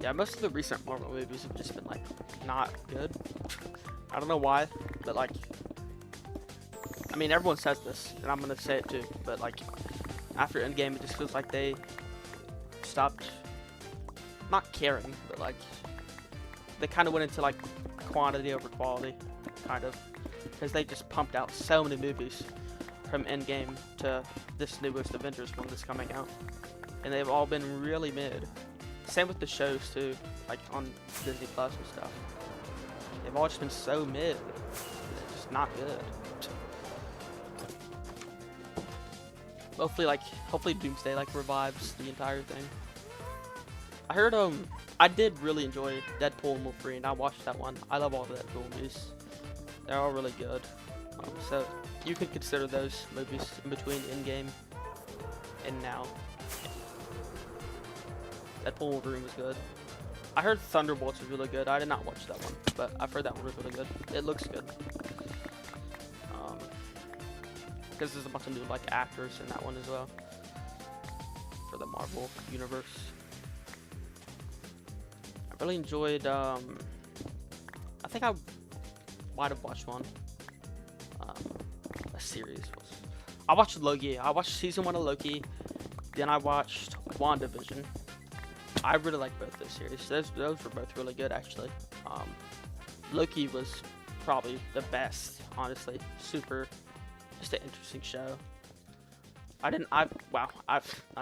Speaker 1: Yeah, most of the recent Marvel movies have just been like not good. I don't know why, but like, I mean, everyone says this, and I'm gonna say it too. But like, after Endgame, it just feels like they stopped not caring, but like they kind of went into like quantity over quality, kind of, because they just pumped out so many movies. from Endgame to this newest Avengers one that's coming out, and they've all been really mid. Same with the shows too, like on Disney Plus and stuff. They've all just been so mid. They're just not good. Hopefully Doomsday like revives the entire thing. I heard I did really enjoy Deadpool and Wolverine. I watched that one. I love all the Deadpool movies. They're all really good. So you could consider those movies in between Endgame and now. Deadpool and Wolverine was good. I heard Thunderbolts was really good. I did not watch that one, but I've heard that one was really good. It looks good. Because there's a bunch of new like actors in that one as well for the Marvel universe. I really enjoyed. I think I might have watched one. A series. I watched Loki. I watched season 1 of Loki. Then I watched WandaVision. I really like both those series. Those were both really good actually. Loki was probably the best, honestly. Super. Just an interesting show. I've not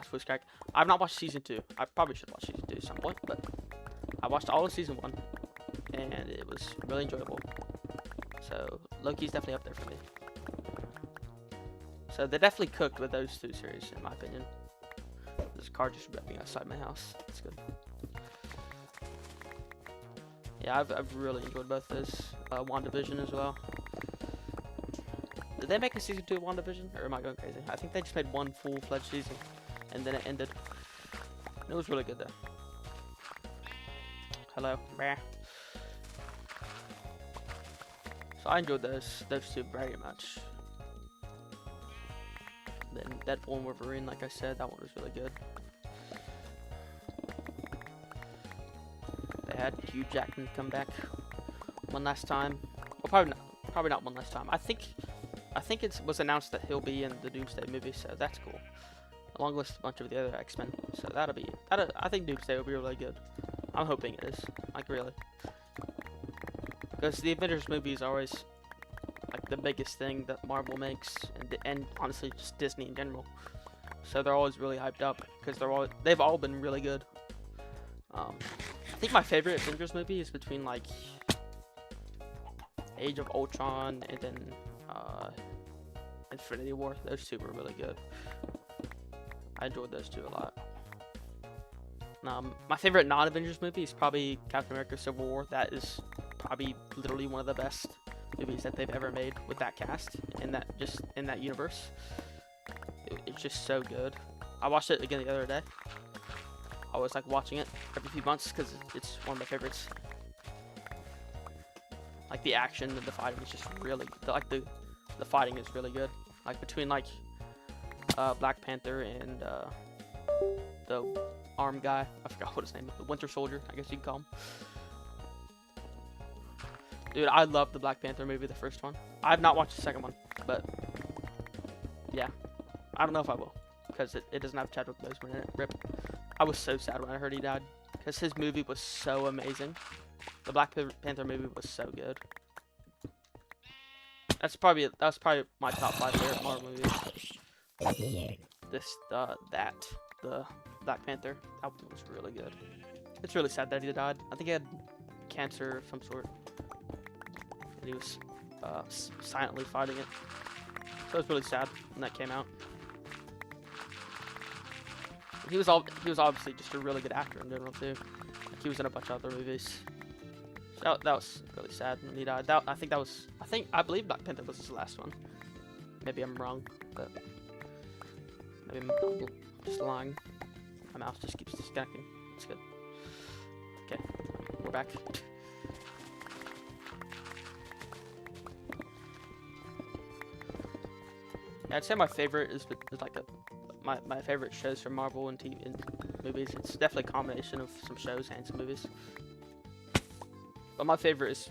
Speaker 1: supposed to crack. I've not watched season 2. I probably should watch season 2 at some point, but I watched all of season 1 and it was really enjoyable. So Loki's definitely up there for me. So they definitely cooked with those two series in my opinion. There's a car just ripping outside my house. That's good. Yeah, I've really enjoyed both those. WandaVision as well. Did they make a season 2 of WandaVision? Or am I going crazy? I think they just made one full-fledged season. And then it ended. It was really good though. Hello. Bah. So I enjoyed those two very much. Then Deadpool and Wolverine, like I said, that one was really good. They had Hugh Jackman come back one last time. Well, probably not one last time. I think it was announced that he'll be in the Doomsday movie, so that's cool. Along with a bunch of the other X-Men, so I think Doomsday will be really good. I'm hoping it is, like really, because the Avengers movies are always like the biggest thing that Marvel makes, and honestly just Disney in general. So they're always really hyped up because they've all been really good. I think my favorite Avengers movie is between like Age of Ultron and then Infinity War. Those two were really good. I enjoyed those two a lot. My favorite non-Avengers movie is probably Captain America: Civil War. That is probably literally one of the best movies that they've ever made with that cast and in that universe. It's just so good. I watched it again the other day. I was like watching it every few months because it's one of my favorites. Like the action and the fighting is just really like the fighting is really good. Like between like Black Panther and the arm guy. I forgot what his name is. The Winter Soldier, I guess you could call him. Dude, I love the Black Panther movie, the first one. I have not watched the second one, but yeah, I don't know if I will because it doesn't have Chadwick Boseman in it. Rip. I was so sad when I heard he died because his movie was so amazing. The Black Panther movie was so good. That's probably my top 5 favorite Marvel movies. The Black Panther. That one was really good. It's really sad that he died. I think he had cancer of some sort, and he was silently fighting it. So it was really sad when that came out. He was obviously just a really good actor in general too. Like he was in a bunch of other movies. So that was really sad when he died. I believe Black Panther was his last one. Maybe I'm wrong, but maybe I'm just lying. My mouse just keeps disconnecting. It's good. Okay, we're back. Yeah, I'd say my favorite is like my favorite shows from Marvel and TV and movies. It's definitely a combination of some shows and some movies. But my favorite is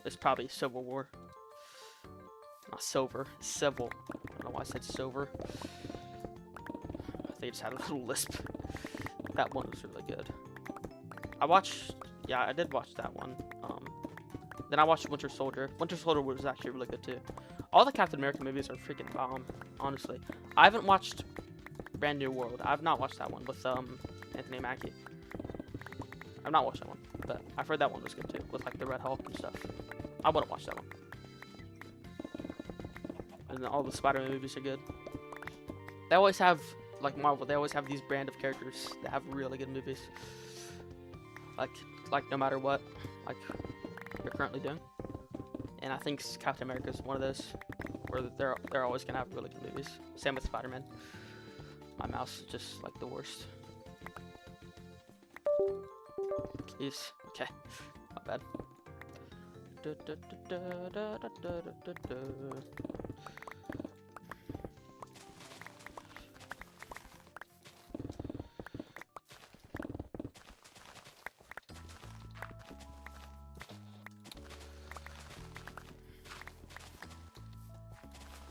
Speaker 1: it's probably Civil War. Not Silver, Civil. I don't know why I said Silver. I think I just had a little lisp. That one was really good. I did watch that one. Then I watched Winter Soldier. Winter Soldier was actually really good too. All the Captain America movies are freaking bomb, honestly. I haven't watched Brand New World. I've not watched that one with Anthony Mackie. I've not watched that one, but I've heard that one was good too, with like the Red Hulk and stuff. I wouldn't watch that one. And then all the Spider-Man movies are good. They always have, like Marvel, they always have these brand of characters that have really good movies. Like no matter what, like they're currently doing. And I think Captain America is one of those where they're always gonna have really good movies. Same with Spider-Man. My mouse is just like the worst. Please, okay, not bad.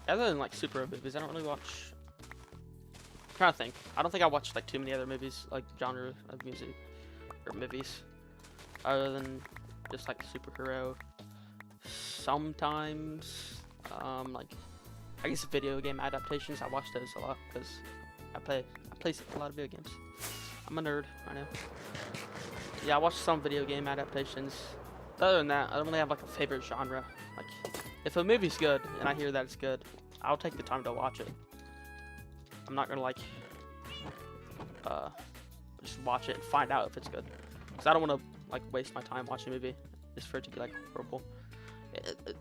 Speaker 1: Other than like superhero movies, I don't really watch. I'm trying to think. I don't think I watched like too many other movies, like genre of music or movies, other than just like superhero. Sometimes, like I guess video game adaptations. I watch those a lot because I play a lot of video games. I'm a nerd, I know. Yeah, I watch some video game adaptations. Other than that, I don't really have like a favorite genre. Like, if a movie's good and I hear that it's good, I'll take the time to watch it. I'm not gonna like just watch it and find out if it's good, because I don't want to like waste my time watching a movie just for it to be like horrible.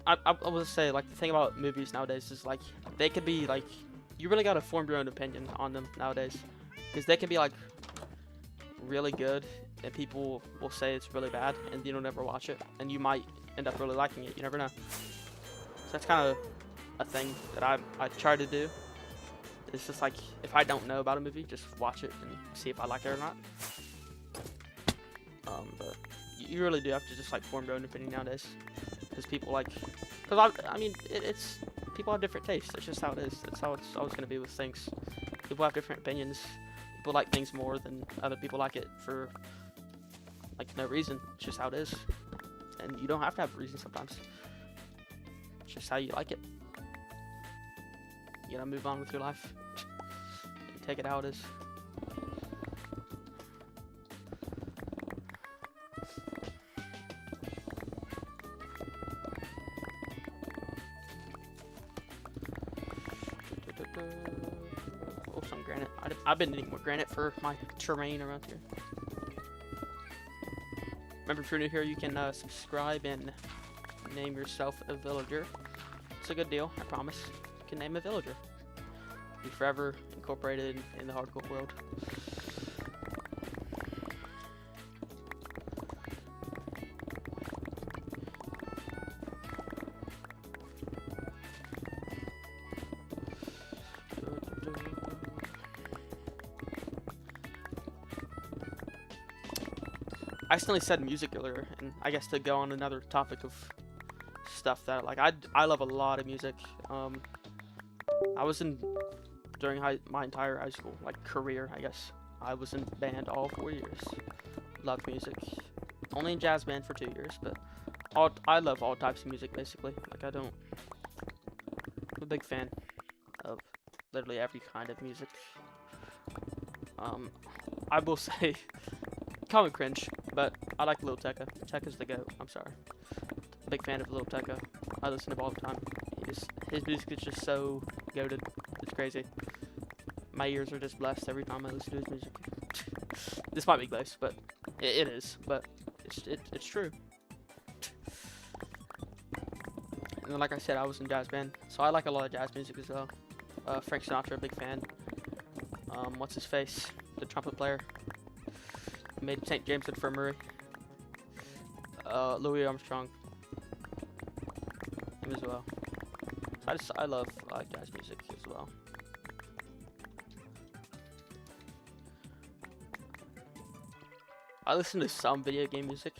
Speaker 1: I will say, like, the thing about movies nowadays is like they could be like, you really gotta form your own opinion on them nowadays, because they can be like really good and people will say it's really bad and you'll never watch it and you might end up really liking it. You never know. So that's kind of a thing that I try to do. It's just like, if I don't know about a movie, just watch it and see if I like it or not. But you really do have to just like form your own opinion nowadays, because people like, I mean, it's people have different tastes. That's just how it is. That's how it's always going to be with things. People have different opinions. People like things more than other people like it for like no reason. It's just how it is, and you don't have to have a reason sometimes. It's just how you like it. You gotta move on with your life. Take it how it is. Oh, some granite. I've been needing more granite for my terrain around here. Remember, if you're new here, you can subscribe and name yourself a villager. It's a good deal, I promise. You can name a villager. Be forever incorporated in the hardcore world. I accidentally said music earlier, and I guess to go on another topic of stuff that like I love a lot of music. I was in during my entire high school like career, I guess. I was in band all 4 years. Loved music. Only in jazz band for 2 years, but I love all types of music basically. Like I'm a big fan of literally every kind of music. I will say, call me cringe, but I like Lil Tecca. Tecca's the GOAT. I'm sorry. Big fan of Lil Tecca. I listen to him all the time. His music is just so goated. It's crazy. My ears are just blessed every time I listen to his music. This might be close, but it is. But it's true. And then, like I said, I was in jazz band, so I like a lot of jazz music as well. Frank Sinatra, big fan. What's his face? The trumpet player. Made St. James Infirmary. Louis Armstrong. Him as well. So I love jazz music as well. I listen to some video game music,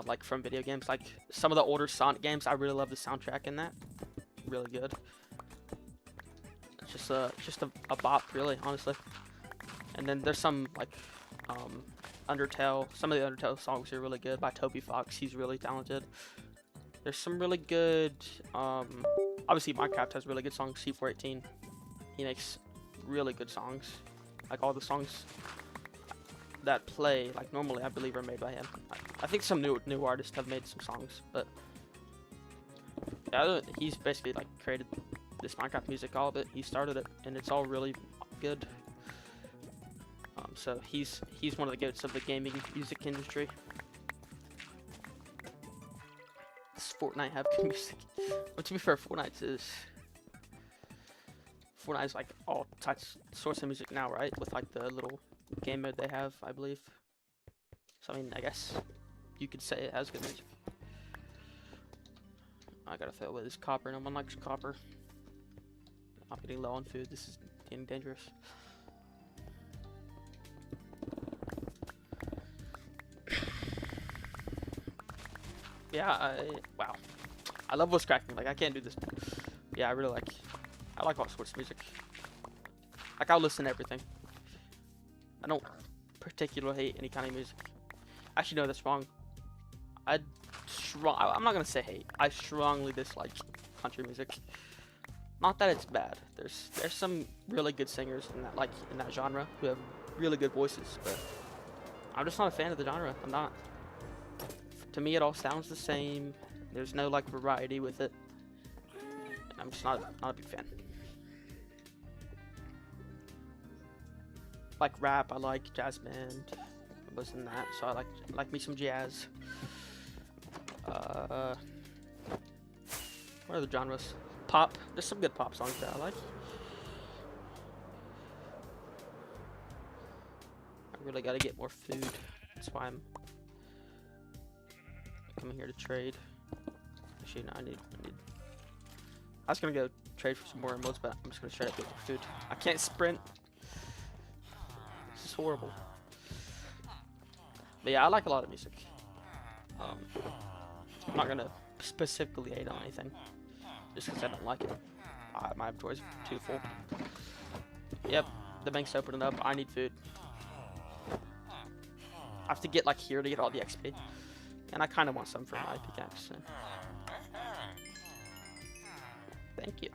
Speaker 1: like from video games, like some of the older Sonic games. I really love the soundtrack in that. Really good. It's just a bop, really, honestly. And then there's some like Undertale. Some of the Undertale songs are really good by Toby Fox. He's really talented. There's some really good, obviously Minecraft has really good songs. C418, he makes really good songs. Like all the songs that play, like normally I believe are made by him. I think some new artists have made some songs, but yeah, he's basically like created this Minecraft music, all of it. He started it, and it's all really good. So he's one of the goats of the gaming music industry. Does Fortnite have good music? But to be fair, Fortnite's like all sorts of music now, right? With like the little game mode they have, I believe. So I mean, I guess you could say it has good music. I gotta fill with this copper. No one likes copper. I'm getting low on food. This is getting dangerous. Yeah, wow. I love what's cracking. Like, I can't do this. Yeah, I like all sorts of music. Like, I'll listen to everything. I don't particularly hate any kind of music. Actually, no, that's wrong. I'm not gonna say hate. I strongly dislike country music. Not that it's bad. There's some really good singers in that genre who have really good voices, but I'm just not a fan of the genre. I'm not. To me, it all sounds the same. There's no like variety with it. And I'm just not a big fan. Like rap, I like jazz band. I was in that, so I like me some jazz. What are the genres? Pop. There's some good pop songs that I like. I really gotta get more food. That's why I'm coming here to trade. Actually, no, I need. I was gonna go trade for some more emotes, but I'm just gonna straight up get more food. I can't sprint. This is horrible. But yeah, I like a lot of music. I'm not gonna specifically hate on anything, just because I don't like it. My inventory's too full. Yep, the bank's opening up. I need food. I have to get like here to get all the XP. And I kind of want some for my pickaxe. So. Thank you.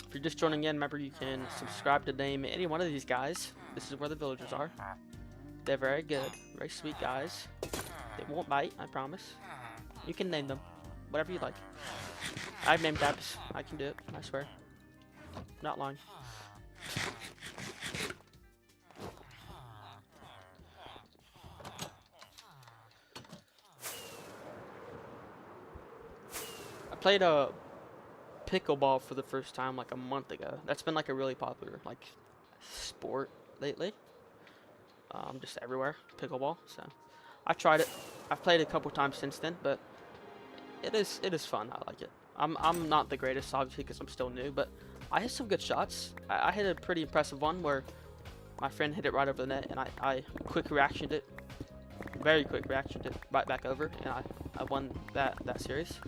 Speaker 1: If you're just joining in, remember you can subscribe to name any one of these guys. This is where the villagers are. They're very good, very sweet guys. They won't bite, I promise. You can name them, whatever you like. I've named Dabs. I can do it, I swear. Not lying. I played a pickleball for the first time like a month ago. That's been like a really popular like sport lately. Just everywhere, pickleball. So I tried it. I've played it a couple times since then, but it is fun. I like it. I'm not the greatest, obviously, because I'm still new, but I hit some good shots. I hit a pretty impressive one where my friend hit it right over the net, and I quick reactioned it, very quick reactioned it right back over, and I won that series.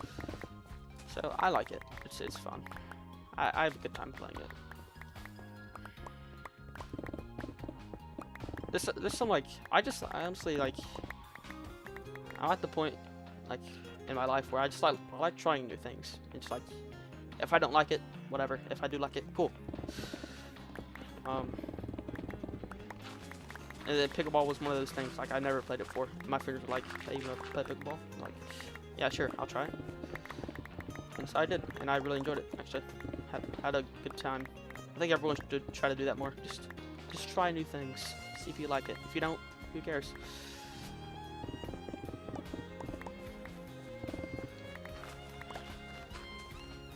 Speaker 1: So I like it. It's fun. I have a good time playing it. There's some like I honestly like I'm at the point like in my life where I like trying new things. It's like if I don't like it, whatever. If I do like it, cool. And then pickleball was one of those things like I never played it before. My friends were like, "Hey, you want to play pickleball?" I'm like, yeah, sure, I'll try it. And so I did, and I really enjoyed it. Actually, had a good time. I think everyone should try to do that more. Just try new things. See if you like it. If you don't, who cares?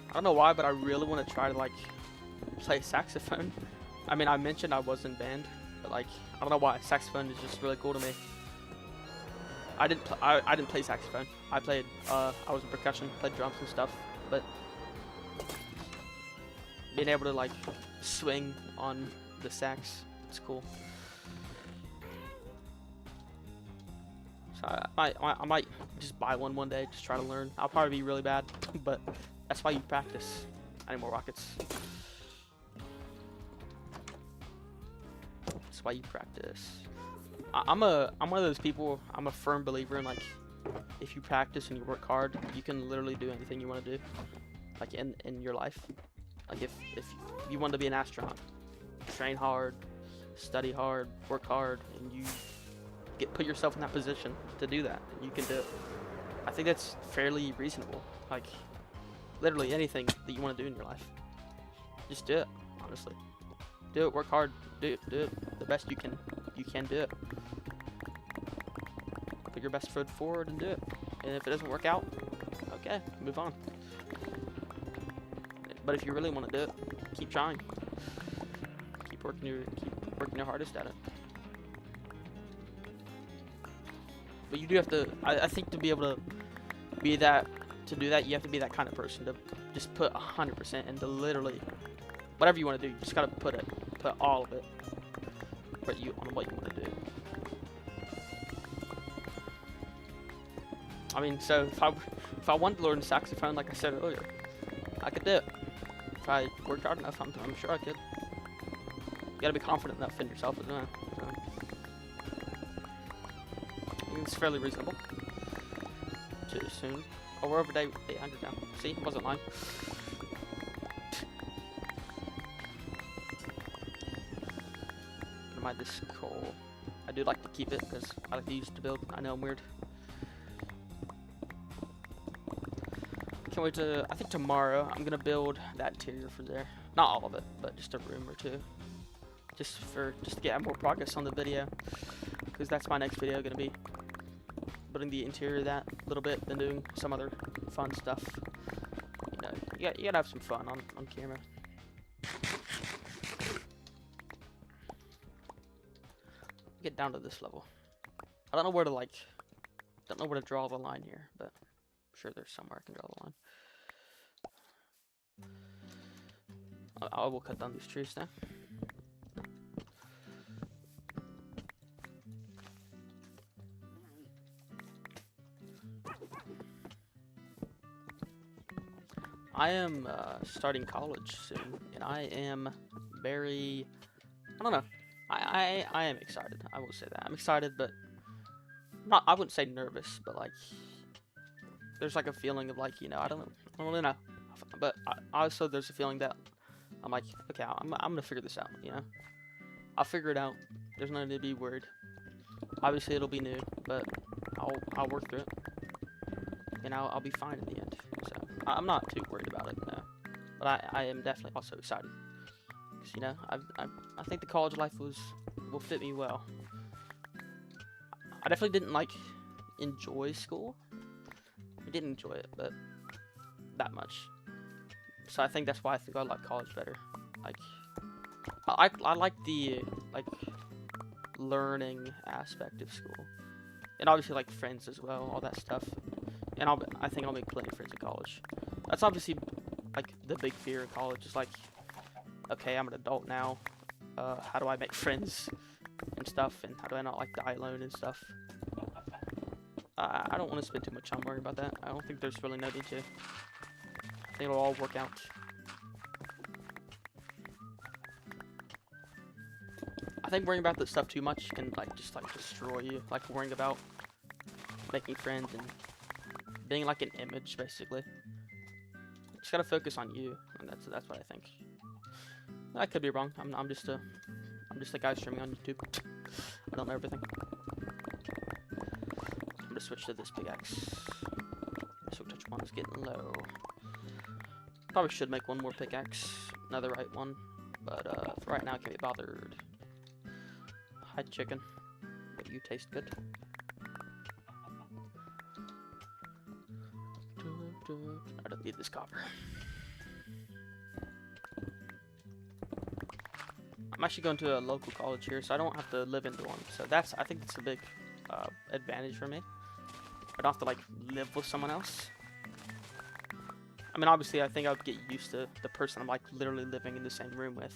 Speaker 1: I don't know why, but I really want to try to like play saxophone. I mean, I mentioned I was in band, but like I don't know why. Saxophone is just really cool to me. I didn't play saxophone. I was in percussion, played drums and stuff, but being able to like swing on the sax, it's cool. So I might just buy one day, just try to learn. I'll probably be really bad, but that's why you practice. I need more rockets. why you practice. I'm one of those people. I'm a firm believer in like, if you practice and you work hard, you can literally do anything you want to do, like in your life. Like if you want to be an astronaut, train hard, study hard, work hard, and you put yourself in that position to do that, and you can do it. I think that's fairly reasonable. Like literally anything that you want to do in your life, just do it. Honestly, do it. Work hard. Do it the best you can. You can do it. Put your best foot forward and do it. And if it doesn't work out, okay, move on. But if you really want to do it, keep trying. Keep working your hardest at it. But you do have to. I think to be able to be that, to do that, you have to be that kind of person to just put 100% into literally whatever you want to do. You just gotta put all of it. What you want to do. I mean, so if I wanted to learn saxophone, like I said earlier, I could do it. If I worked hard enough, I'm sure I could. You gotta be confident enough in yourself as well. So. I think it's fairly reasonable. Too soon. Oh, we're over day 800 now. See, I wasn't lying. This coal. I do like to keep it because I like to use it to build. I know I'm weird. Can't wait to. I think tomorrow I'm gonna build that interior for there. Not all of it, but just a room or two. Just to get more progress on the video, because that's my next video gonna be building the interior of that a little bit, then doing some other fun stuff. You know, you gotta have some fun on camera. Get down to this level. I don't know where to draw the line here, but I'm sure there's somewhere I can draw the line. I will cut down these trees now. I am starting college soon, and I am very, I don't know. I am excited. I will say that. I'm excited, but not. I wouldn't say nervous, but like there's like a feeling of like, you know, I don't really know. But also there's a feeling that I'm like, okay, I'm gonna figure this out. You know, I'll figure it out. There's no need to be worried. Obviously it'll be new, but I'll work through it, and I'll be fine in the end. So I'm not too worried about it. No. But I am definitely also excited. You know, I think the college life will fit me well. I definitely didn't like enjoy school. I didn't enjoy it, but that much. So I think that's why I think I like college better. Like, I like the like learning aspect of school, and obviously like friends as well, all that stuff. And I think I'll make plenty of friends in college. That's obviously like the big fear of college is like, okay, I'm an adult now. How do I make friends and stuff? And how do I not like die alone and stuff? I don't want to spend too much time worrying about that. I don't think there's really no need to. I think it'll all work out. I think worrying about this stuff too much can like just like destroy you. Like worrying about making friends and being like an image, basically. Just gotta focus on you, and that's what I think. I could be wrong. I'm just a guy streaming on YouTube. I don't know everything. I'm gonna switch to this pickaxe. So touch one is getting low. Probably should make one more pickaxe, another right one, but for right now I can't be bothered. Hi chicken, but you taste good. I don't need this copper. I'm actually going to a local college here, so I don't have to live in dorm. So I think that's a big advantage for me. I don't have to like live with someone else. I mean, obviously, I think I would get used to the person I'm like literally living in the same room with.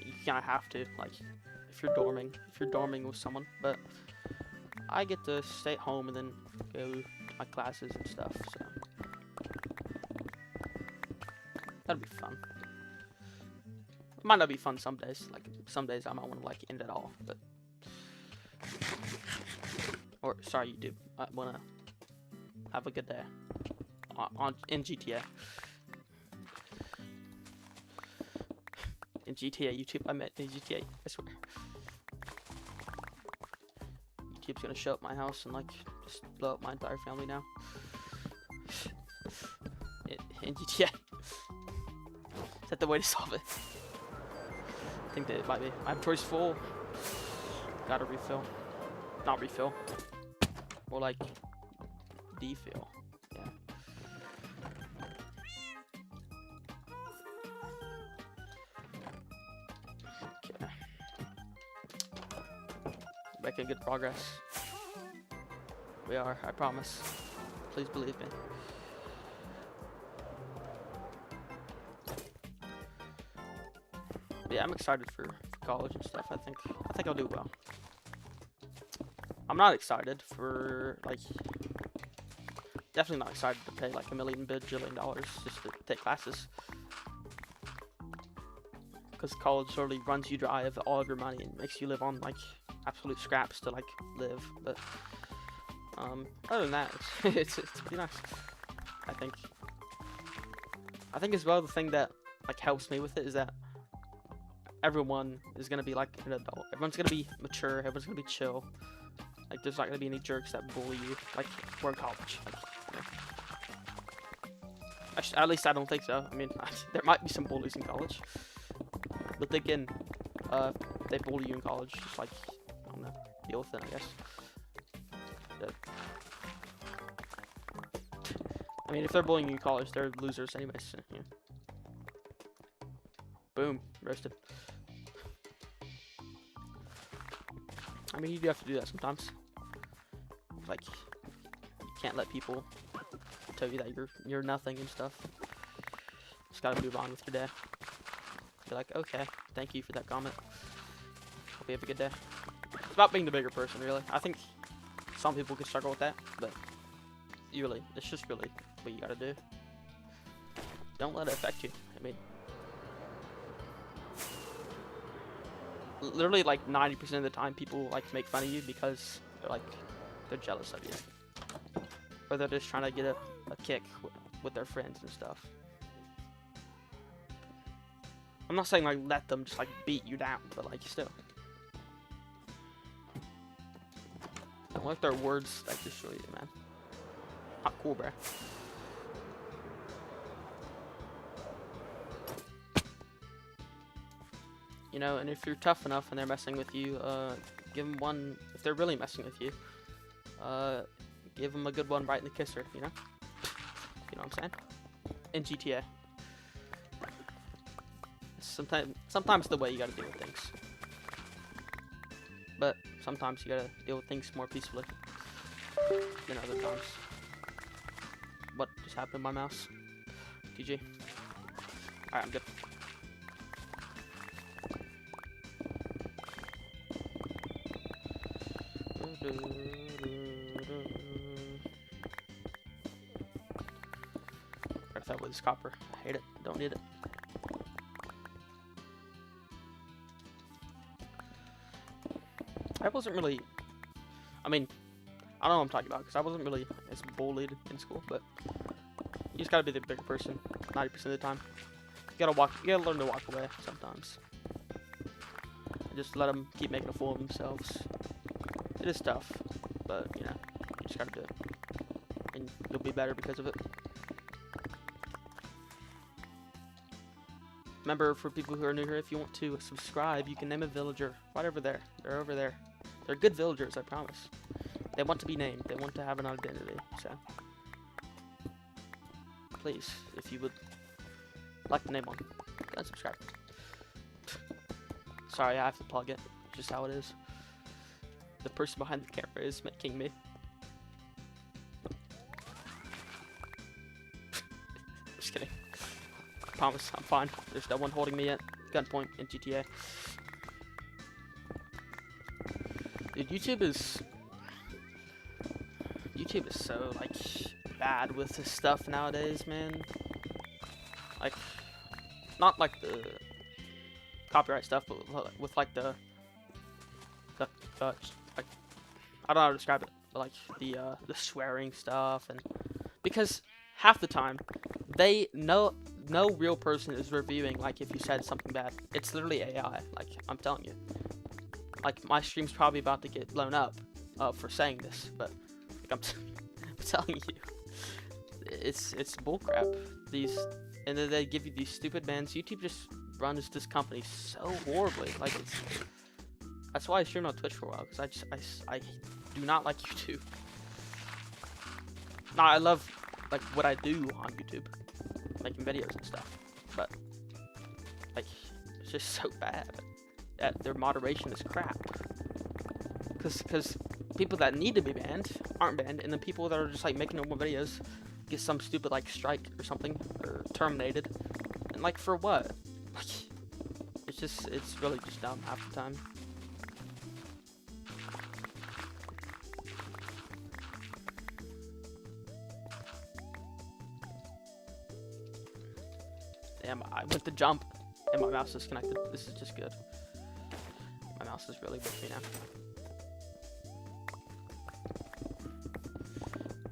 Speaker 1: You kind of have to, like, if you're dorming with someone. But I get to stay at home and then go to my classes and stuff. So that'd be fun. might not be fun some days. Like some days I might want to like end it all, but or sorry YouTube, I want to have a good day in GTA. In GTA, YouTube, I met in GTA, I swear. YouTube's gonna show up my house and like just blow up my entire family now. In GTA. Is that the way to solve it? I think that it might be. My inventory's full. Gotta refill. Not refill. More like defill. Yeah. Okay. Making good progress. We are, I promise. Please believe me. Yeah, I'm excited for college and stuff. I think I'll do well. I'm not excited for like, definitely not excited to pay like $1 million bajillion just to take classes, because college literally runs you dry of all of your money and makes you live on like absolute scraps to like live. But other than that, it's pretty nice. I think as well, the thing that like helps me with it is that everyone is gonna be like an adult. Everyone's gonna be mature. Everyone's gonna be chill. Like, there's not gonna be any jerks that bully you. Like, we're in college. Like, you know. Actually, at least I don't think so. I mean, there might be some bullies in college, but they can, they bully you in college. Just like, I don't know, deal with it, I guess. But, I mean, if they're bullying you in college, they're losers anyways. So, yeah. Boom, roasted. I mean, you do have to do that sometimes. Like, you can't let people tell you that you're nothing and stuff. Just gotta move on with your day. Be like, okay, thank you for that comment. Hope you have a good day. It's about being the bigger person, really. I think some people could struggle with that, but it's just really what you gotta do. Don't let it affect you. I mean, literally like 90% of the time people like make fun of you because they're jealous of you, or they're just trying to get a kick with their friends and stuff. I'm not saying like let them just like beat you down, but like still don't let their words like destroy you, man. Not cool, bruh. You know, and if you're tough enough and they're messing with you, give them one. If they're really messing with you, give them a good one right in the kisser. You know what I'm saying? In GTA, sometimes the way you gotta deal with things, but sometimes you gotta deal with things more peacefully than other times. What just happened to my mouse? GG. Alright, I'm good. Gotta fight with this copper. I hate it. Don't need it. I wasn't really. I mean, I don't know what I'm talking about because I wasn't really as bullied in school, but you just gotta be the bigger person 90% of the time. You gotta learn to walk away sometimes. And just let them keep making a fool of themselves. It is tough, but you know, you just gotta do it, and you'll be better because of it. Remember, for people who are new here, if you want to subscribe, you can name a villager right over there. They're over there. They're good villagers, I promise. They want to be named. They want to have an identity. So, please, if you would like to name one, go and subscribe. Sorry, I have to plug it. It's just how it is. The person behind the camera is making me. Just kidding. I promise, I'm fine. There's no one holding me at gunpoint in GTA. Dude, YouTube is so like bad with this stuff nowadays, man. Like, not like the copyright stuff, but with like the like, I don't know how to describe it, but like the swearing stuff, and because half the time no real person is reviewing like if you said something bad. It's literally AI. Like, I'm telling you. Like, my stream's probably about to get blown up for saying this, but like, I'm telling you, it's bullcrap. And then they give you these stupid bans. YouTube just runs this company so horribly. Like, that's why I streamed on Twitch for a while, because I do not like YouTube. Nah, I love like what I do on YouTube, making videos and stuff, but like, it's just so bad. Their moderation is crap. Because people that need to be banned aren't banned, and the people that are just like making normal videos get some stupid like strike or something, or terminated. And like, for what? Like, it's really just dumb half the time. Damn, I went to jump and my mouse disconnected. This is just good. My mouse is really with me now.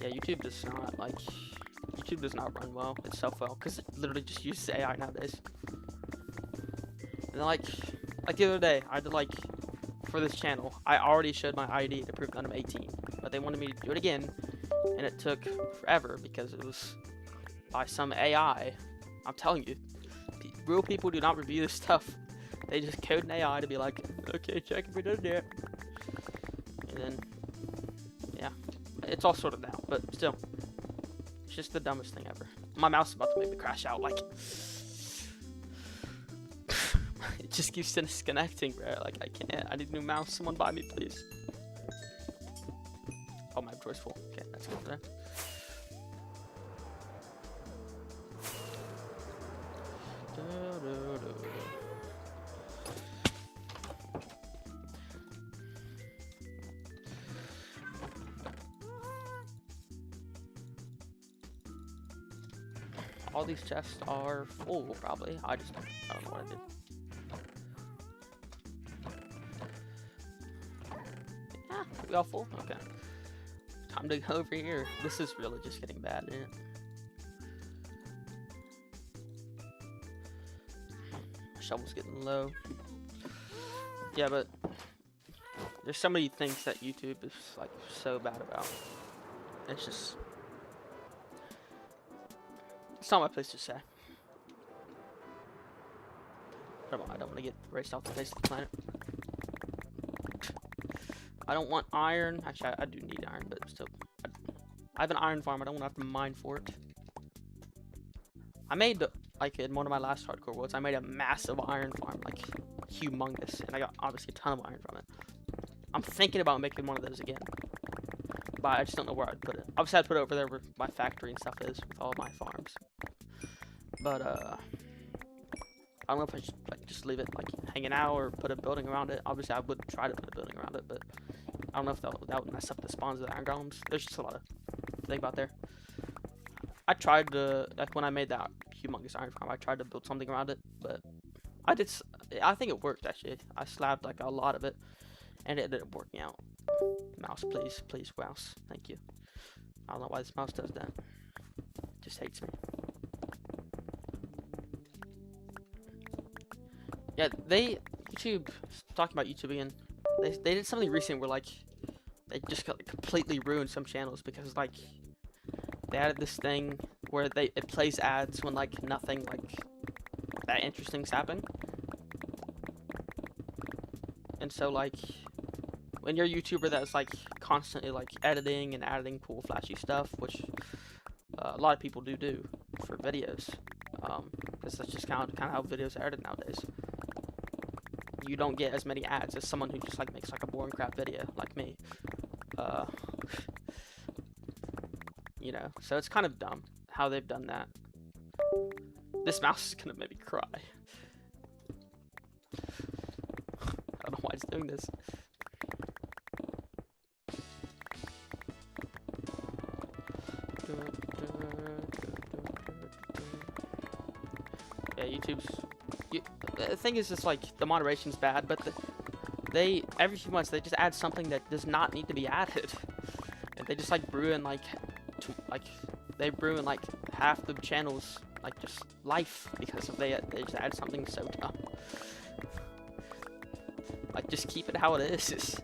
Speaker 1: Yeah, YouTube does not run well itself well, because it literally just uses AI nowadays. And then like the other day, I did like, for this channel, I already showed my ID to prove that I'm 18, but they wanted me to do it again, and it took forever because it was by some AI. I'm telling you, real people do not review this stuff. They just code an AI to be like, okay, check if we did it. And then, yeah, it's all sorted out, but still, it's just the dumbest thing ever. My mouse is about to make me crash out, like, it just keeps disconnecting, bro. Like, I can't, I need a new mouse. Someone buy me, please. Oh, my drawer's full. Okay, that's good there. All these chests are full, probably. I don't know what I did. Yeah, we all full? Okay. Time to go over here. This is really just getting bad, isn't it? Shovel's getting low. Yeah, but there's so many things that YouTube is like so bad about. It's just, it's not my place to say. I don't want to get raced off the face of the planet. I don't want iron. Actually, I do need iron, but still, I have an iron farm. I don't want to have to mine for it. I made, like, in one of my last hardcore worlds, I made a massive iron farm, like, humongous, and I got, obviously, a ton of iron from it. I'm thinking about making one of those again, but I just don't know where I'd put it. Obviously, I'd put it over there where my factory and stuff is, with all my farms. But, I don't know if I should, like, just leave it, like, hanging out, or put a building around it. Obviously, I would try to put a building around it, but I don't know if that would mess up the spawns of the iron golems. There's just a lot of things about there. I tried to, like, when I made that humongous iron farm, I tried to build something around it, but I think it worked, actually. I slabbed, like, a lot of it, and it ended up working out. Mouse, please, please, mouse. Thank you. I don't know why this mouse does that. It just hates me. Yeah, YouTube, talking about YouTube again, they did something recent where, like, they just completely ruined some channels because, like, they added this thing where it plays ads when, like, nothing, like, that interesting's happening. And so, like, when you're a YouTuber that's, like, constantly, like, editing and adding cool, flashy stuff, which a lot of people do for videos, because that's just kind of how videos are edited nowadays. You don't get as many ads as someone who just, like, makes, like, a boring crap video, like me. You know, so it's kind of dumb how they've done that. This mouse is gonna make me cry. I don't know why it's doing this. Yeah, you, the thing is just like the moderation's bad, but they every few months they just add something that does not need to be added, and they just like ruin like they ruin like half the channel's like just life because of they just add something so dumb. Like just keep it how it is.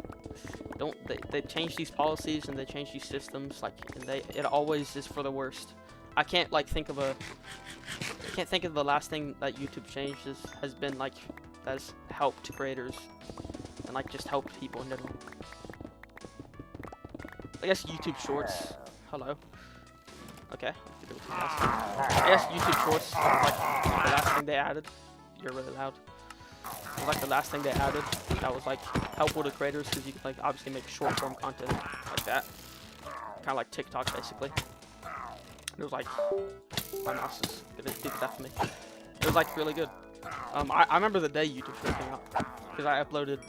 Speaker 1: Don't they change these policies and they change these systems like and it always is for the worst. I can't think of the last thing that YouTube changed has been like has helped creators and like just helped people in general. I guess YouTube Shorts. Hello. Okay. I guess YouTube Shorts was like the last thing they added. You're really loud. It was like the last thing they added that was like helpful to creators because you can like obviously make short form content like that. Kind of like TikTok basically. It was like, my mouse is gonna do the death of me. It was like really good. I remember the day YouTube first came out because I uploaded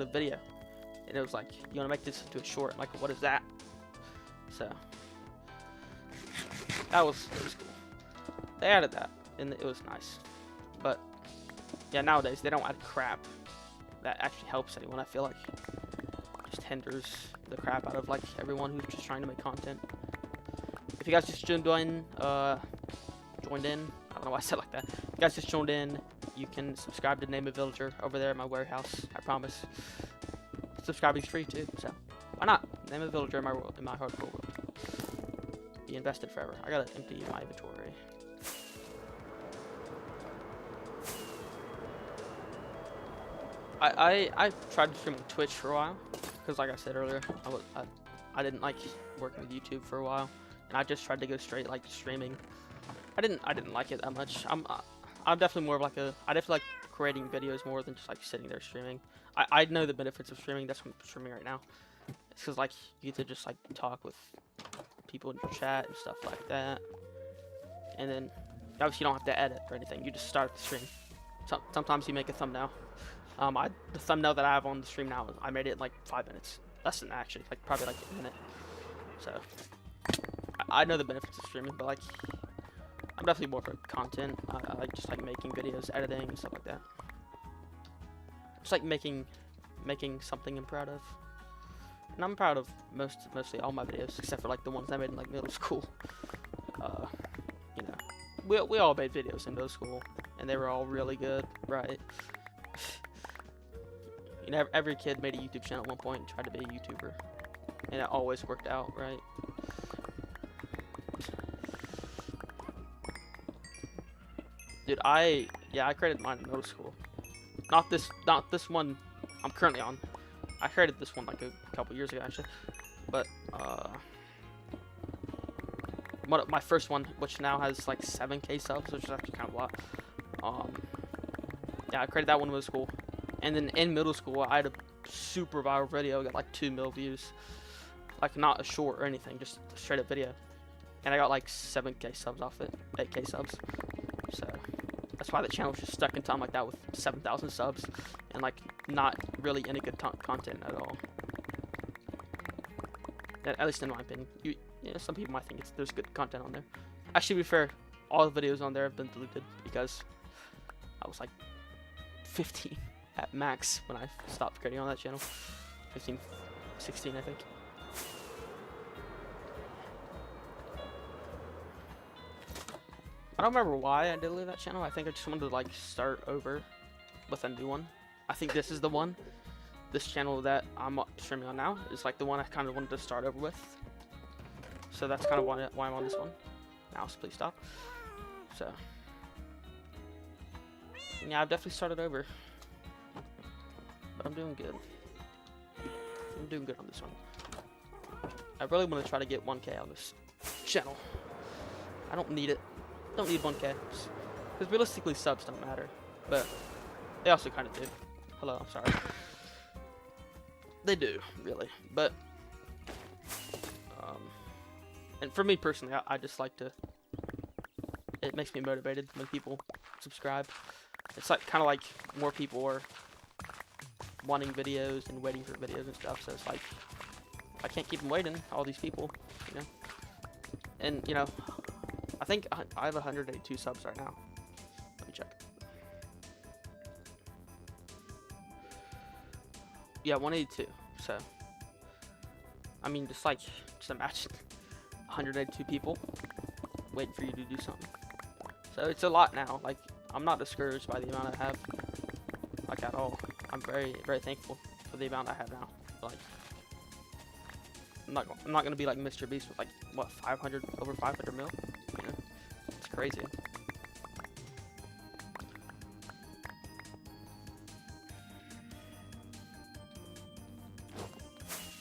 Speaker 1: a video and it was like, you wanna make this into a short? I'm like, what is that? So it was cool. They added that and it was nice, but yeah, nowadays they don't add crap that actually helps anyone. I feel like just hinders the crap out of like everyone who's just trying to make content. If you guys just joined in, I don't know why I said it like that. If you guys just joined in, you can subscribe to Name a Villager over there in my warehouse. I promise. Subscribing's free too, so why not? Name a Villager in my hardcore world. Be invested forever. I gotta empty my inventory. I tried to stream on Twitch for a while because, like I said earlier, I didn't like working with YouTube for a while, and I just tried to go straight like streaming. I didn't like it that much. I'm definitely more of like I definitely like creating videos more than just like sitting there streaming. I know the benefits of streaming. That's why I'm streaming right now. It's because like you get to just like talk with people in your chat and stuff like that, and then obviously you don't have to edit or anything. You just start the stream. Sometimes you make a thumbnail. The thumbnail that I have on the stream now, I made it in like 5 minutes. Less than that, actually, like probably like a minute. So I know the benefits of streaming, but like I'm definitely more for content. I like just like making videos, editing, and stuff like that. Just like making something I'm proud of. And I'm proud of mostly all my videos, except for like the ones I made in like middle school. You know, we all made videos in middle school, and they were all really good, right? You know, every kid made a YouTube channel at one point and tried to be a YouTuber, and it always worked out, right? Dude, I created mine in middle school. Not this one I'm currently on. I created this one like a couple years ago actually, but my first one, which now has like 7K subs, which is actually kind of a lot. Yeah, I created that one in middle school, and then in middle school I had a super viral video, got like 2 mil views, like not a short or anything, just a straight up video, and I got like 7K subs off it, 8K subs. So that's why the channel was just stuck in time like that with 7,000 subs and like not really any good content at all. At least in my opinion. You know, some people might think there's good content on there. Actually, to be fair, all the videos on there have been deleted because I was like 15 at max when I stopped creating on that channel. 15, 16 I think. I don't remember why I deleted that channel. I think I just wanted to like start over with a new one. I think this is the one. This channel that I'm streaming on now is like the one I kind of wanted to start over with. So that's kind of why I'm on this one. Mouse, please stop. So yeah, I've definitely started over, but I'm doing good. I'm doing good on this one. I really want to try to get 1K on this channel. I don't need it. Don't need 1K, because realistically subs don't matter, but they also kind of do. Hello, I'm sorry. They do, really, but and for me personally, I just like to. It makes me motivated when people subscribe. It's like kind of like more people are wanting videos and waiting for videos and stuff. So it's like I can't keep them waiting. All these people, you know, and you know. I think I have 182 subs right now. Let me check. Yeah, 182. So, I mean, just imagine 182 people waiting for you to do something. So it's a lot now. Like, I'm not discouraged by the amount I have, like, at all. I'm very, very thankful for the amount I have now. Like, I'm not gonna be like Mr. Beast with like what over 500 mil. You know, it's crazy.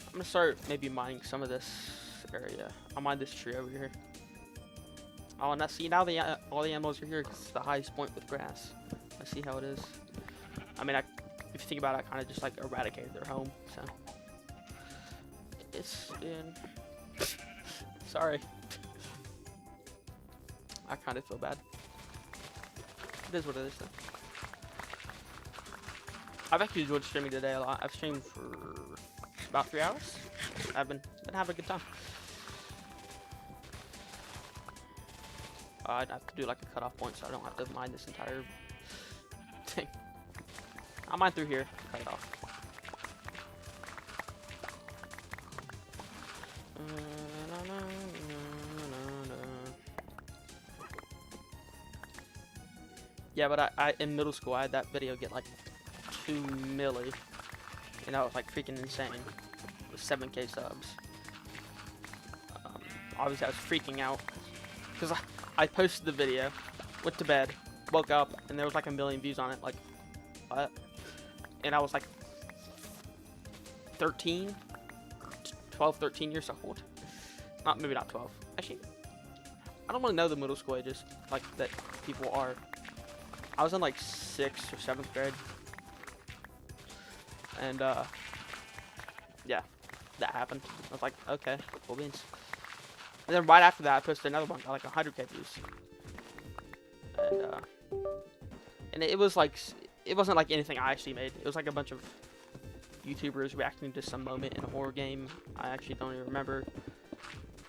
Speaker 1: I'm gonna start maybe mining some of this area. I'll mine this tree over here. Oh, and see now all the animals are here because it's the highest point with grass. I see how it is. I mean, if you think about it, I kind of just like eradicated their home. So it's in. Sorry. I kind of feel bad. It is what it is, though. I've actually enjoyed streaming today a lot. I've streamed for about 3 hours. I've been having a good time. I'd have to do like a cutoff point so I don't have to mine this entire thing. I'll mine through here, cut it off. Yeah, but I in middle school I had that video get like 2 milli. You know, it was like freaking insane. With 7K subs. Obviously I was freaking out because I posted the video, went to bed, woke up, and there was like 1 million views on it. Like, what? And I was like 13, 12, 13 years old. Maybe not 12. Actually, I don't want to know the middle school ages like that people are. I was in like 6th or 7th grade, and yeah, that happened. I was like, okay, cool beans. And then right after that, I posted another one, got like 100K views. And it was like, it wasn't like anything I actually made. It was like a bunch of YouTubers reacting to some moment in a horror game. I actually don't even remember.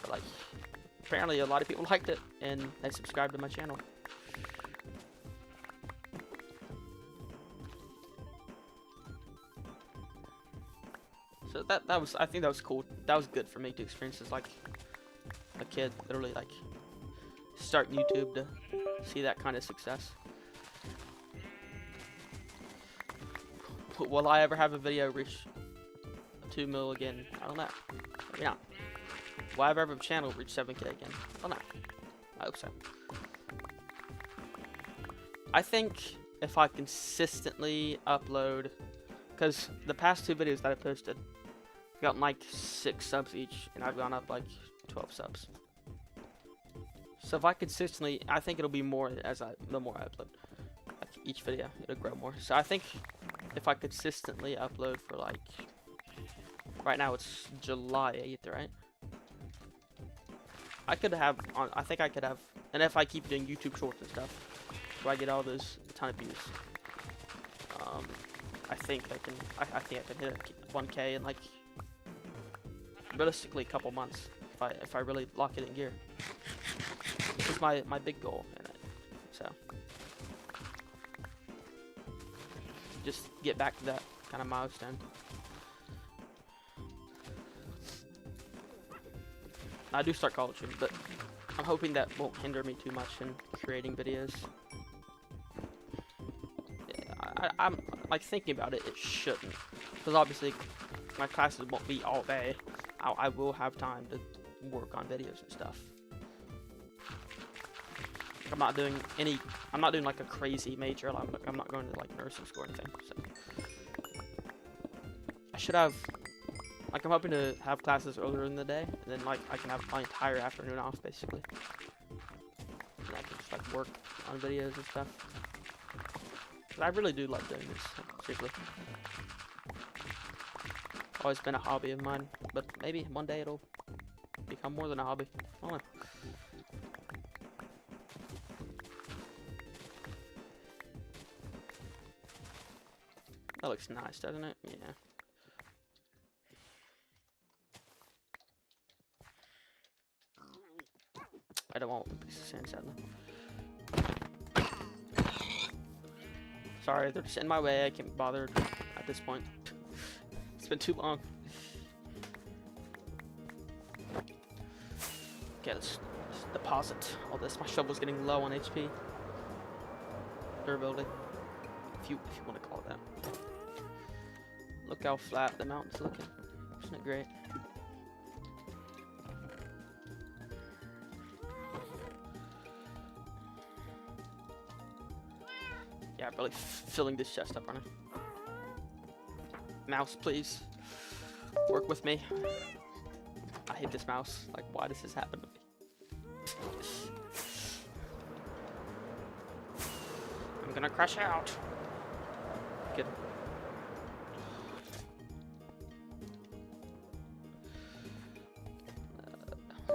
Speaker 1: But like, apparently a lot of people liked it, and they subscribed to my channel. So that was, I think that was cool. That was good for me to experience as like a kid, literally like starting YouTube to see that kind of success. Will I ever have a video reach 2 mil again? I don't know. Maybe not. Will I ever have a channel reach 7K again? I don't know. I hope so. I think if I consistently upload, because the past 2 videos that I posted, I've gotten like 6 subs each, and I've gone up like 12 subs. So if I consistently, I think it'll be more the more I upload. Like each video, it'll grow more. So I think if I consistently upload for like, right now it's July 8th, right? I think I could have, and if I keep doing YouTube shorts and stuff, so I get all those ton of views. I think I can hit 1K in like realistically a couple months if I really lock it in gear. This is my big goal in it. So just get back to that kind of milestone. I do start college soon, but I'm hoping that won't hinder me too much in creating videos. Yeah, I'm like thinking about it. It shouldn't, because obviously my classes won't be all day. I will have time to work on videos and stuff. I'm not doing like a crazy major. I'm not going to like nursing school or anything. So I should have, like, I'm hoping to have classes earlier in the day, and then like I can have my entire afternoon off basically. And I can just like work on videos and stuff. But I really do love doing this, seriously. Always been a hobby of mine, but maybe one day it'll become more than a hobby. I don't know. That looks nice, doesn't it? Yeah. I don't want a piece of sand, sadly. Sorry, they're just in my way. I can't be bothered at this point. It's been too long. Okay, let's deposit all this. My shovel's getting low on HP. Durability. If you want to call it that. Look how flat the mountain's looking. Isn't it great? Yeah, I'm really filling this chest up, aren't I? Mouse, please. Work with me. I hate this mouse. Like, why does this happen to me? I'm gonna crash out. Good.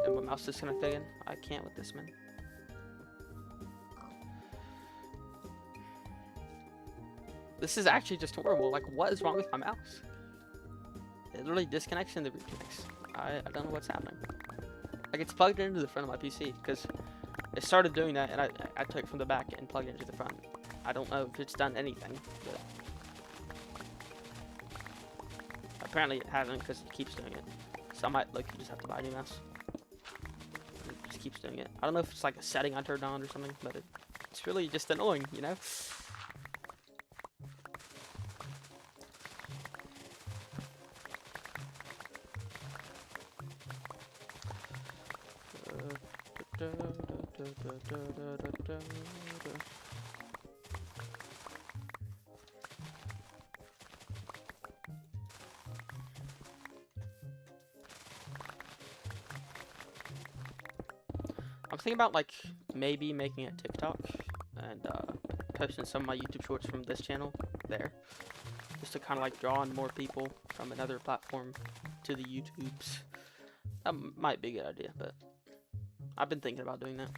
Speaker 1: And my mouse disconnected again? I can't with this, man. This is actually just horrible. Like, what is wrong with my mouse? It literally disconnects and then reconnects. I don't know what's happening. Like, it's plugged into the front of my PC because it started doing that, and I took it from the back and plugged it into the front. I don't know if it's done anything, but apparently it hasn't because it keeps doing it. So I might, like, you just have to buy a new mouse. It just keeps doing it. I don't know if it's like a setting I turned on or something, but it's really just annoying, you know? I'm thinking about, like, maybe making a TikTok and posting some of my YouTube shorts from this channel there, just to kind of like draw in more people from another platform to the YouTubes. That might be a good idea, but I've been thinking about doing that,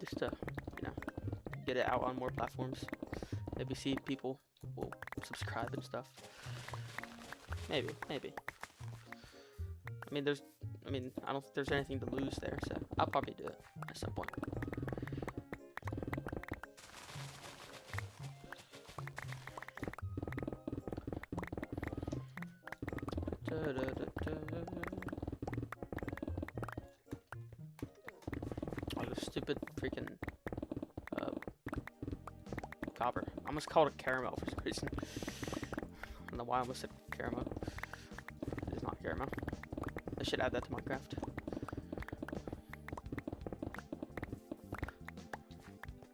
Speaker 1: just to, you know, get it out on more platforms. Maybe see if people will subscribe and stuff. Maybe. I don't think there's anything to lose there, so I'll probably do it at some point. Oh, the stupid freaking copper. I almost called it caramel for some reason. I don't know why I almost said caramel. It is not caramel. I should add that to Minecraft.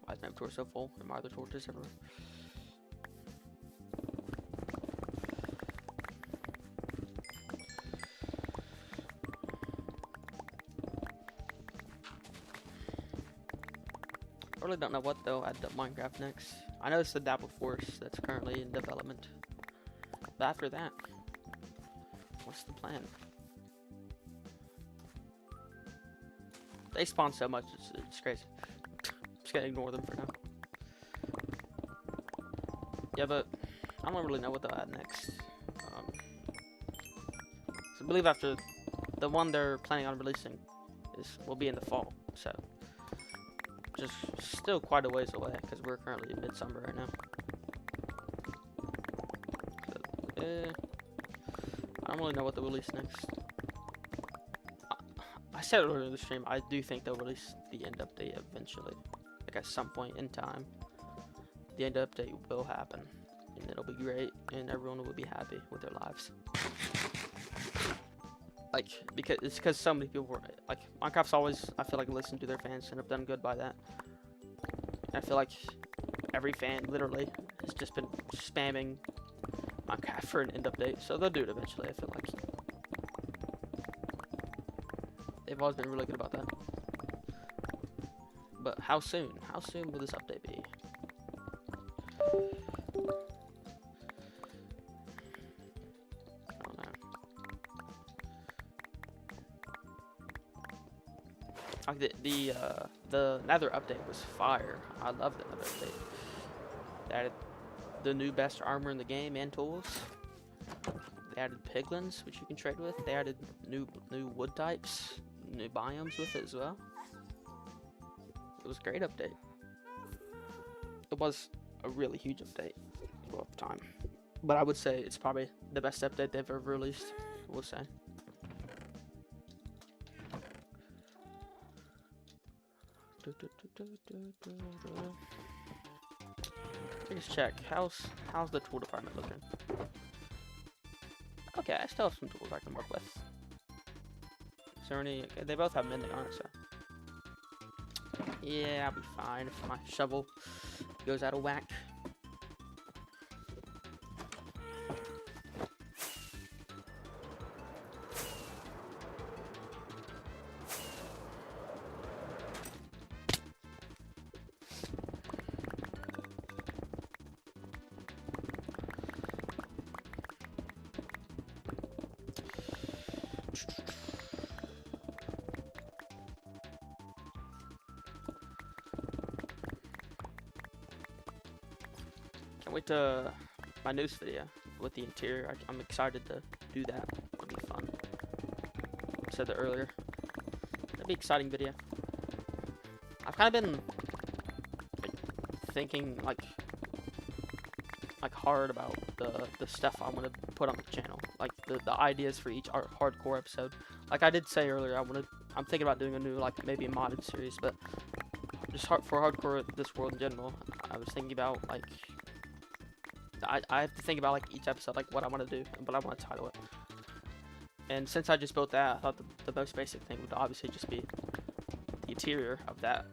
Speaker 1: Why is my inventory so full? And my other torches everywhere? I really don't know what though I'd do Minecraft next. I know it's the Dapple Force that's currently in development. But after that, what's the plan? They spawn so much, it's crazy. I'm just gonna ignore them for now. Yeah, but I don't really know what they'll add next. So I believe after the one they're planning on releasing will be in the fall. So just still quite a ways away because we're currently in midsummer right now. So, I don't really know what they'll release next. I said earlier in the stream, I do think they'll release the end update eventually. Like at some point in time, the end update will happen. And it'll be great, and everyone will be happy with their lives. Like, because so many people were, like, Minecraft's always, I feel like, listened to their fans and have done good by that. And I feel like every fan, literally, has just been spamming Minecraft for an end update. So they'll do it eventually, I feel like. They've always been really good about that. But how soon? How soon will this update be? I don't know. Like the Nether update was fire. I love the Nether update. They added the new best armor in the game and tools. They added piglins, which you can trade with. They added new wood types, new biomes with it as well. It was a great update. It was a really huge update. Well, time. But I would say it's probably the best update they've ever released. We'll say. Let's check. How's the tool department looking? Okay, I still have some tools I can work with. Is there any? Okay, they both have mending on it, so yeah, I'll be fine if my shovel goes out of whack. Can't wait to my news video with the interior. I'm excited to do that. It'll be fun. I said that earlier. It'll be an exciting video. I've kind of been like, thinking like hard about the stuff I want to put on the channel, like the ideas for each hardcore episode. Like I did say earlier, I'm thinking about doing a new like maybe a modded series, but just for hardcore this world in general. I was thinking about like. I have to think about like each episode, like what I want to do and what I want to title it. And since I just built that, I thought the most basic thing would obviously just be the interior of that.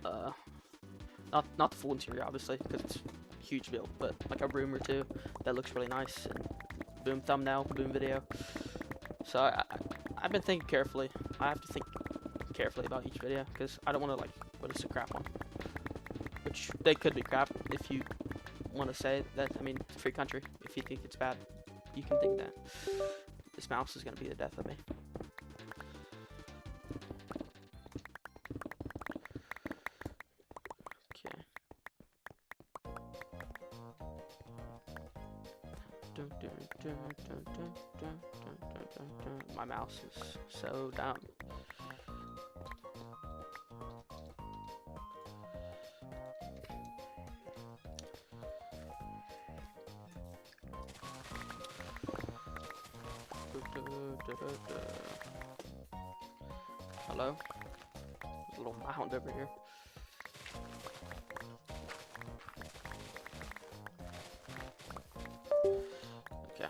Speaker 1: Not the full interior, obviously, because it's a huge build, but like a room or two that looks really nice. And boom thumbnail, boom video. So I've been thinking carefully. I have to think carefully about each video because I don't want to like release a crap one. Which they could be crap if you want to say that. I mean, it's a free country. If you think it's bad, you can think that. This mouse is gonna be the death of me. Okay. My mouse is so dumb. Hello? There's a little mound over here. Okay.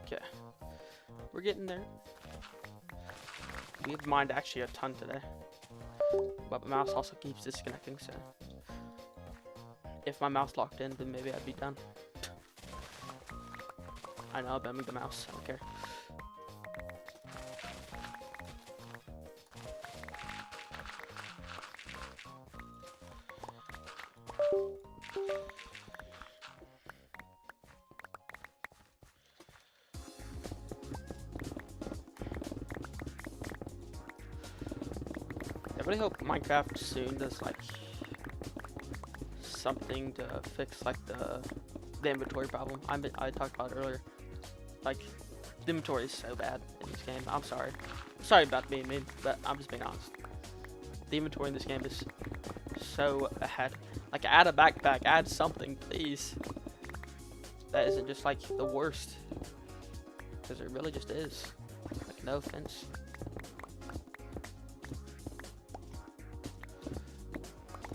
Speaker 1: Okay, we're getting there. We've mined actually a ton today, but my mouse also keeps disconnecting, so if my mouse locked in, then maybe I'd be done. I know, I'm the mouse, I don't care. I really hope Minecraft soon does like something to fix like the inventory problem I talked about earlier. Like the inventory is so bad in this game. I'm sorry. Sorry about being mean, but I'm just being honest. The inventory in this game is so bad. Like add a backpack, add something, please. That isn't just like the worst. Because it really just is. Like no offense.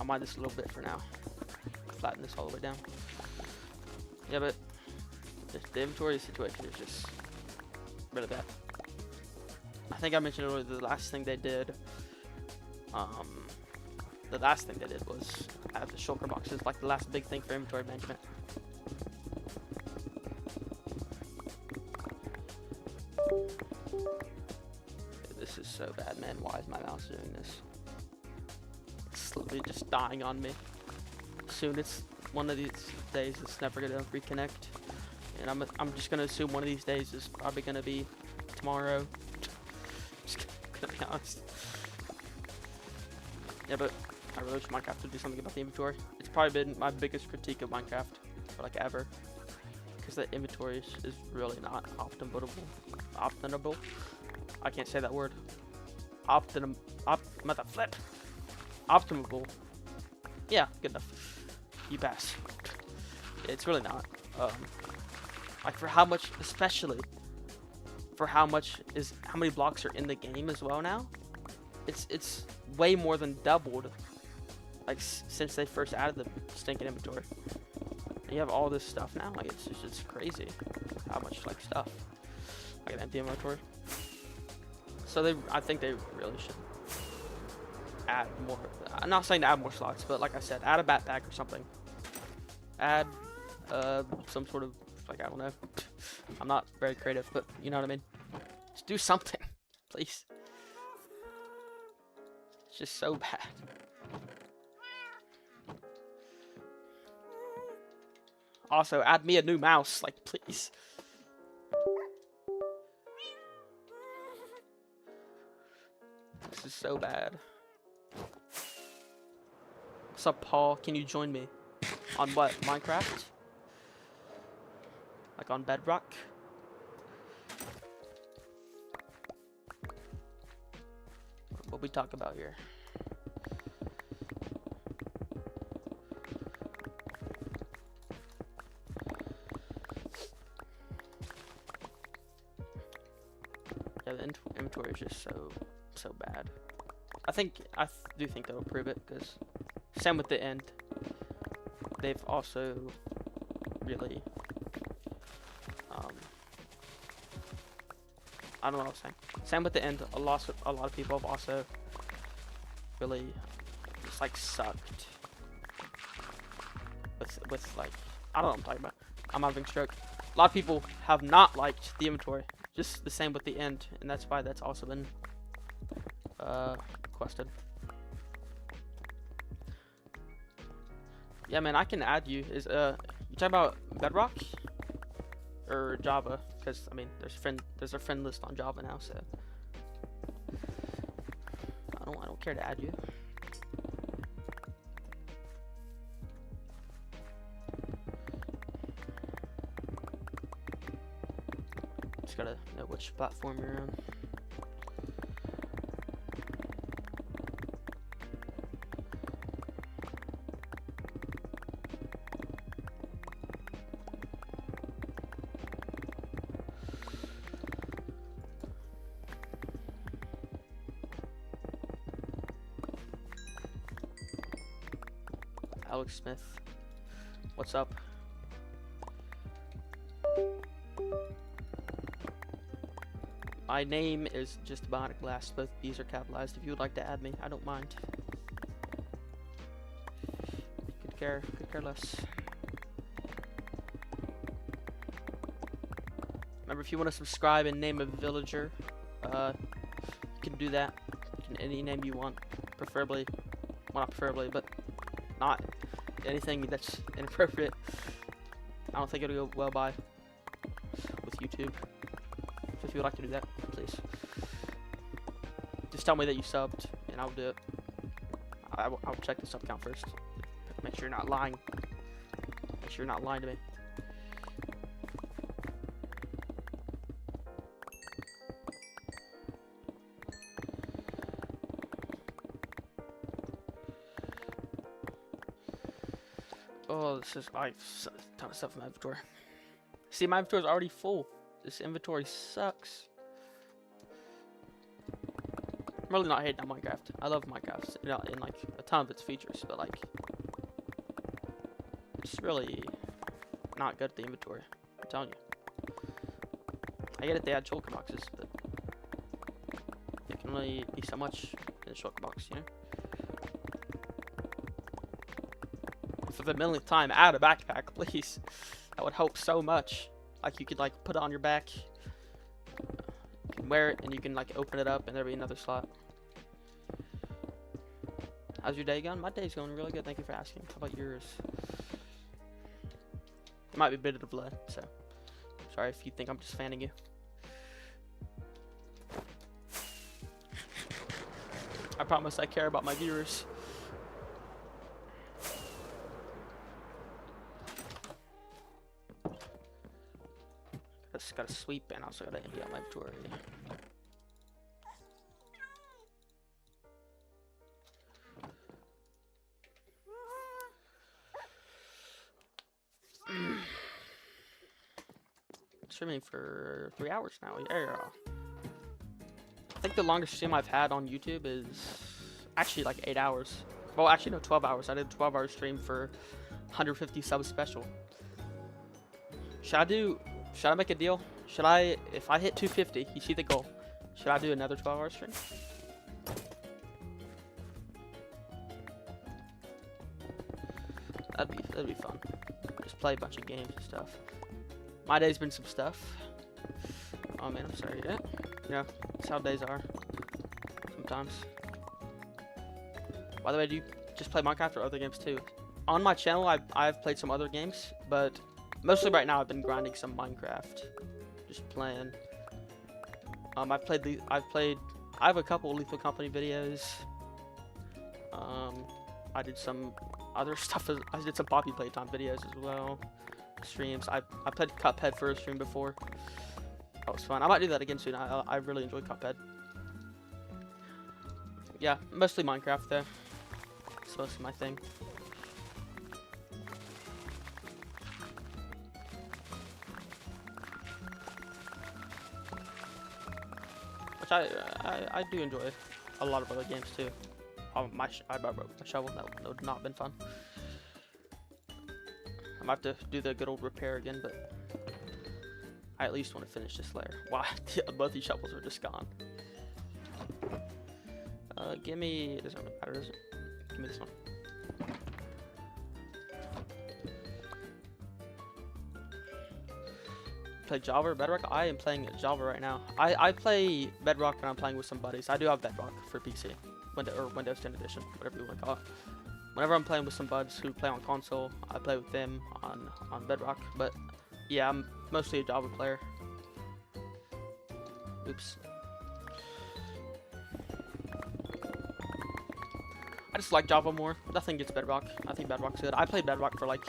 Speaker 1: I'll mine this a little bit for now. Flatten this all the way down. Yeah, but the inventory situation is just really bad. I think I mentioned earlier the last thing they did. The last thing they did was add the shulker boxes, like the last big thing for inventory management. This is so bad, man. Why is my mouse doing this? It's literally just dying on me. Soon it's one of these days it's never gonna reconnect. And I'm just gonna assume one of these days is probably gonna be tomorrow. Just gonna be honest. Yeah, but I really wish Minecraft would do something about the inventory. It's probably been my biggest critique of Minecraft for like ever. Because the inventory is really not optimable. I can't say that word. Optimable. Yeah, good enough. You pass. It's really not. Like for how much, especially for how many blocks are in the game as well now. It's way more than doubled. Like since they first added the stinking inventory. And you have all this stuff now. Like it's just crazy how much like stuff. Like an empty inventory. So I think they really should add more. I'm not saying to add more slots, but like I said, add a backpack or something. Add some sort of like, I don't know. I'm not very creative, but you know what I mean. Just do something, please. It's just so bad. Also, add me a new mouse, like, please. This is so bad. What's up, Paul? Can you join me? On what? Minecraft? Like on Bedrock? What we talk about here? Yeah, the inventory is just so bad. I do think they'll improve it, because same with the end. They've also really I don't know what I was saying. Same with the end. A lot of people have also really just like sucked with like, I don't know what I'm talking about. I'm having a stroke. A lot of people have not liked the inventory. Just the same with the end, and that's why that's also been requested. Yeah, man, I can add you. You talking about Bedrock or Java? Because I mean, there's a friend list on Java now, so I don't care to add you. Just gotta know which platform you're on. Alex Smith, what's up? My name is just Bionic Blast. Both these are capitalized. If you would like to add me, I don't mind. Could care less. Remember, if you want to subscribe and name a villager, you can do that. You can any name you want, preferably. Well, not preferably, but not anything that's inappropriate. I don't think it'll go well by with YouTube. So if you would like to do that, please. Just tell me that you subbed, and I'll do it. I'll check the sub count first. Make sure you're not lying. Make sure you're not lying to me. Oh, this is I have a ton of stuff in my inventory. See, my inventory is already full. This inventory sucks. I'm really not hating on Minecraft. I love Minecraft, you know, in like a ton of its features, but like it's really not good at the inventory. I'm telling you. I get it, they add shulker boxes, but it can only be so much in a shulker box, you know. For the millionth time, add a backpack, please. That would help so much. Like you could like put it on your back, you can wear it, and you can like open it up, and there'll be another slot. How's your day going? My day's going really good. Thank you for asking. How about yours? It might be a bit of a delay, so sorry if you think I'm just fanning you. I promise I care about my viewers. Just gotta sweep and also gotta empty out my inventory. Streaming for 3 hours now. Yeah. I think the longest stream I've had on YouTube is actually like 8 hours. Well, actually no, 12 hours. I did a 12-hour stream for 150 subs special. Should I make a deal? Should I, if I hit 250, you see the goal, should I do another 12-hour stream? That'd be fun. Just play a bunch of games and stuff. My day's been some stuff. Oh man, I'm sorry. Yeah, that's how days are. Sometimes. By the way, do you just play Minecraft or other games too? On my channel, I've played some other games, but mostly right now I've been grinding some Minecraft. Just playing. I have a couple Lethal Company videos. I did some other stuff. I did some Poppy Playtime videos as well. Streams. I played Cuphead for a stream before. That was fun. I might do that again soon. I really enjoy Cuphead. Yeah, mostly Minecraft though. It's mostly my thing. Which I do enjoy a lot of other games too. I broke my shovel. That would not have been fun. I might have to do the good old repair again, but I at least want to finish this layer. Wow, both these shovels are just gone. Give me, it doesn't really matter, does it? Give me this one. Play Java or Bedrock? I am playing Java right now. I play Bedrock when I'm playing with some buddies. I do have Bedrock for PC, Windows 10 edition, whatever you want to call it. Whenever I'm playing with some buds who play on console, I play with them on Bedrock. But yeah, I'm mostly a Java player. Oops. I just like Java more. Nothing gets Bedrock. I think Bedrock's good. I played Bedrock for like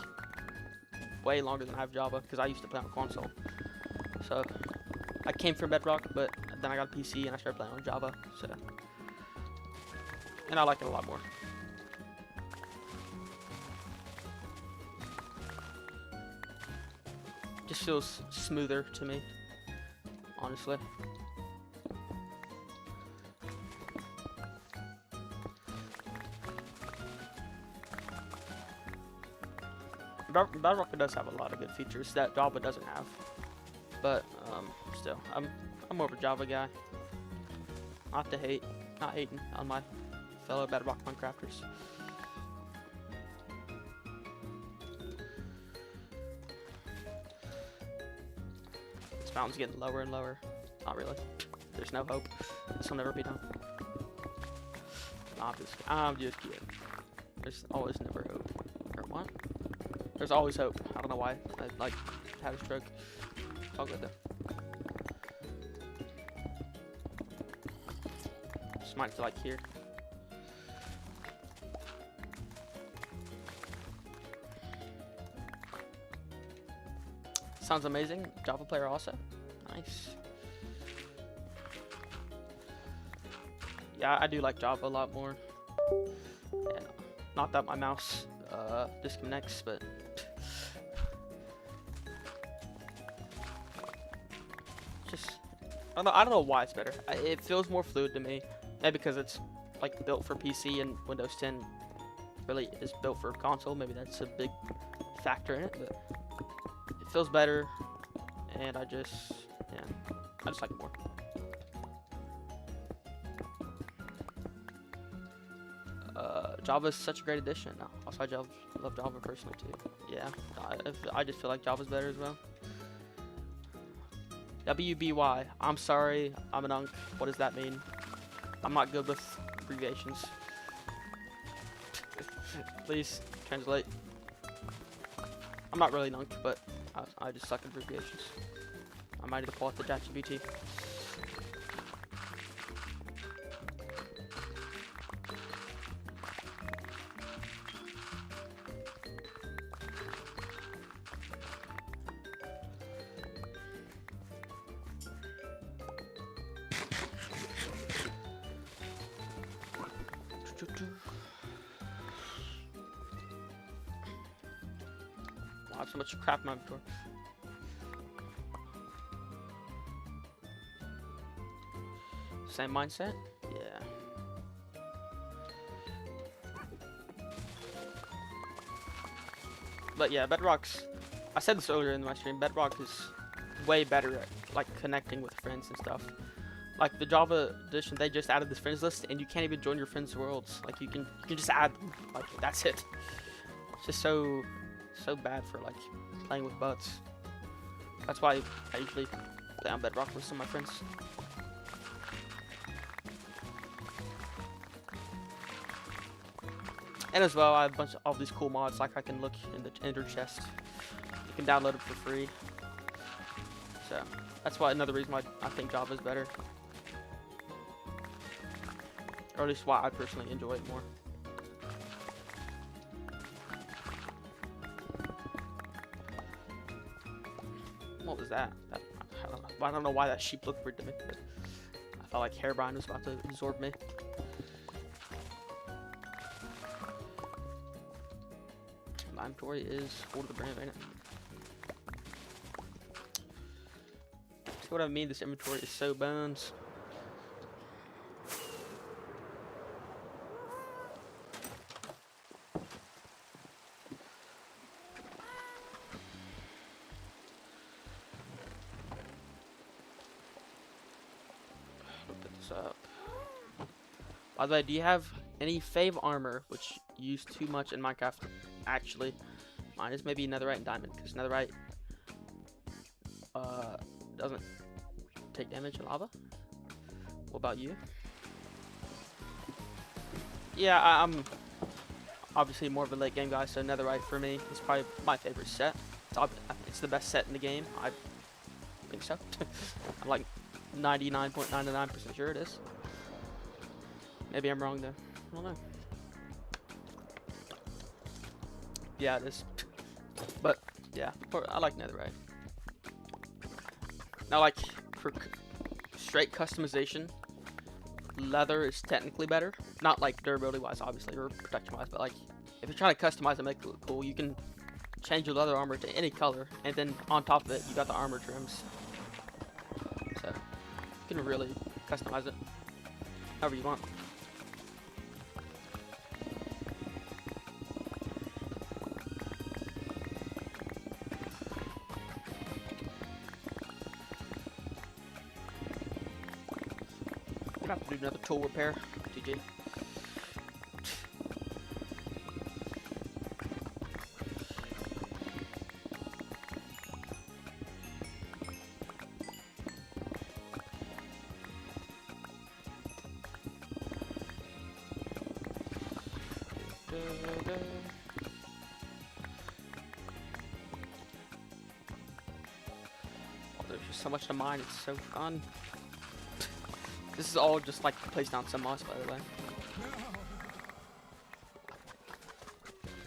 Speaker 1: way longer than I have Java because I used to play on console. So I came from Bedrock, but then I got a PC and I started playing on Java. So, and I like it a lot more. Just feels smoother to me, honestly. Bedrock does have a lot of good features that Java doesn't have, but still, I'm more of a Java guy. Not hating on my fellow Bedrock Minecrafters. This mountain's getting lower and lower. Not really. There's no hope. This will never be done. No, I'm just kidding. There's always never hope. Or what? There's always hope. I don't know why. I like had a stroke. It's all good though. Just might feel like here. Sounds amazing. Java player also. Nice. Yeah, I do like Java a lot more. And not that my mouse disconnects, but just I don't know why it's better. It feels more fluid to me. Maybe because it's like built for PC and Windows 10 really is built for console. Maybe that's a big factor in it, but it feels better, and I just like it more. Java is such a great addition. Also, I love Java personally too. Yeah, I just feel like Java's better as well. WBY. I'm sorry, I'm an unk. What does that mean? I'm not good with abbreviations. Please translate. I'm not really nunked, but I just suck at abbreviations. I might need to pull out the ChatGPT. I have so much crap in my inventory. Same mindset? Yeah. But yeah, Bedrock's... I said this earlier in my stream, Bedrock is way better at like connecting with friends and stuff. Like the Java edition, they just added this friends list, and you can't even join your friends' worlds. Like you can just add them. Like that's it. It's just so bad for like playing with bots. That's why I usually play on Bedrock with some of my friends. And as well, I have a bunch of all these cool mods. Like I can look in the Ender chest. You can download it for free. So that's why another reason why I think Java is better. Or at least why I personally enjoy it more. What was that? I don't know why that sheep looked weird to me, but I felt like Herobrine was about to absorb me. My inventory is full to the brim, ain't it? See what I mean? This inventory is so bones. Up. By the way, do you have any fave armor which you use too much in Minecraft? Actually, mine is maybe netherite and diamond, because netherite doesn't take damage in lava. What about you? Yeah, I'm obviously more of a late game guy, so netherite for me is probably my favorite set. It's the best set in the game. I think so. I'm like 99.99% sure it is. Maybe I'm wrong though. I don't know. Yeah, it is. But yeah, I like netherite. Now, like for straight customization, leather is technically better. Not like durability wise, obviously, or protection wise, but like if you're trying to customize and make it look cool, you can change your leather armor to any color, and then on top of it, you got the armor trims. So you can really customize it however you want. I'm gonna have to do another tool repair, TG. Oh, there's just so much to mine, it's so fun. This is all just like to place down some moss, by the way.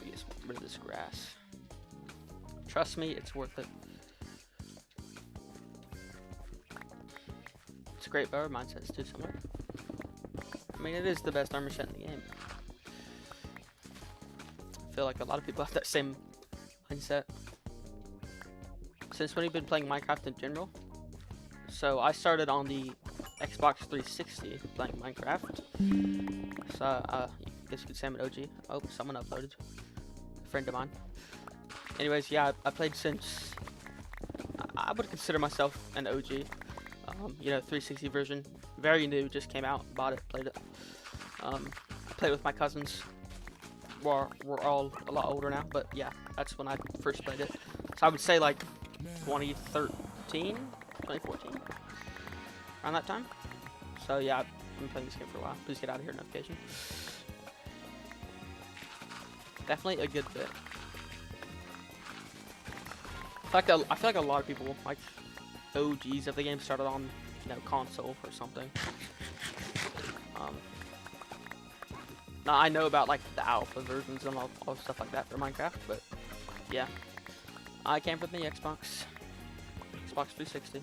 Speaker 1: Get rid of this grass. Trust me, it's worth it. It's a great power mindset too, somewhere. I mean, it is the best armor set in the game. I feel like a lot of people have that same mindset. Since when you've been playing Minecraft in general? So I started on the Xbox 360 playing Minecraft. So I guess you could say I'm an OG. Oh, someone uploaded. A friend of mine. Anyways, yeah, I played since... I would consider myself an OG. You know, 360 version. Very new, just came out, bought it, played it. I played with my cousins. We're all a lot older now, but yeah, that's when I first played it. So I would say like 2013, 2014, around that time. So yeah, I've been playing this game for a while. Please get out of here, notification. Definitely a good bit. I feel like a lot of people, like OGs of the game, started on, you know, console or something. Now I know about like the alpha versions and all stuff like that for Minecraft, but yeah, I came from the Xbox 360.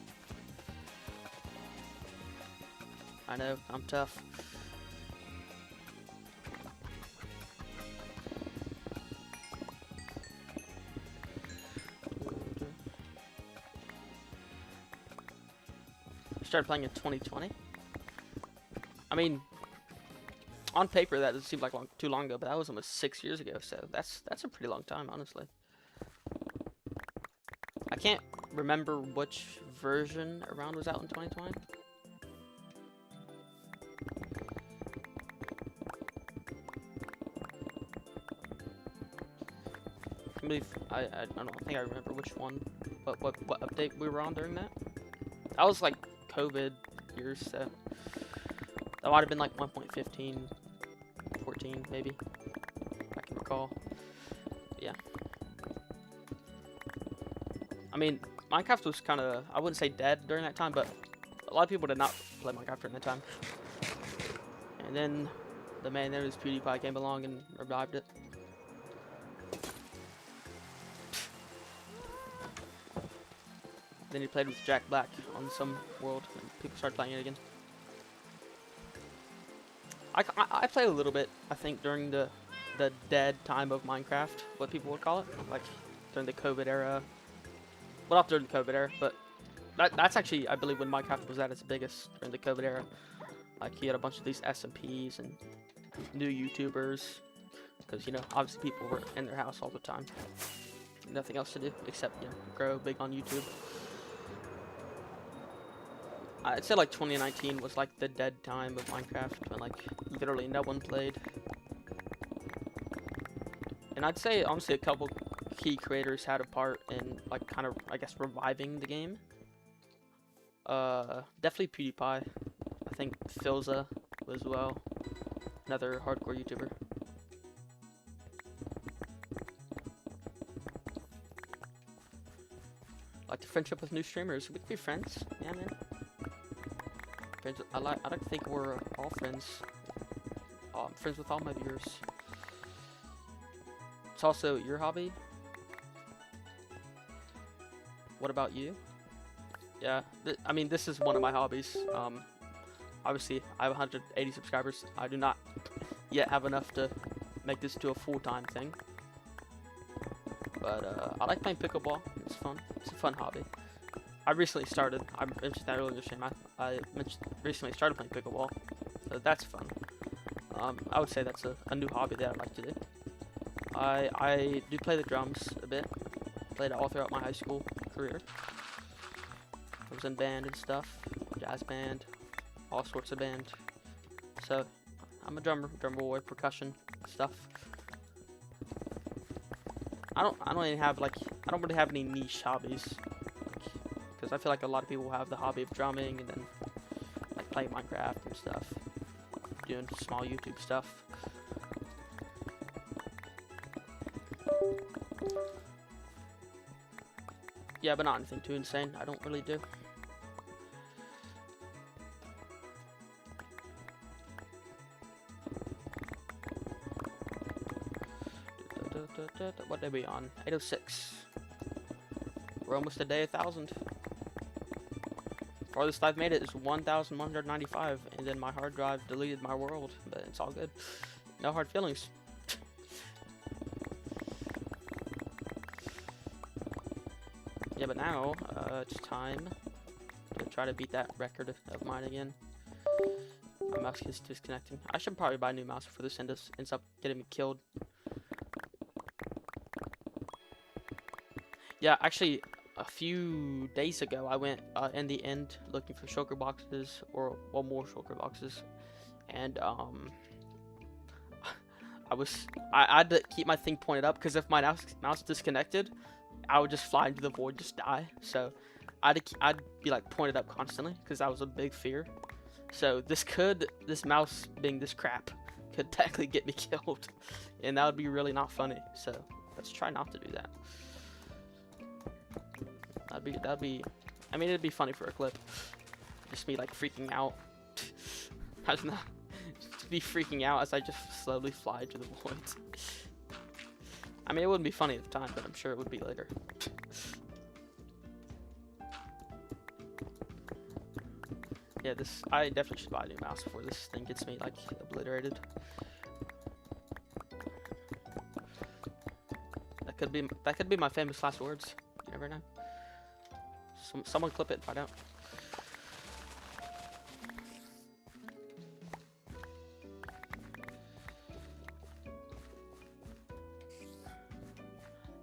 Speaker 1: I know, I'm tough. Started playing in 2020. I mean, on paper that doesn't seem like too long ago, but that was almost 6 years ago. So that's a pretty long time, honestly. I can't remember which version around was out in 2020. I don't think I remember which one, what update we were on during that. That was like COVID years, so that might have been like 1.15, 14 maybe, if I can recall. Yeah. I mean, Minecraft was kind of, I wouldn't say dead during that time, but a lot of people did not play Minecraft during that time. And then the man there was PewDiePie came along and revived it. Then he played with Jack Black on some world, and people started playing it again. I played a little bit, I think, during the dead time of Minecraft, what people would call it, like during the COVID era. Well, not during the COVID era, but that's actually, I believe, when Minecraft was at its biggest, during the COVID era. Like, he had a bunch of these SMPs and new YouTubers, because, you know, obviously people were in their house all the time. Nothing else to do except, you know, grow big on YouTube. I'd say like 2019 was like the dead time of Minecraft, when like literally no one played. And I'd say honestly a couple key creators had a part in like kind of, I guess, reviving the game. Definitely PewDiePie. I think Philza as well, another hardcore YouTuber. Like the friendship with new streamers. We could be friends, yeah, man. I like to think we're all friends. I'm friends with all my viewers. It's also your hobby. What about you? Yeah, I mean, this is one of my hobbies. Obviously, I have 180 subscribers. I do not yet have enough to make this to a full-time thing. But I like playing pickleball. It's fun. It's a fun hobby. I recently started. I mentioned that earlier in the stream. I recently started playing pickleball, so that's fun. I would say that's a new hobby that I like to do. I do play the drums a bit. Played it all throughout my high school career. I was in band and stuff, jazz band, all sorts of band. So I'm a drummer boy, percussion stuff. I don't really have any niche hobbies. Because I feel like a lot of people have the hobby of drumming and then like playing Minecraft and stuff, doing small YouTube stuff. Yeah, but not anything too insane. I don't really do. What are we on? 806. We're almost a day 1,000. Farthest I've made it is 1,195, and then my hard drive deleted my world, but it's all good. No hard feelings. Yeah, but now it's time to try to beat that record of mine again. My mouse is disconnecting. I should probably buy a new mouse before this ends up getting me killed. Yeah, actually, a few days ago, I went in the end looking for shulker boxes, or more shulker boxes, and I had to keep my thing pointed up, because if my mouse disconnected, I would just fly into the void, just die. So I'd be like pointed up constantly, because that was a big fear. So this mouse being this crap could technically get me killed, and that would be really not funny. So let's try not to do that. That'd be. I mean, it'd be funny for a clip. Just me like freaking out. Imagine that. Just be freaking out as I just slowly fly to the void. I mean, it wouldn't be funny at the time, but I'm sure it would be later. Yeah, I definitely should buy a new mouse before this thing gets me like obliterated. That could be my famous last words. You never know. Someone clip it and find out.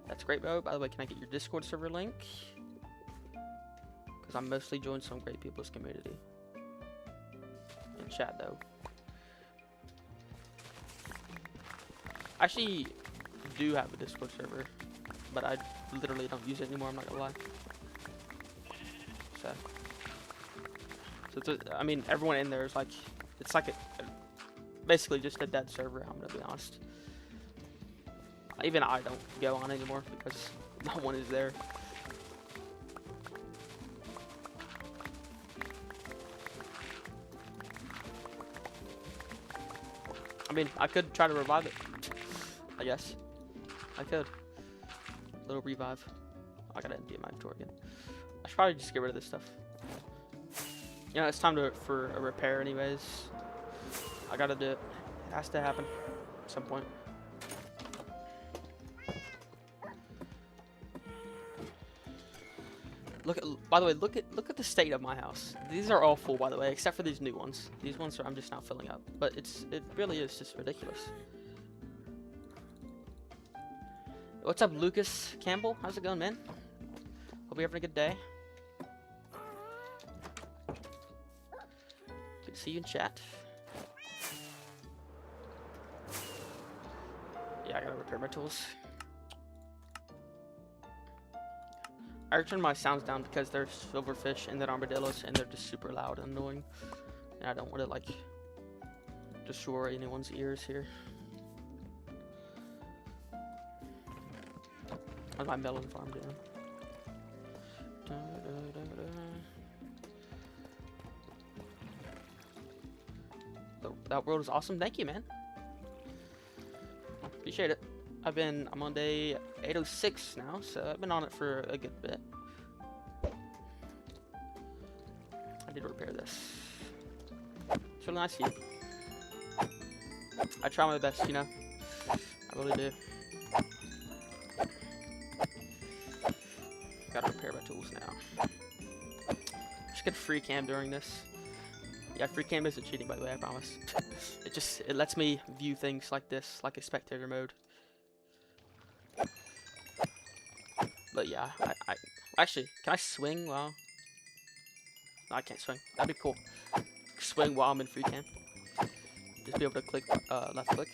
Speaker 1: That's great, bro. By the way, can I get your Discord server link? Because I'm mostly joined some great people's community. In chat, though. I actually do have a Discord server, but I literally don't use it anymore, I'm not gonna lie. So it's I mean, everyone in there is like, it's like basically just a dead server, I'm gonna be honest. Even I don't go on anymore because no one is there. I mean, I could try to revive it, I guess. I could. Little revive. I gotta empty my inventory again. I should probably just get rid of this stuff. You know, it's time for a repair anyways. I gotta do it. It has to happen at some point. By the way, look at the state of my house. These are all full, by the way, except for these new ones. These ones I'm just now filling up, but it really is just ridiculous. What's up, Lucas Campbell? How's it going, man? Hope you're having a good day. Good to see you in chat. Yeah, I gotta repair my tools. I turned my sounds down because they're silverfish and they're armadillos and they're just super loud and annoying. And I don't want to like destroy anyone's ears here. How's my melon farm doing? That world is awesome. Thank you, man. Appreciate it. I'm on day 806 now, so I've been on it for a good bit. I did repair this. It's really nice of you. I try my best, you know. I really do. Gotta repair my tools now. Just get free cam during this. Yeah, free cam isn't cheating, by the way, I promise. It lets me view things like this, like a spectator mode. But yeah, I actually, can I swing while? No, I can't swing. That'd be cool. Swing while I'm in free cam. Just be able to click left click.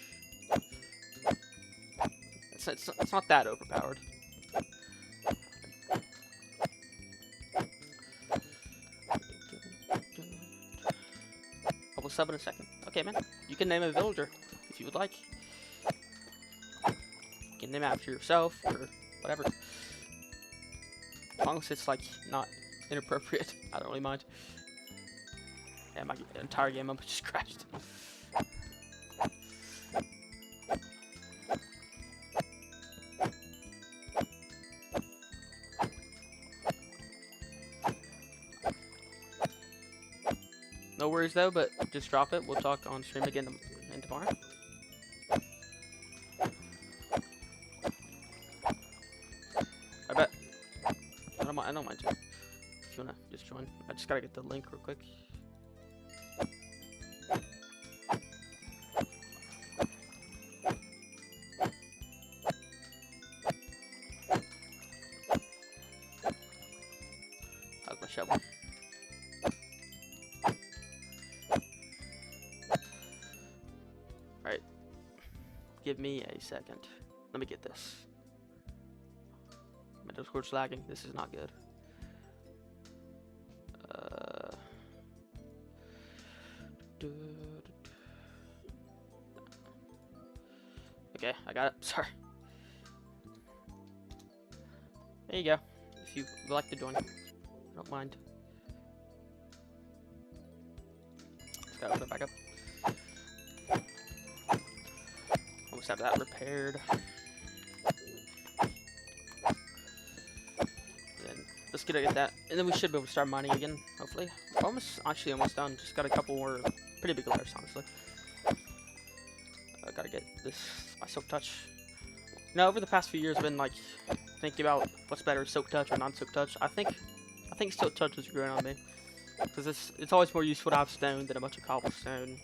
Speaker 1: It's not that overpowered. I will sub in a second. Okay, man. You can name a villager if you would like. You can name it after yourself or whatever. As long as it's like not inappropriate, I don't really mind. Yeah, my entire game up just crashed. No worries though, but just drop it. We'll talk on stream again tomorrow. I bet. I don't mind too. If you wanna just join, I just gotta get the link real quick. How's my shovel? Alright. Give me a second. Let me get this. My Discord's lagging. This is not good. Okay, I got it. Sorry. There you go. If you would like to join, I don't mind. Just gotta put it back up. Almost have that repaired. Then let's get that, and then we should be able to start mining again. Hopefully, actually almost done. Just got a couple more pretty big layers, honestly. I gotta get this my Silk Touch. Now, over the past few years, I've been like thinking about what's better, Silk Touch or non-Silk Touch. I think Silk Touch is growing on me because it's always more useful to have stone than a bunch of cobblestone,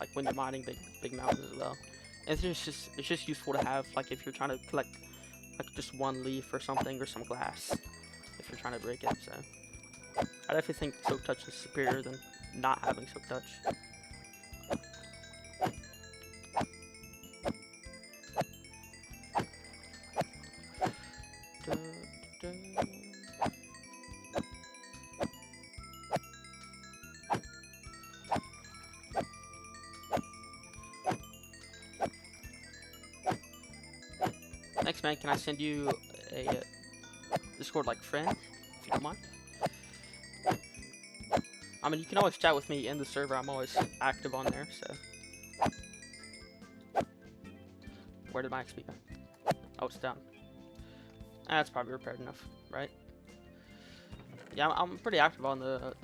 Speaker 1: like when you're mining big mountains as well. And it's just useful to have, like, if you're trying to collect like just one leaf or something, or some glass if you're trying to break it. So I definitely think Silk Touch is superior than not having Silk Touch. Thanks, man. Can I send you a Discord like friend if you don't mind? I mean, you can always chat with me in the server. I'm always active on there. So where did my XP go? Oh, it's down. That's probably repaired enough, right? Yeah, I'm pretty active on the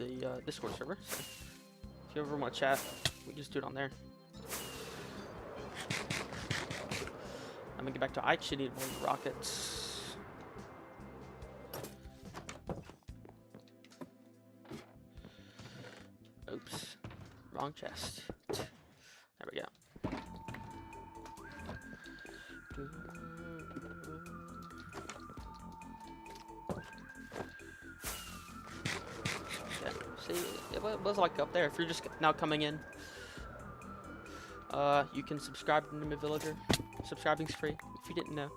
Speaker 1: Discord server. So if you ever want to chat, we can just do it on there. I'm gonna get back to. I actually need more rockets. Oops, wrong chest. There we go. Okay. See, it was like up there. If you're just now coming in, you can subscribe to Name a Villager. Subscribing's free, if you didn't know.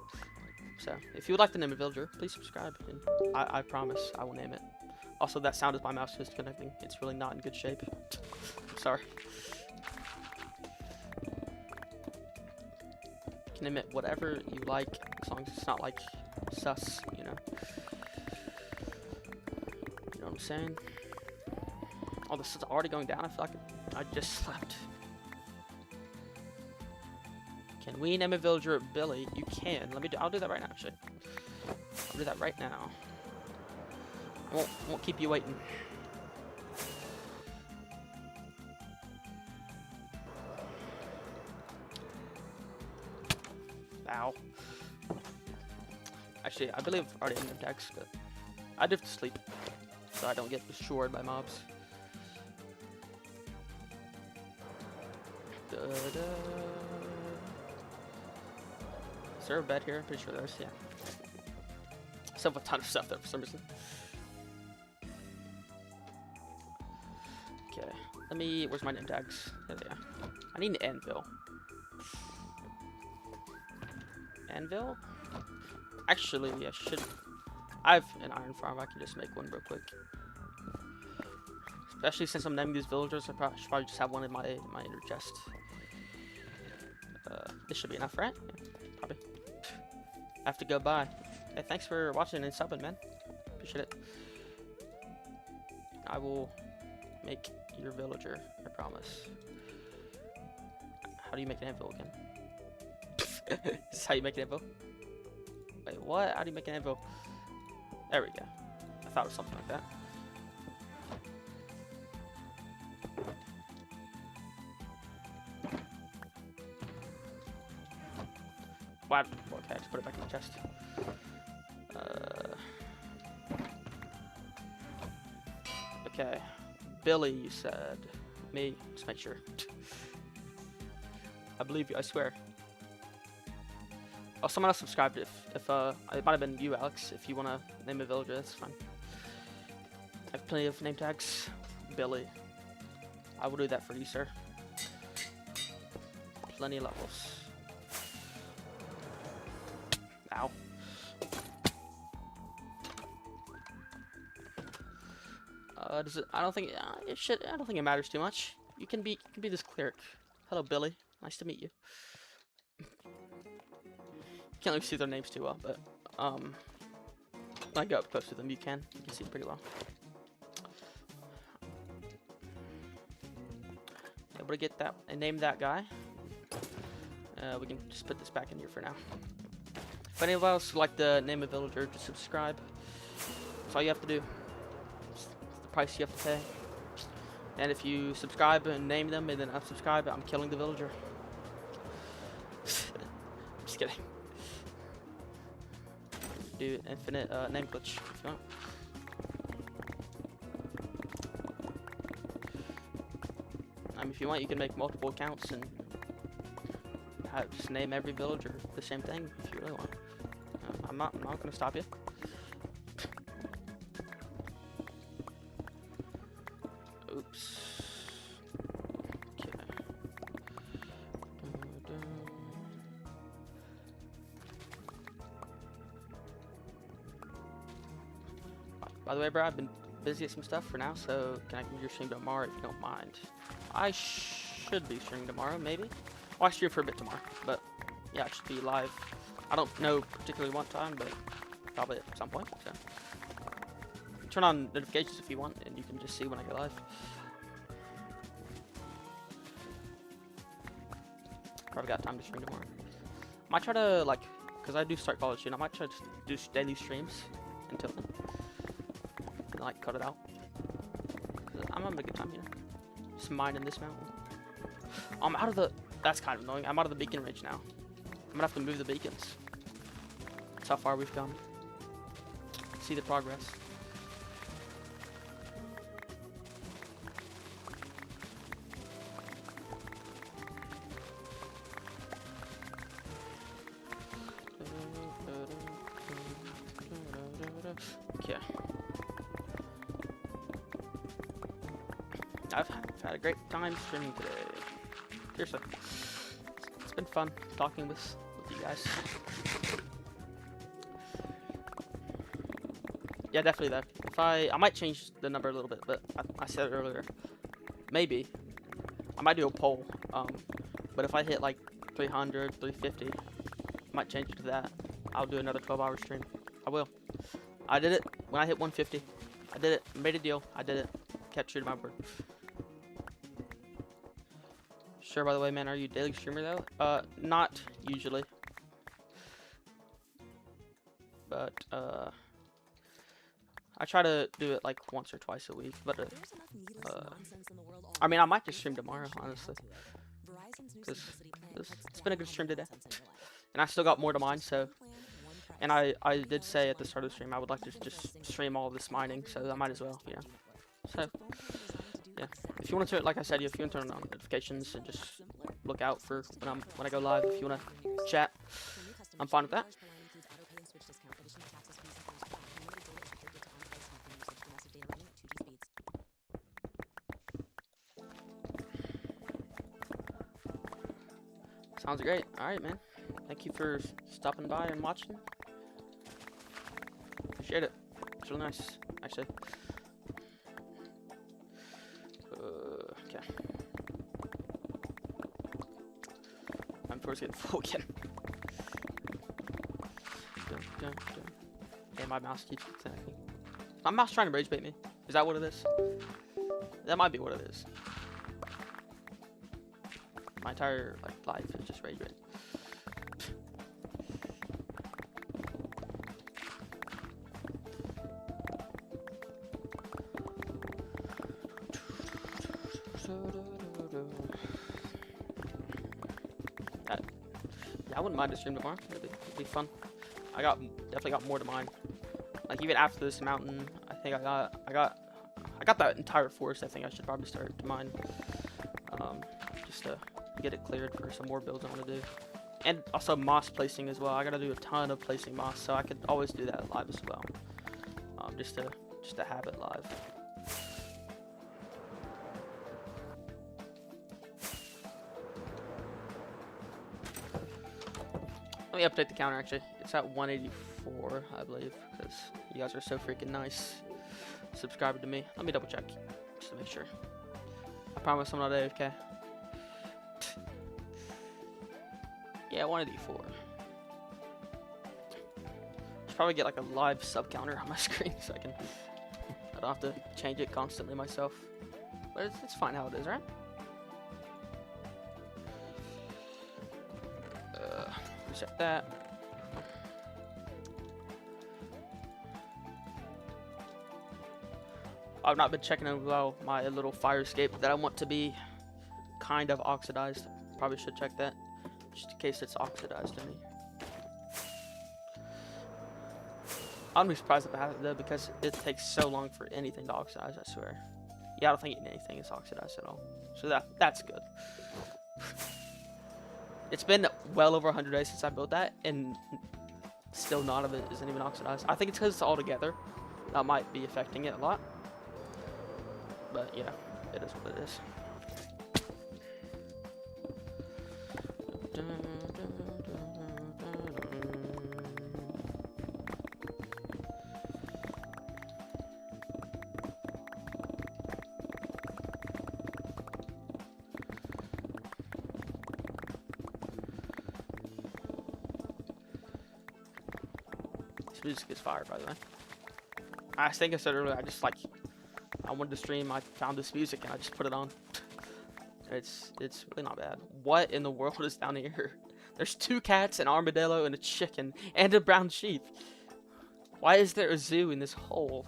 Speaker 1: So, if you would like to name a villager, please subscribe, and I promise I will name it. Also, that sound is my mouse disconnecting. It's really not in good shape. Sorry. You can name it whatever you like, as long as it's not like sus, you know. You know what I'm saying? Oh, this is already going down. I feel like I just slept. Can we name a villager Billy? You can. I'll do that right now, actually. I'll do that right now. I won't keep you waiting. Ow. Actually, I believe I've already named tags, but I do have to sleep, so I don't get destroyed by mobs. Is there a bed here? I'm pretty sure there's, yeah. I still have a ton of stuff there for some reason. Okay, where's my name tags? There they are. I need an anvil. Anvil? Actually, I have an iron farm. I can just make one real quick. Especially since I'm naming these villagers, I should probably just have one in my inner chest. This should be enough, right? Yeah, probably. I have to go bye. Hey, thanks for watching and subbing, man. Appreciate it. I will make your villager, I promise. How do you make an anvil again? Is this how you make an anvil? Wait, what? How do you make an anvil? There we go. I thought it was something like that. What? Okay, just put it back in the chest. Okay. Billy, you said. Me. Just make sure. I believe you, I swear. Oh, someone else subscribed. If it might have been you, Alex. If you want to name a villager, that's fine. I have plenty of name tags. Billy. I will do that for you, sir. Plenty of levels. Ow. Does it? I don't think it should. I don't think it matters too much. You can be this cleric. Hello, Billy. Nice to meet you. Can't really see their names too well, but when I go up close to them, you can see pretty well. Able to get that and name that guy. We can just put this back in here for now. If anyone else would like to name a villager, just subscribe. That's all you have to do. It's the price you have to pay. And if you subscribe and name them and then unsubscribe, I'm killing the villager. Just kidding. Do infinite name glitch if you want. If you want, you can make multiple accounts and just name every villager the same thing if you really want. I'm not gonna stop you. Oops. Okay. By the way, bro, I've been busy at some stuff for now, so can I come to your stream tomorrow if you don't mind? I should be streaming tomorrow, maybe. Well, I stream for a bit tomorrow, but yeah, it should be live. I don't know particularly what time, but probably at some point. So turn on notifications if you want, and you can just see when I go live. Probably got time to stream tomorrow. Might try to cause I do start college soon. I might try to do daily streams until then, and cut it out. I'm having a good time here. Just mining this mountain. I'm out of the. That's kind of annoying. I'm out of the beacon range now. I'm gonna have to move the beacons. That's how far we've come. See the progress. Okay. I've had a great time streaming today. Seriously. It's been fun talking with you guys. Yeah, definitely though. If I might change the number a little bit, but I said it earlier. Maybe. I might do a poll. But if I hit 300, 350, I might change it to that. I'll do another 12-hour stream. I will. I did it when I hit 150. I did it. Made a deal. I did it. Kept true to my word. Sure, by the way, man, are you a daily streamer though? Not usually. But, I try to do it once or twice a week, but, I mean, I might just stream tomorrow, honestly. Because it's been a good stream today. And I still got more to mine, so. And I did say at the start of the stream I would like to just stream all of this mining, so I might as well, you know. So, yeah. If you want to, like I said, if you want to turn on notifications and just look out for when I go live, if you want to chat, I'm fine with that. Sounds great. Alright, man. Thank you for stopping by and watching. Appreciate it. It's really nice, actually. Okay. I'm first getting full again. Hey, my mouse keeps attacking. My mouse trying to rage bait me. Is that what it is? That might be what it is. My entire life is just rage bait. Yeah, I wouldn't mind a stream tomorrow. It'd be fun. I definitely got more to mine. Even after this mountain, I think I got that entire forest. I think I should probably start to mine, just to get it cleared for some more builds I want to do, and also moss placing as well. I gotta do a ton of placing moss, so I could always do that live as well, just to have it live. Let me update the counter, actually. It's at 184, I believe, because you guys are so freaking nice subscribing to me. Let me double check, just to make sure. I promise I'm not AFK. Yeah, 184. probably get like a live sub counter on my screen so I don't have to change it constantly myself. But it's fine how it is, right? Reset that. I've not been checking in well my little fire escape that I want to be kind of oxidized. Probably should check that just in case it's oxidized to me. I'm be surprised if it has it though, because it takes so long for anything to oxidize, I swear. Yeah, I don't think anything is oxidized at all. So that's good. It's been well over 100 days since I built that, and still none of it isn't even oxidized. I think it's because it's all together. That might be affecting it a lot. But yeah, it is what it is. This music is fire, by the way. I think I said earlier, I wanted to stream, I found this music and I just put it on. It's really not bad. What in the world is down here? There's 2 cats, an armadillo, and a chicken, and a brown sheep. Why is there a zoo in this hole?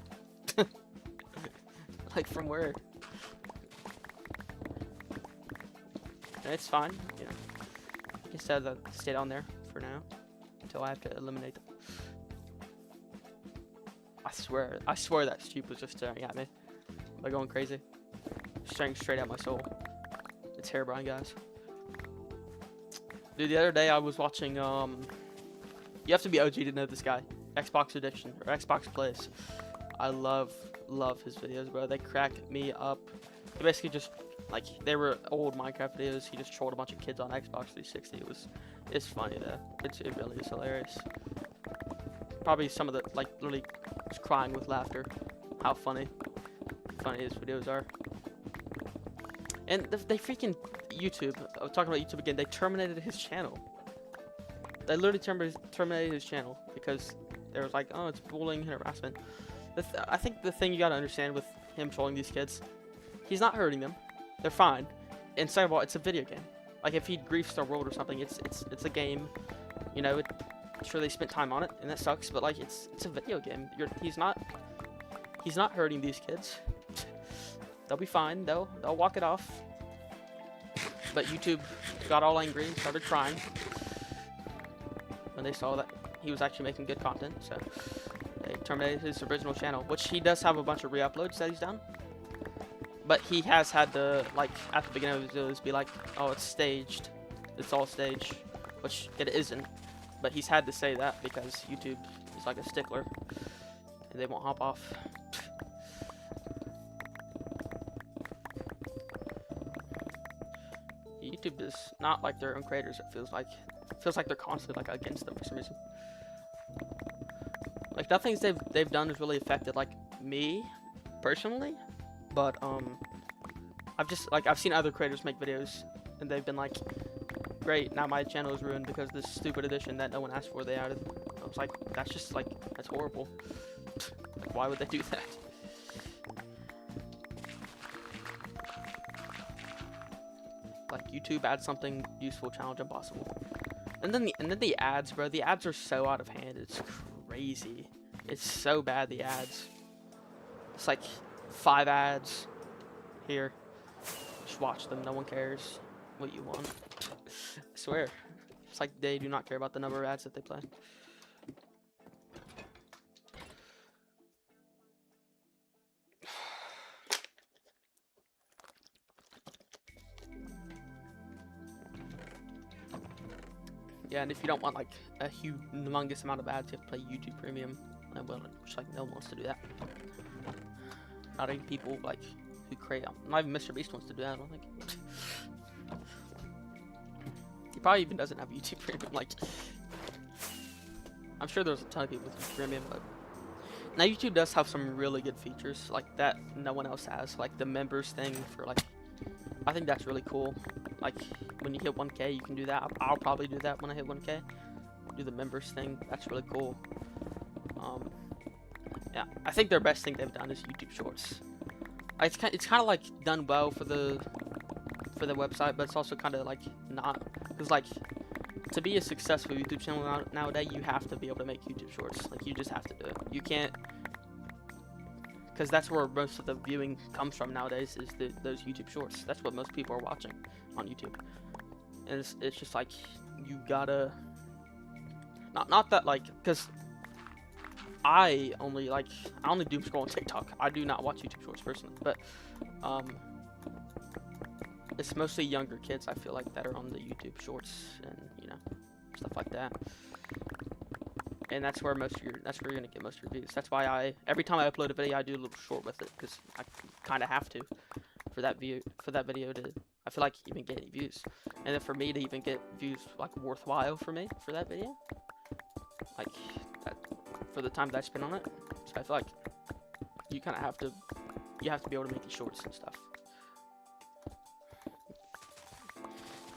Speaker 1: Like, from where? It's fine, you know. Instead of stay down there for now until I have to eliminate them. I swear that sheep was just staring at me. Am I going crazy? Staring straight at my soul. It's Herobrine, guys. Dude, the other day I was watching, you have to be OG to know this guy. Xbox Addiction, or Xbox Plays. I love his videos, bro. They crack me up. He basically just, like, they were old Minecraft videos. He just trolled a bunch of kids on Xbox 360. It's funny, though. It really is hilarious. Probably some of the, like, literally just crying with laughter. How funny his videos are. And they freaking YouTube, I was talking about YouTube again, they terminated his channel. They literally terminated his channel because they were like, oh, it's bullying and harassment. I think the thing you gotta understand with him trolling these kids, he's not hurting them. They're fine. And second of all, it's a video game. Like, if he griefs their world or something, it's a game. You know, sure they spent time on it, and that sucks, but like, it's a video game. He's not hurting these kids. They'll be fine, they'll walk it off. But YouTube got all angry and started crying when they saw that he was actually making good content, so they terminated his original channel, which he does have a bunch of re-uploads that he's done. But he has had to, like, at the beginning of his videos be like, oh, it's staged. It's all staged, which it isn't. But he's had to say that because YouTube is like a stickler, and they won't hop off. YouTube is not like their own creators. It feels like they're constantly like against them for some reason. Like, nothing they've done has really affected like me personally, but I've seen other creators make videos and they've been like, great, now my channel is ruined because this stupid edition that no one asked for they added. I was like, that's horrible. Like, why would they do that? Like, YouTube adds something useful, challenge impossible. And then the ads, bro. The ads are so out of hand. It's crazy. It's so bad, the ads. It's like 5 ads here. Just watch them. No one cares what you want. I swear. It's like they do not care about the number of ads that they play. Yeah, and if you don't want like a humongous amount of ads, you have to play YouTube Premium. Which like no one wants to do that. Not even people like who create. Not even Mr. Beast wants to do that. I don't think. He probably even doesn't have YouTube Premium. Like, I'm sure there's a ton of people with YouTube Premium, but now YouTube does have some really good features like that no one else has. Like the members thing for like, I think that's really cool. Like, when you hit 1K, you can do that. I'll probably do that when I hit 1K. Do the members thing. That's really cool. Yeah, I think their best thing they've done is YouTube Shorts. It's kind of like done well for the website, but it's also kind of like not, because like to be a successful YouTube channel nowadays, you have to be able to make YouTube Shorts. Like you just have to do it. You can't, because that's where most of the viewing comes from nowadays, is those YouTube Shorts. That's what most people are watching on YouTube, and it's just like you gotta not that like, because I only doom scroll on TikTok. I do not watch YouTube Shorts personally, but it's mostly younger kids, I feel like, that are on the YouTube Shorts and stuff like that. And that's where you're gonna get most of your views. That's why every time I upload a video, I do a little short with it, because I kind of have to for that video to, I feel like, even get any views. And then for me to even get views like worthwhile for me for that video, like that, for the time that I spent on it. So I feel like you kind of have to be able to make these shorts and stuff.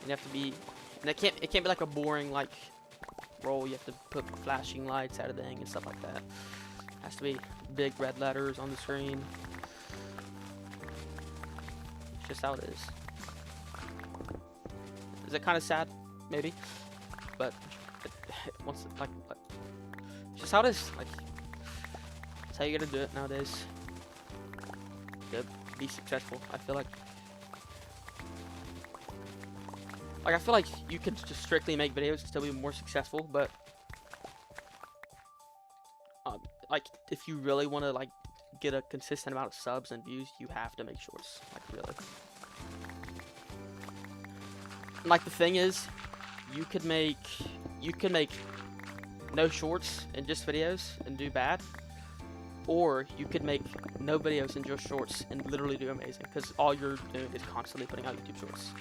Speaker 1: And you have to be, and it can't be like a boring like roll. You have to put flashing lights out of the thing and stuff like that. It has to be big red letters on the screen. It's just how it is. Is it kind of sad? Maybe, but once like it's just how it is. Like that's how you gotta do it nowadays to be successful. I feel like I feel like you could just strictly make videos and still be more successful, but like if you really want to like get a consistent amount of subs and views, you have to make shorts. Like really. And, like the thing is, you could make no shorts and just videos and do bad, or you could make no videos and just shorts and literally do amazing, because all you're doing is constantly putting out YouTube shorts.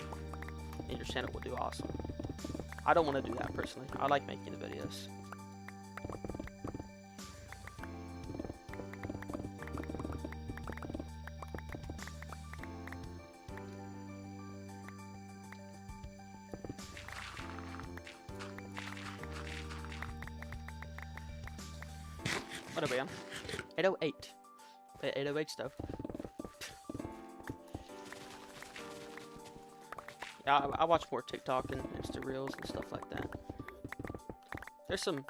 Speaker 1: And your channel will do awesome. I don't want to do that personally. I like making the videos. What are we on? 808. Play 808 stuff. Yeah, I watch more TikTok and Insta Reels and stuff like that. There's some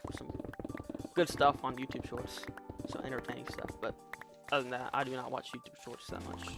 Speaker 1: good stuff on YouTube Shorts, some entertaining stuff, but other than that, I do not watch YouTube Shorts that much.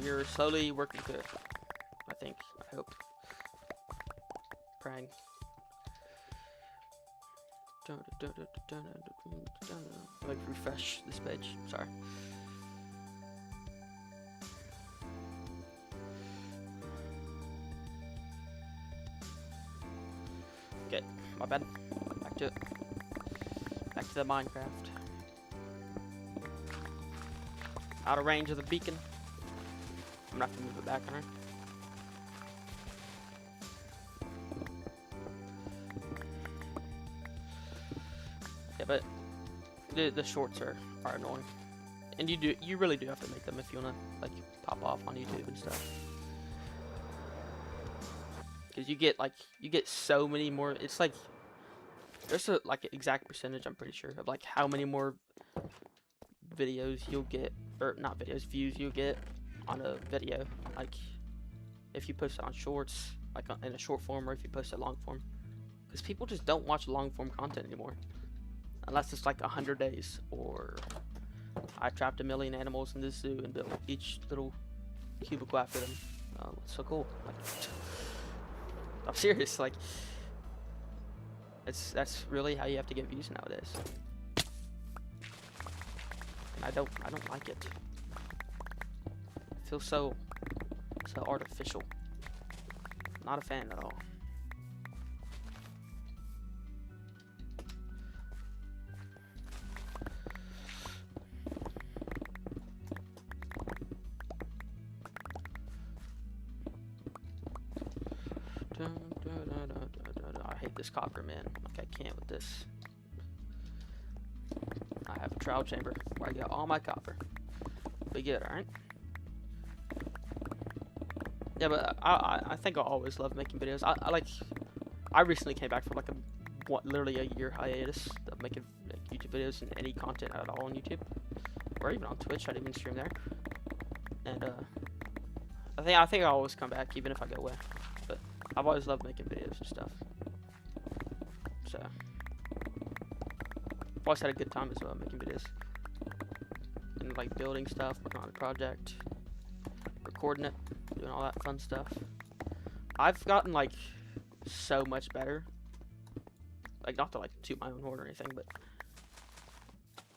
Speaker 1: We're slowly working to it. I think. I hope. Praying. Like refresh this page. Sorry. Okay, my bad. Back to it. Back to the Minecraft. Out of range of the beacon. I'm gonna have to move it back on her. Yeah, but the shorts are annoying, and you really do have to make them if you wanna like pop off on YouTube and stuff. Because you get so many more. It's like there's a like exact percentage, I'm pretty sure, of like how many more videos you'll get, or not videos, views you'll get on a video, like if you post it on shorts, like in a short form, or if you post it long form, because people just don't watch long form content anymore, unless it's like 100 days, or I trapped 1 million animals in this zoo and built each little cubicle after them. It's so cool. Like, I'm serious. Like, that's really how you have to get views nowadays, and I don't like it. Feels so artificial. Not a fan at all. I hate this copper, man. Like, I can't with this. I have a trial chamber where I get all my copper. Be good, alright? Yeah, but I think I always love making videos. I recently came back from like literally a year hiatus of making YouTube videos and any content at all on YouTube. Or even on Twitch. I didn't even stream there. And I think I'll always come back even if I go away. But I've always loved making videos and stuff. So I've always had a good time as well making videos. And like building stuff, working on a project, recording it, doing all that fun stuff. I've gotten like so much better. Like, not to like toot my own horn or anything, but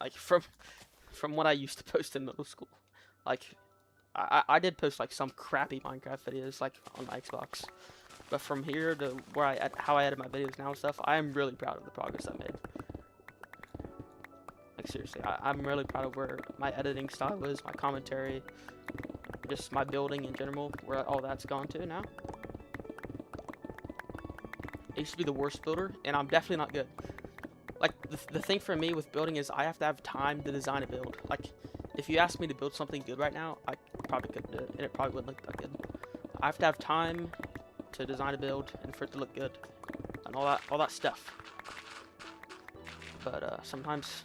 Speaker 1: like from what I used to post in middle school. Like I did post like some crappy Minecraft videos like on my Xbox. But from here to where how I edit my videos now and stuff, I am really proud of the progress I made. Like seriously, I'm really proud of where my editing style is, my commentary, just my building in general, where all that's gone to now. I used to be the worst builder, and I'm definitely not good. Like, the thing for me with building is I have to have time to design a build. Like, if you asked me to build something good right now, I probably couldn't do it, and it probably wouldn't look that good. I have to have time to design a build and for it to look good, and all that stuff. But sometimes,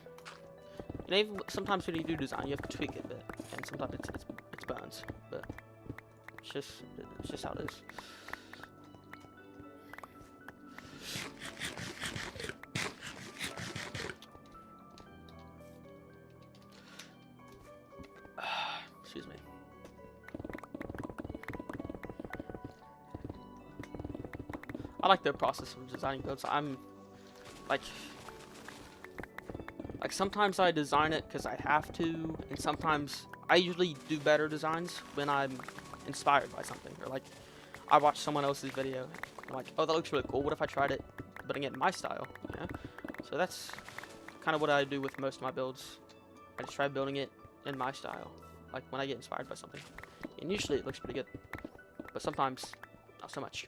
Speaker 1: you know, even sometimes when you do design, you have to tweak it a bit, and sometimes it's bones. But it's just how it is. Excuse me. I like the process of designing builds. I'm like sometimes I design it because I have to, and sometimes I usually do better designs when I'm inspired by something, or like I watch someone else's video. I'm like, oh, that looks really cool. What if I tried it, putting it in my style? You know? So that's kind of what I do with most of my builds. I just try building it in my style, like when I get inspired by something, and usually it looks pretty good, but sometimes not so much.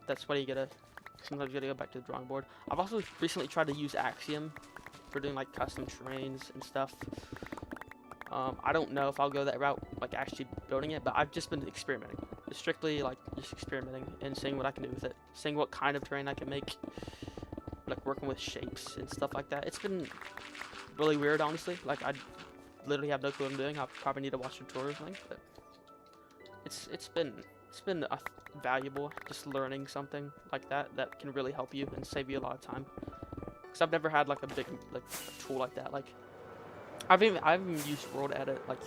Speaker 1: That's why sometimes you gotta go back to the drawing board. I've also recently tried to use Axiom for doing like custom terrains and stuff. I don't know if I'll go that route, like actually building it, but I've just been experimenting. Just strictly like just experimenting and seeing what I can do with it, seeing what kind of terrain I can make, like working with shapes and stuff like that. It's been really weird, honestly. Like, I literally have no clue what I'm doing. I probably need to watch tutorials and things, but it's been valuable just learning something like that can really help you and save you a lot of time. Because I've never had like a big a tool like that. Like I've even used World Edit. Like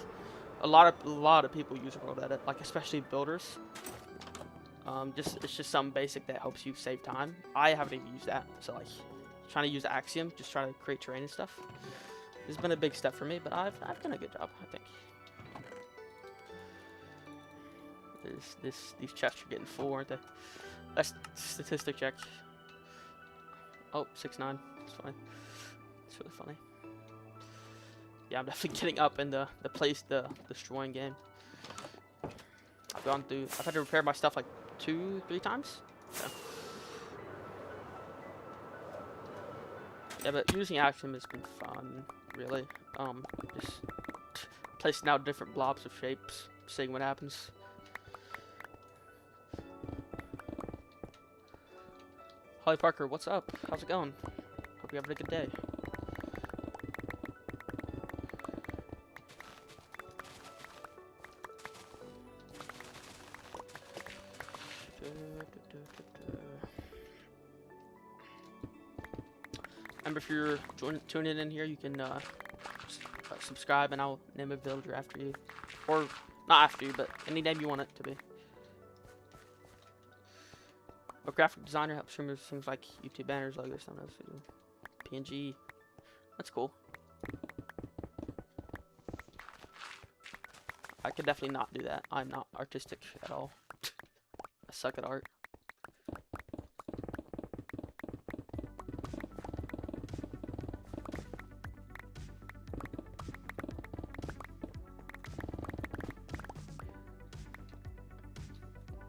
Speaker 1: a lot of people use World Edit, like especially builders. It's just something basic that helps you save time. I haven't even used that, so like trying to use Axiom, just trying to create terrain and stuff. It's been a big step for me, but I've done a good job, I think. These chests are getting full, aren't they? That's statistic check. Oh, 6-9. It's funny. It's really funny. Yeah, I'm definitely getting up in the destroying game. I've had to repair my stuff like 2-3 times. So. Yeah, but using Axiom has been fun, really. Just placing out different blobs of shapes, seeing what happens. Holly Parker, what's up? How's it going? Hope you're having a good day. Remember, if you're tuning in here, you can subscribe, and I'll name a villager after you, or not after you, but any name you want it to be. A graphic designer helps streamers things like YouTube banners, logos, thumbnails, PNG. That's cool. I could definitely not do that. I'm not artistic at all. I suck at art.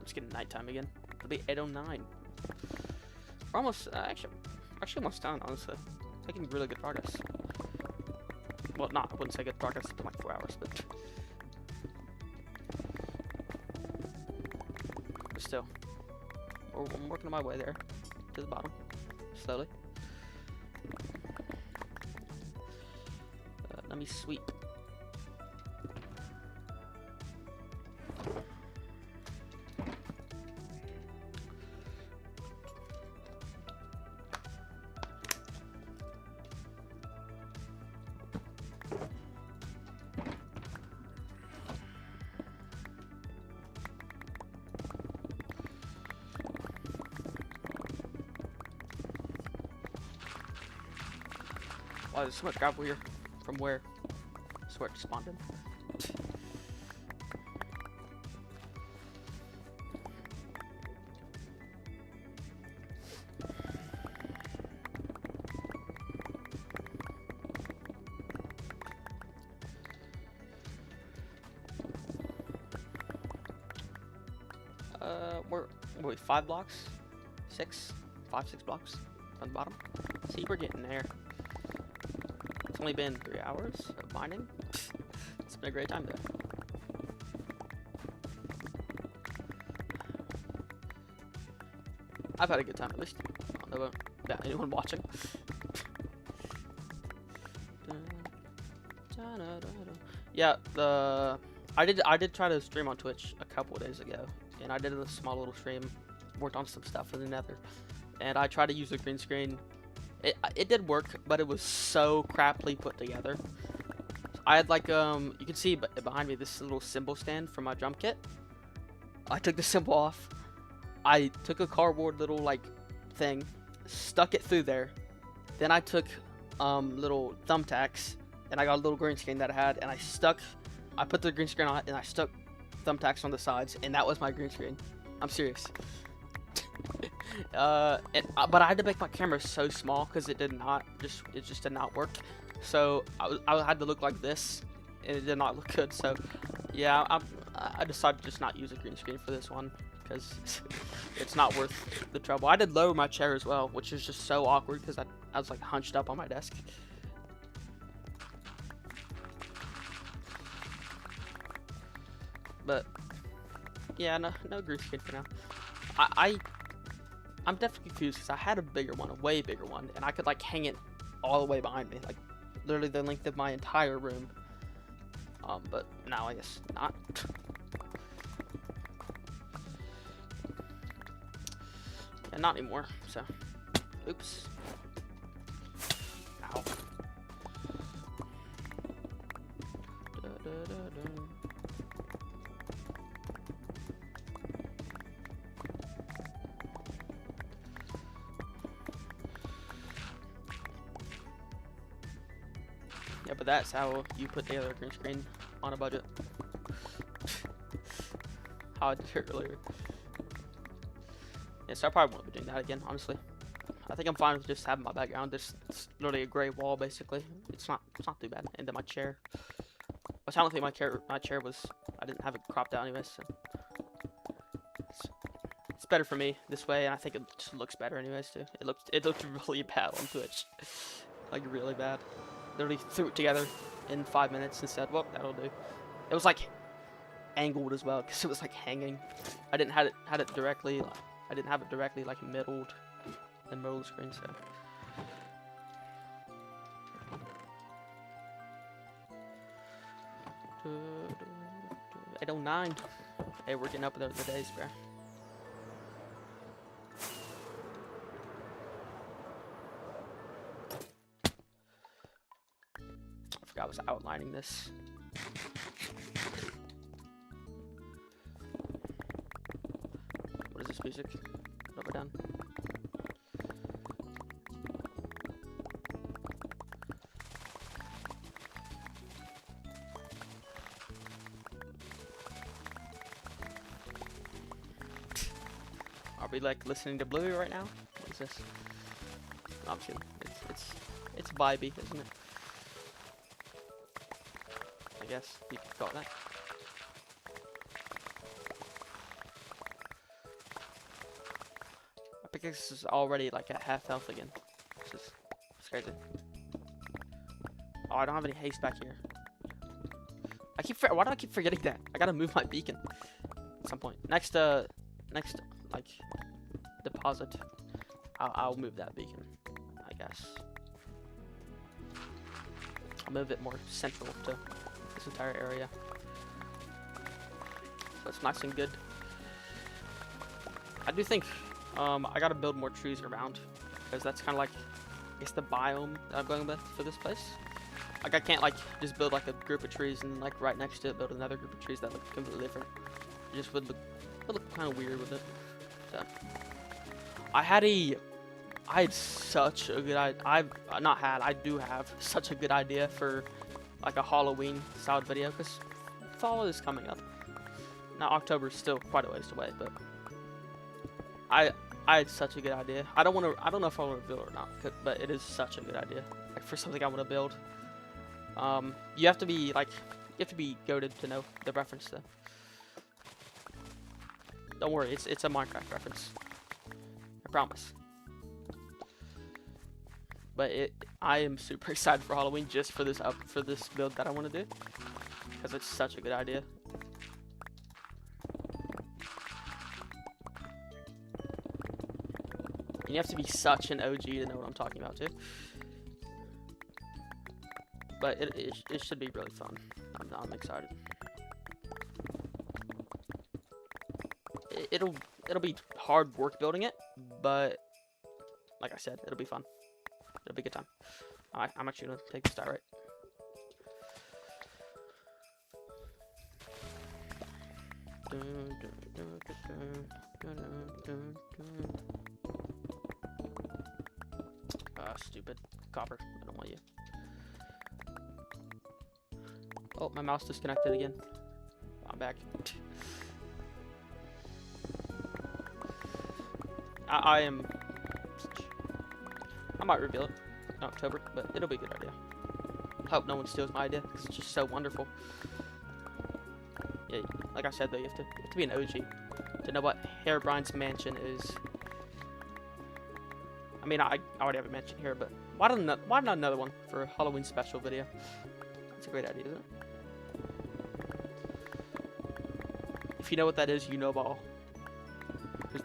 Speaker 1: It's getting nighttime again. It'll be 8:09. We're almost actually almost done. Honestly, making really good progress. Well, not I wouldn't say good progress. It's been like 4 hours, but still, I'm working my way there to the bottom slowly. Let me sweep. Wow, there's so much gravel here. From where? I swear it spawned in. We're 5 blocks? 6 blocks from the bottom. See, we're getting there. It's only been 3 hours of mining. It's been a great time there. I've had a good time at least. I don't know about anyone watching. Yeah, I did try to stream on Twitch a couple of days ago, and I did a small little stream, worked on some stuff in the Nether, and I tried to use the green screen. It did work, but it was so crappily put together. I had like you can see behind me this little symbol stand from my drum kit. I took the symbol off. I took a cardboard little like thing, stuck it through there. Then I took little thumbtacks, and I got a little green screen that I had, and I put the green screen on it, and I stuck thumbtacks on the sides, and that was my green screen. I'm serious. But I had to make my camera so small because it just did not work. So I had to look like this, and it did not look good. So yeah, I decided to just not use a green screen for this one because it's not worth the trouble. I did lower my chair as well, which is just so awkward because I was like hunched up on my desk. But yeah, no green screen for now. I'm definitely confused because I had a bigger one, a way bigger one, and I could like hang it all the way behind me, like literally the length of my entire room. But now I guess not. Yeah, not anymore. So, oops. Ow. Yeah, but that's how you put together a green screen on a budget. How I did it earlier. Yeah, so I probably won't be doing that again, honestly. I think I'm fine with just having my background. It's literally a gray wall, basically. It's not too bad. And then my chair. Which I don't think my chair was. I didn't have it cropped out anyways. So it's better for me this way, and I think it just looks better anyways too. It looked really bad on Twitch, like really bad. Literally threw it together in 5 minutes and said, well, that'll do. It was like angled as well because it was like hanging. I didn't have it directly. I didn't have it directly like middled in the middle of the screen. So 8:09. Hey, we're getting up there the days, bro. I forgot I was outlining this. What is this music? Over down. Are we like listening to Bluey right now? What is this? No, I'm kidding. It's vibey, isn't it? I guess you could call it that. pickaxe is already like at half health again. It's crazy. Oh, I don't have any haste back here. Why do I keep forgetting that? I gotta move my beacon at some point. Next like deposit, I'll move that beacon, I guess. I'll move it more central to this entire area, so it's nice and good. I do think I gotta build more trees around, because that's kind of like, I guess, the biome that I'm going with for this place. Like, I can't like just build like a group of trees and like right next to it build another group of trees that look completely different. It just would look kind of weird with it. So I had such a good idea. I do have such a good idea for like a Halloween style video, because fall is coming up. Now October is still quite a ways away, but I had such a good idea. I don't know if I want to build it or not, but it is such a good idea. Like, for something I want to build. You have to be goated to know the reference though. Don't worry, it's a Minecraft reference. I promise. But I am super excited for Halloween just for this build that I want to do, because it's such a good idea. And you have to be such an OG to know what I'm talking about too. But it should be really fun. I'm excited. It'll be hard work building it, but like I said, it'll be fun. It'll be a good time. I'm actually gonna take this direct. Stupid copper. I don't want you. Oh, my mouse disconnected again. I'm back. I might reveal it in October, but it'll be a good idea. I hope no one steals my idea, because it's just so wonderful. Yeah, like I said though, you have to be an OG to know what Herobrine's mansion is. I mean, I already have a mansion here, but why not another one for a Halloween special video? That's a great idea, isn't it? If you know what that is, you know ball. Because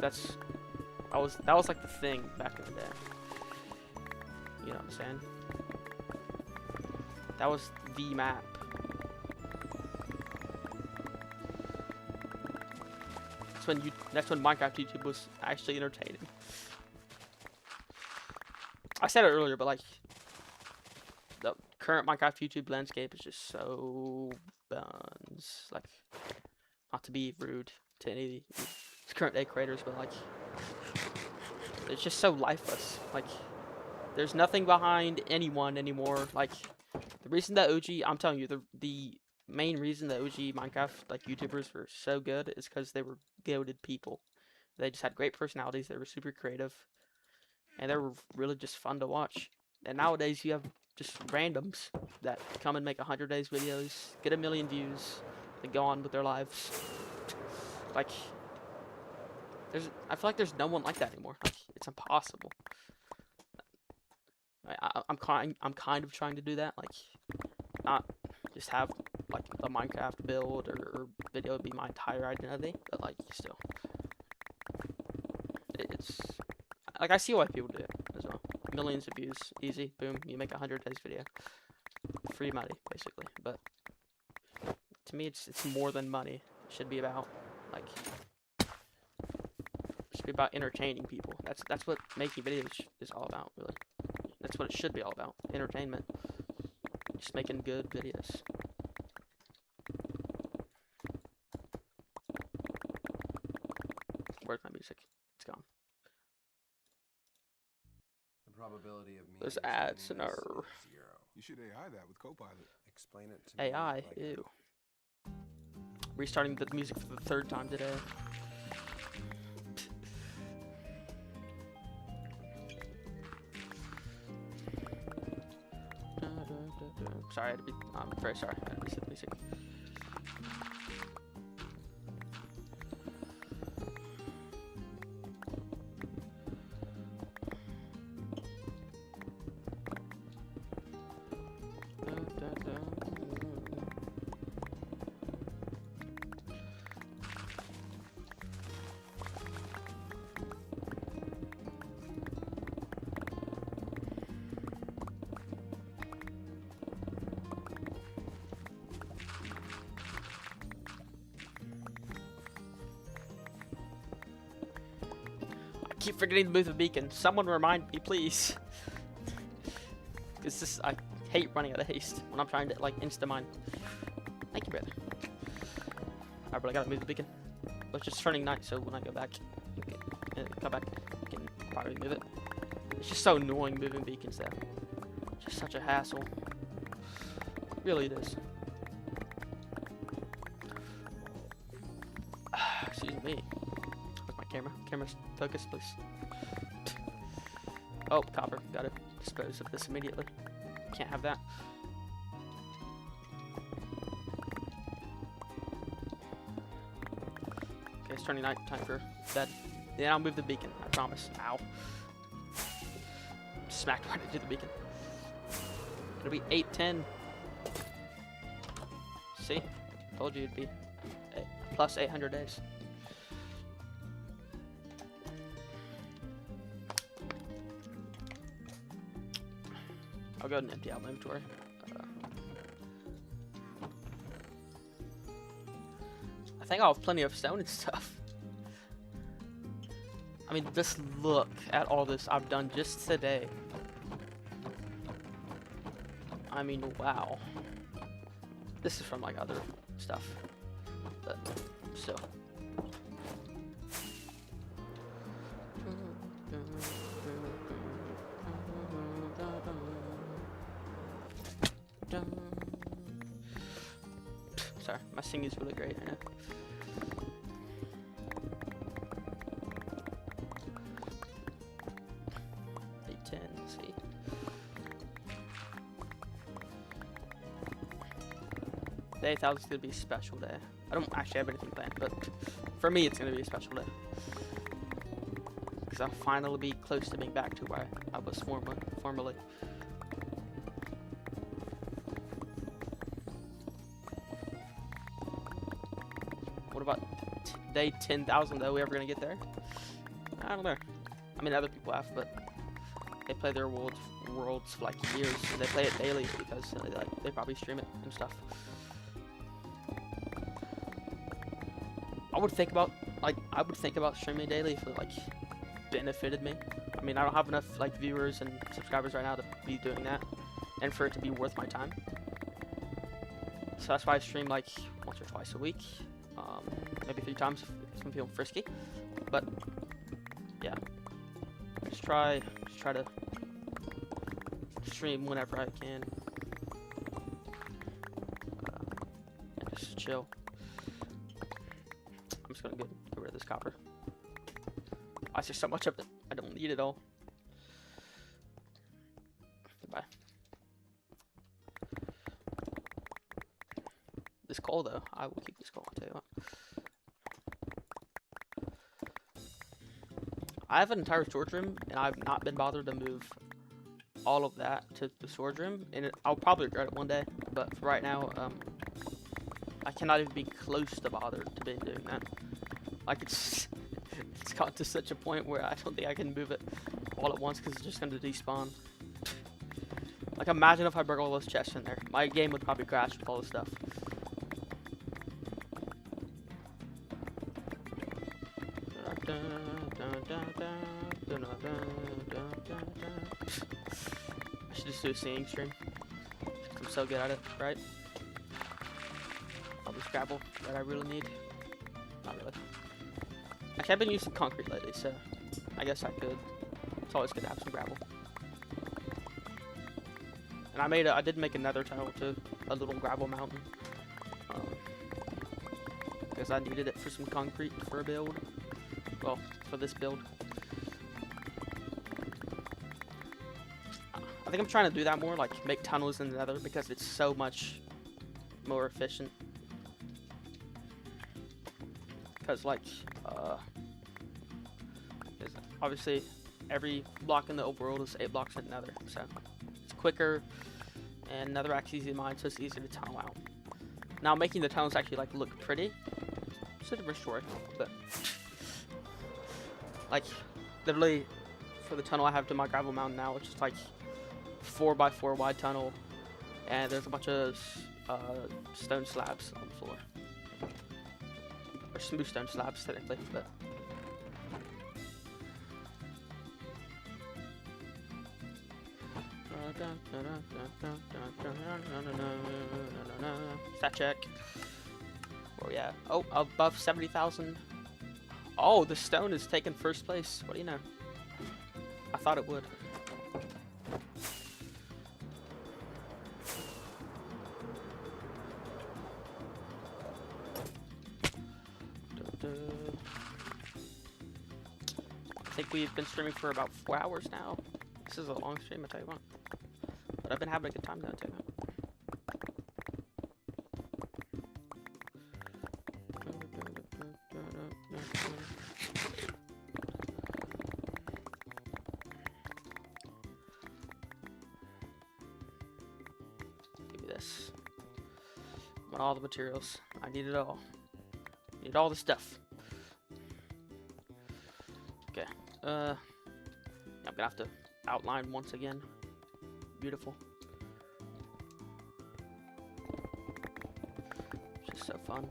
Speaker 1: that was like the thing back in the day. You know what I'm saying? That was the map. That's when Minecraft YouTube was actually entertaining. I said it earlier, but like, the current Minecraft YouTube landscape is just so buns. Like, not to be rude to any of the current day creators, but like, it's just so lifeless. Like, there's nothing behind anyone anymore. Like, the reason that OG, I'm telling you, the main reason that OG Minecraft like YouTubers were so good is because they were goated people. They just had great personalities. They were super creative, and they were really just fun to watch. And nowadays you have just randoms that come and make 100 days videos, get 1 million views, and go on with their lives. Like, I feel like there's no one like that anymore. Like, it's impossible. I'm kind of trying to do that. Like, not just have like a Minecraft build or video be my entire identity, but like, still, it's like, I see why people do it as well. Millions of views, easy, boom, you make 100 days video, free money basically. But to me, it's more than money. It should be about like, it should be about entertaining people. That's what making videos is all about, really. That's what it should be all about, entertainment. Just making good videos. Where's my music? It's gone.
Speaker 4: The probability of me
Speaker 1: There's
Speaker 4: understanding
Speaker 1: ads in
Speaker 4: this
Speaker 1: our
Speaker 4: is 0.
Speaker 5: You should AI that with Copilot.
Speaker 4: Explain it to me.
Speaker 1: AI.
Speaker 4: like a-
Speaker 1: Ew. Restarting the music for the 3rd time today. Sorry, I'm very sorry. I had to reset the music. keep forgetting to move the beacon. Someone remind me, please. Because this, I hate running out of haste when I'm trying to, like, insta-mine. Thank you, brother. Alright, but I gotta move the beacon. But it's just turning night, so when I go back, come back, I can probably move it. It's just so annoying moving beacons there. Just such a hassle. Really it is. Excuse me. Where's my camera? Camera's focus, please. Oh, copper. Gotta dispose of this immediately. Can't have that. Okay, it's turning night. Time for bed. Then I'll move the beacon. I promise. Ow. Smacked right into the beacon. It'll be 8:10. See? Told you it'd be plus 800 days. I'll go ahead and empty out my inventory. I think I'll have plenty of stone and stuff. I mean, just look at all this I've done just today. I mean, wow. This is from like other stuff, but still. Sorry, my singing is really great right now. See. Day 1000 is gonna be a special day. I don't actually have anything planned, but for me, it's gonna be a special day because I'll finally be close to being back to where I was formerly. What about day 10,000 though? We ever gonna get there? I don't know. I mean, other people have, but they play their worlds for like years, and they play it daily because they probably stream it and stuff. I would think about streaming daily if it like benefited me. I mean, I don't have enough like viewers and subscribers right now to be doing that, and for it to be worth my time. So that's why I stream like once or twice a week, maybe 3 times if I'm feeling frisky. But yeah, just try to stream whenever I can. And just chill. I'm just gonna get rid of this copper. I see so much of it. I don't need it all. Goodbye. This coal though, I will keep this coal. I'll tell you what. I have an entire storage room, and I've not been bothered to move all of that to the storage room, and I'll probably regret it one day. But for right now, I cannot even be close to bothered to be doing that. Like it's got to such a point where I don't think I can move it all at once because it's just going to despawn. Like imagine if I broke all those chests in there. My game would probably crash with all this stuff. I should just do a singing stream. I'm so good at it, right? All this gravel that I really need. Not really. Actually, I've been using concrete lately, so I guess I could. It's always good to have some gravel. And I did make another tunnel to a little gravel mountain. Because I needed it for some concrete for a build. Well, for this build. I think I'm trying to do that more, like make tunnels in the nether because it's so much more efficient. Because like, obviously every block in the overworld is 8 blocks in the nether, so it's quicker and netherrack's easy to mine, so it's easy to tunnel out. Now making the tunnels actually like look pretty, it's a different story, but like literally for the tunnel I have to my gravel mountain now, it's just like 4x4 wide tunnel, and there's a bunch of stone slabs on the floor, or smooth stone slabs technically, but Stat check. Where we at? Oh, above 70,000. Oh, the stone is taking first place. What do you know? I thought it would. I think we've been streaming for about 4 hours now. This is a long stream, I tell you what. But I've been having a good time though, too. Give me this. I want all the materials. I need it all. Need all the stuff. Okay. I'm gonna have to outline once again. Beautiful. Just so fun.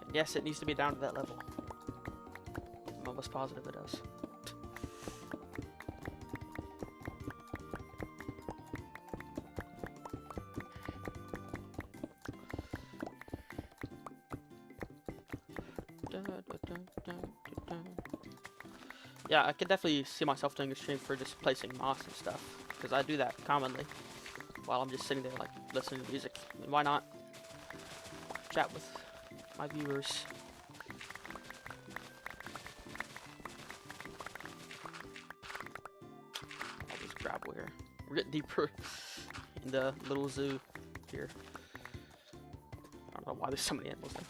Speaker 1: And yes, it needs to be down to that level. I'm almost positive it does. Yeah, I could definitely see myself doing a stream for just placing moss and stuff, because I do that commonly while I'm just sitting there like listening to music. I mean, why not chat with my viewers? All this gravel here. We're getting deeper in the little zoo here. I don't know why there's so many animals there.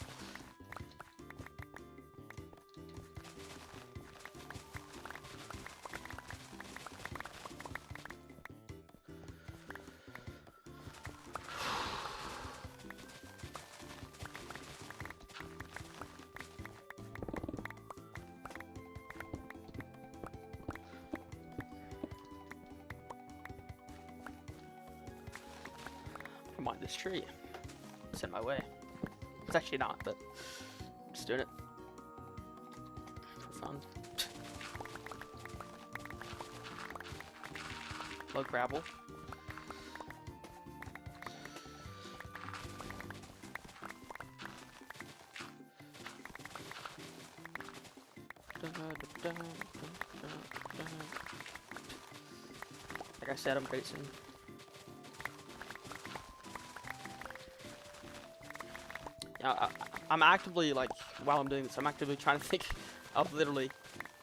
Speaker 1: Come on, this tree. It's in my way. It's actually not, but I'm just doing it for fun. Low gravel. Like I said, I'm racing. Yeah, I'm actively, like, while I'm doing this, I'm actively trying to think of literally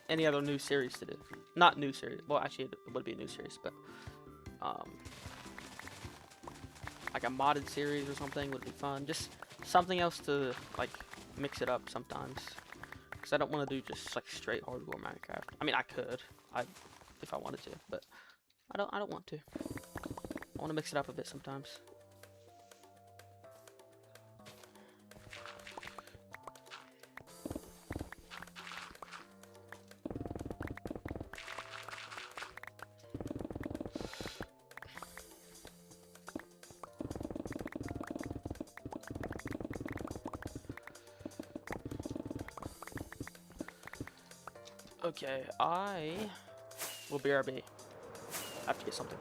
Speaker 1: any other new series to do. Not new series. Well, actually, it would be a new series, but like a modded series or something would be fun. Just something else to like mix it up sometimes, because I don't want to do just like straight hardcore Minecraft. I mean, I could, if I wanted to, but I don't want to. I want to mix it up a bit sometimes. Okay, I will BRB. I have to get something.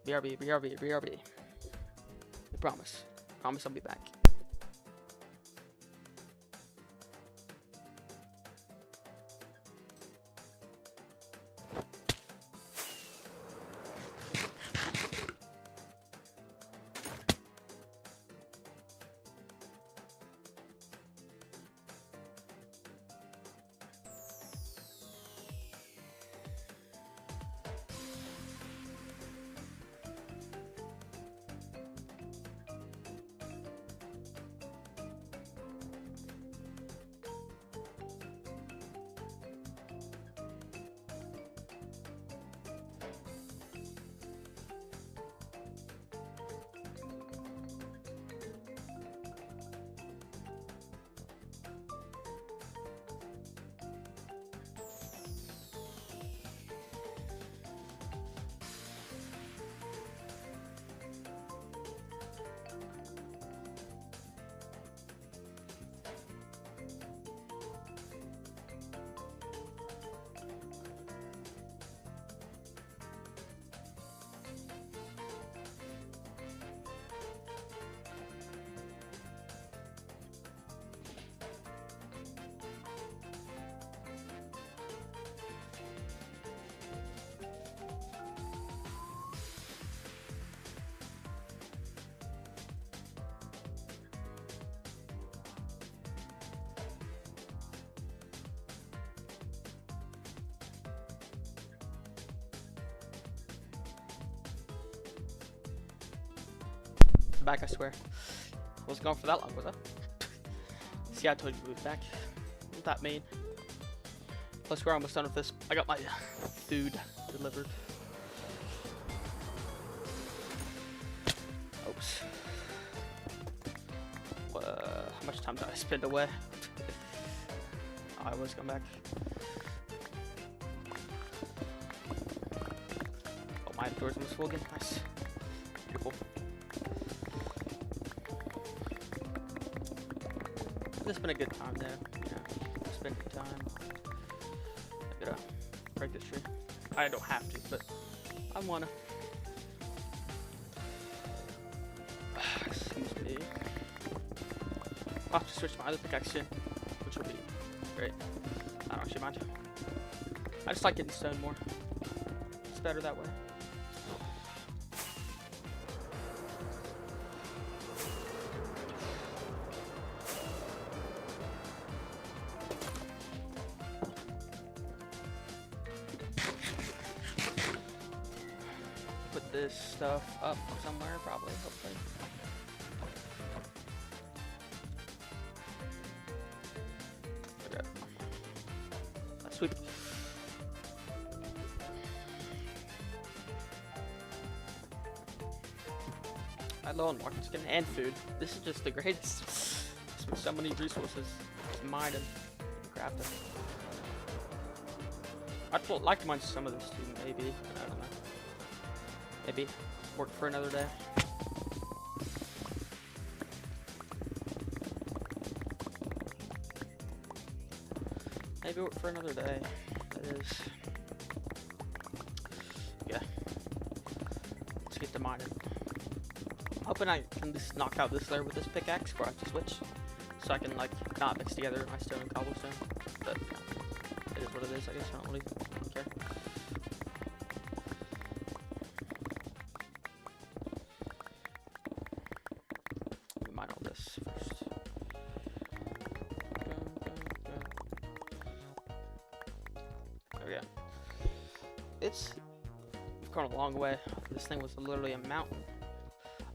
Speaker 1: BRB, BRB, BRB. I promise. Promise I'll be back. I'm back, I swear. I wasn't gone for that long, was I? See, I told you to move back. What that mean? Plus, we're almost done with this. I got my food delivered. Oops. How much time did I spend away? I was coming back. Oh, my doors almost full again. Nice. Beautiful. It's been a good time there. Yeah, it's been a good time. I'm gonna break this tree. I don't have to, but I wanna. Excuse me. I'll have to switch my other pickaxe soon, which will be great. I don't actually mind. I just like getting stone more. It's better that way. Put this stuff up somewhere, probably, hopefully. Okay. Sweet. I low on market skin and food. This is just the greatest. There's so many resources to mine and craft it. I'd like to mine some of this too, maybe. I don't know. Maybe work for another day. Maybe work for another day. That is. Yeah. Let's get to mining. I'm hoping I can just knock out this layer with this pickaxe before I have to switch. So I can like not mix together my stone and cobblestone. But you know, it is what it is, I guess. I don't really care. Mine all this first. There we go. It's gone a long way. This thing was literally a mountain.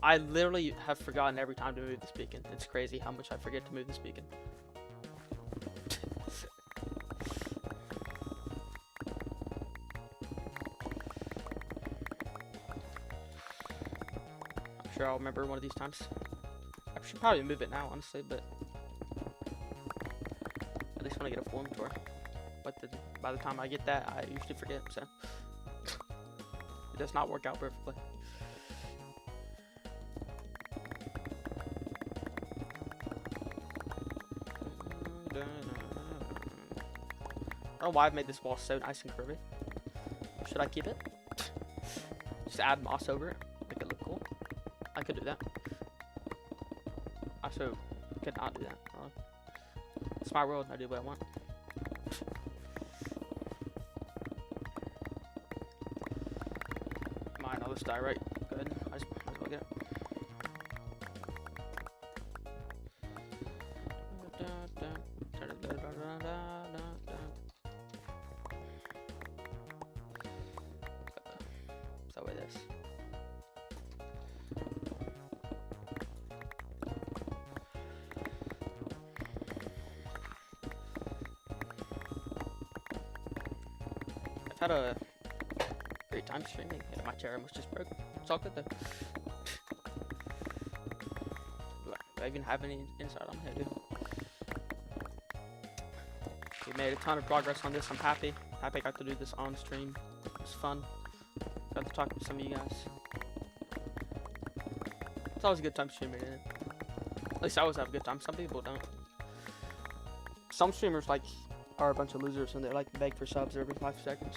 Speaker 1: I literally have forgotten every time to move this beacon. It's crazy how much I forget to move this beacon. I'm sure I'll remember one of these times. I should probably move it now, honestly, but at least when I get a full inventory. But by the time I get that, I usually forget, so it does not work out perfectly. I don't know why I've made this wall so nice and curvy. Should I keep it? Just add moss over it, make it look cool. I could do that. I also could not do that. It's my world and I do what I want. Mine all this die right. Good. I just might as well get it. So with this. I've had a great time streaming. Yeah, my chair almost just broke. It's all good though. Do I even have any insight on how to do? We made a ton of progress on this. I'm happy. Happy I got to do this on stream. It was fun. Got to talk to some of you guys. It's always a good time streaming, isn't it? At least I always have a good time. Some people don't. Some streamers like are a bunch of losers and they like beg for subs every 5 seconds,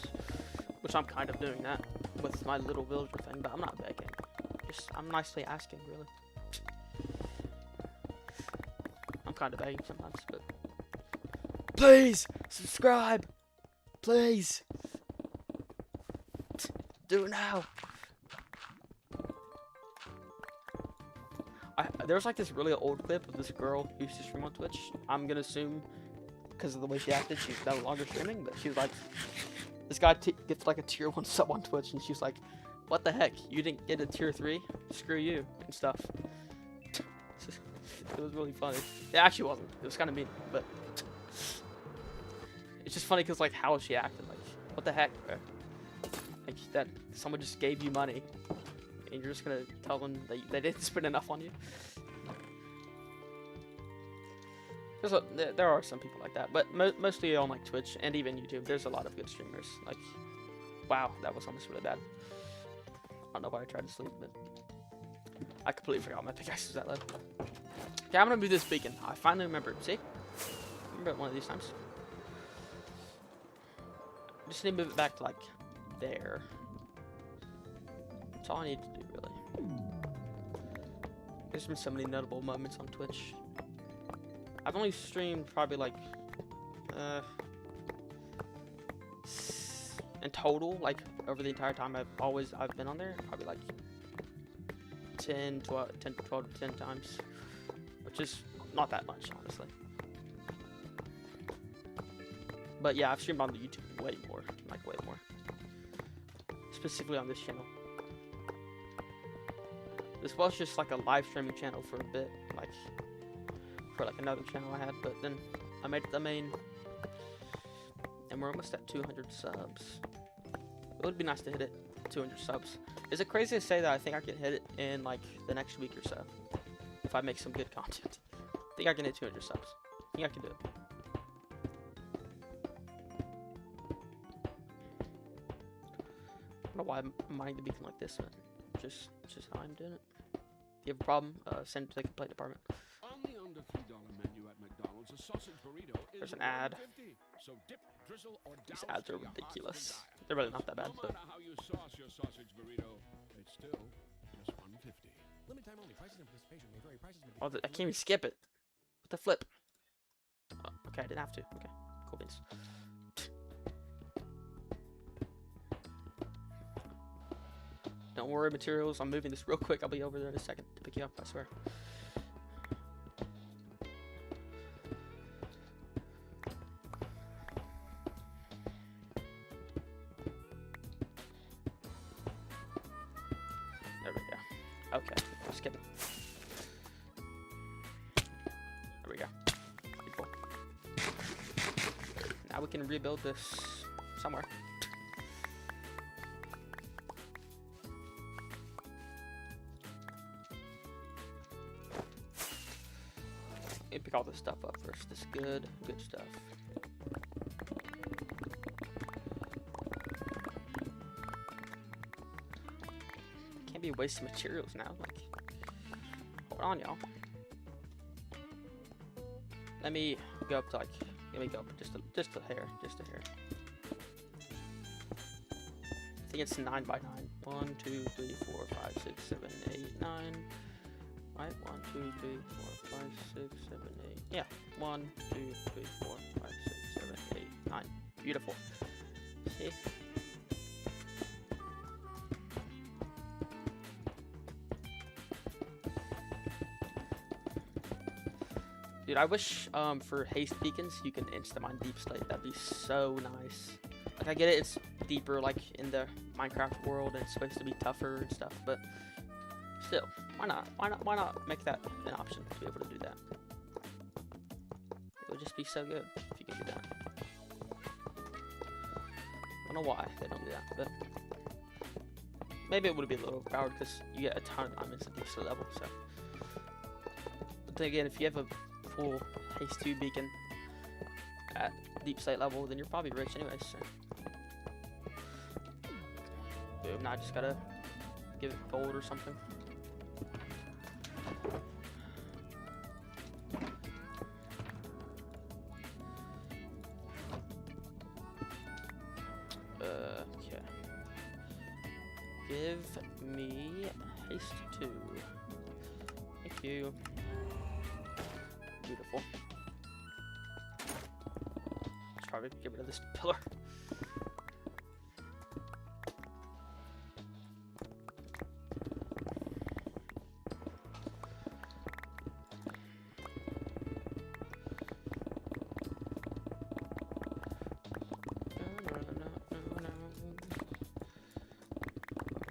Speaker 1: which I'm kind of doing that with my little villager thing, but I'm not begging. I'm nicely asking, really. I'm kind of begging sometimes, but please subscribe, please. Do it now. There's like this really old clip of this girl who used to stream on Twitch. I'm gonna assume because of the way she acted, she's no longer streaming. But she was like, this guy gets like a tier 1 sub on Twitch, and she's like, what the heck? You didn't get a tier 3? Screw you and stuff. It was really funny. It actually wasn't. It was kind of mean, but it's just funny because like how she acted. Like, what the heck, bro? Like that someone just gave you money, and you're just gonna tell them that they didn't spend enough on you. There are some people like that, but mostly on like Twitch and even YouTube. There's a lot of good streamers. Like, wow, that was almost really bad. I don't know why I tried to sleep, but I completely forgot my pickaxe was that low. Okay, I'm gonna move this beacon. I finally remembered. See? Remember it one of these times. Just need to move it back to like there. That's all I need to do, really. There's been so many notable moments on Twitch. I've only streamed probably like in total, like over the entire time I've been on there, probably like 10 to 10 times, which is not that much, honestly. But yeah, I've streamed on the YouTube way more, like way more, specifically on this channel. This was just like a live streaming channel for a bit, like for like another channel I had, but then I made it the main, and we're almost at 200 subs. It would be nice to hit it 200 subs. Is it crazy to say that I think I can hit it in like the next week or so if I make some good content? I think I can hit 200 subs. I think I can do it. I don't know why I'm mining the beacon like this, but just how I'm doing it. If you have a problem, send it to the complaint department.
Speaker 2: On the under $3 menu at McDonald's, a sausage burrito is
Speaker 1: There's an ad.
Speaker 2: $1.50. So dip, drizzle, or
Speaker 1: These
Speaker 2: douse
Speaker 1: ads
Speaker 2: to
Speaker 1: are
Speaker 2: your heart's
Speaker 1: ridiculous.
Speaker 2: desire.
Speaker 1: They're really not that bad,
Speaker 2: No
Speaker 1: but
Speaker 2: matter how you sauce your sausage burrito, it's still just $1.50.
Speaker 3: Limited time only. Prices and participation may vary. Prices may be
Speaker 1: oh, I can't even skip it. What the flip? Oh, okay, I didn't have to. Okay, cool beans. Don't worry, materials. I'm moving this real quick. I'll be over there in a second to pick you up, I swear. There we go. Okay, I'll skip it. There we go. Pretty cool. Now we can rebuild this somewhere. Pick all this stuff up first. This good stuff. Can't be wasting materials now. Like, hold on, y'all. Let me go up to like. Let me go up just a hair, just a hair. I think it's 9 by 9. 1, 2, 3, 4, 5, 6, 7, 8, 9. Right, 1, 2, 3, 4, 5, 6, 7, 8. Yeah, 1, 2, 3, 4, 5, 6, 7, 8, 9. Beautiful. See? Dude, I wish for haste beacons you can insta-mine deep slate. That'd be so nice. Like, I get it, it's deeper, like in the Minecraft world, and it's supposed to be tougher and stuff, but still, why not? Why not make that an option to be able to do that? It would just be so good if you could do that. I don't know why they don't do that, but maybe it would be a little overpowered because you get a ton of diamonds at deep slate level. So, but then again, if you have a full haste 2 beacon at deep slate level, then you're probably rich anyways. So. Boom! Now I just gotta give it gold or something. Okay. Give me haste 2. Thank you. Beautiful. Let's probably get rid of this pillar.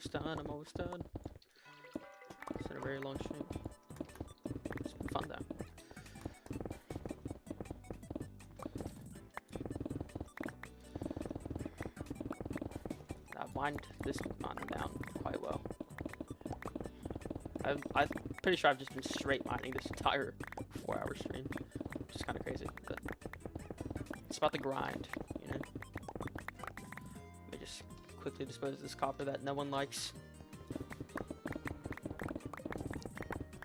Speaker 1: almost done. I'm almost done. It's been a very long stream. It's been fun though. I've mined this mountain down quite well. I'm pretty sure I've just been straight mining this entire 4-hour stream, which is kind of crazy, but it's about the grind, you know. Let me just quickly dispose of this copper that no one likes.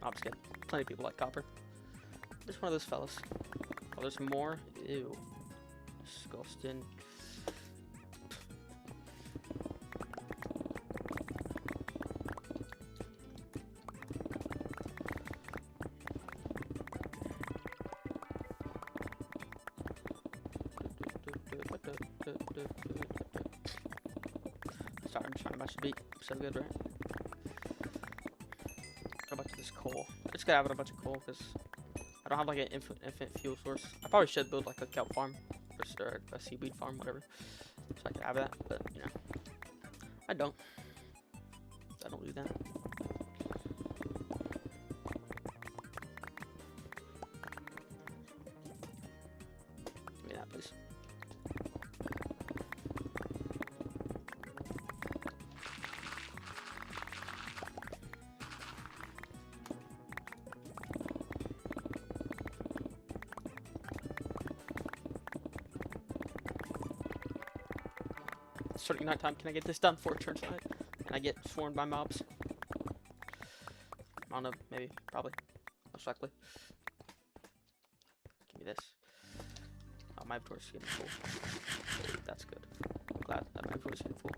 Speaker 1: I'm just kidding. Plenty of people like copper. Just one of those fellas. Oh, there's more. Ew. Disgusting. Sorry, I'm just trying to match the beat. So good, right? Go back to this coal. I just gotta have a bunch of coal because I don't have like an infinite fuel source. I probably should build like a kelp farm or a seaweed farm, whatever, so I can have that. But you know, I don't do that. Give me that, please. It's starting nighttime. Can I get this done before it turns night? Can I get swarmed by mobs? I don't know. Maybe. Probably. Most likely. Give me this. Oh, my inventory's getting full. That's good. I'm glad that my inventory's getting full.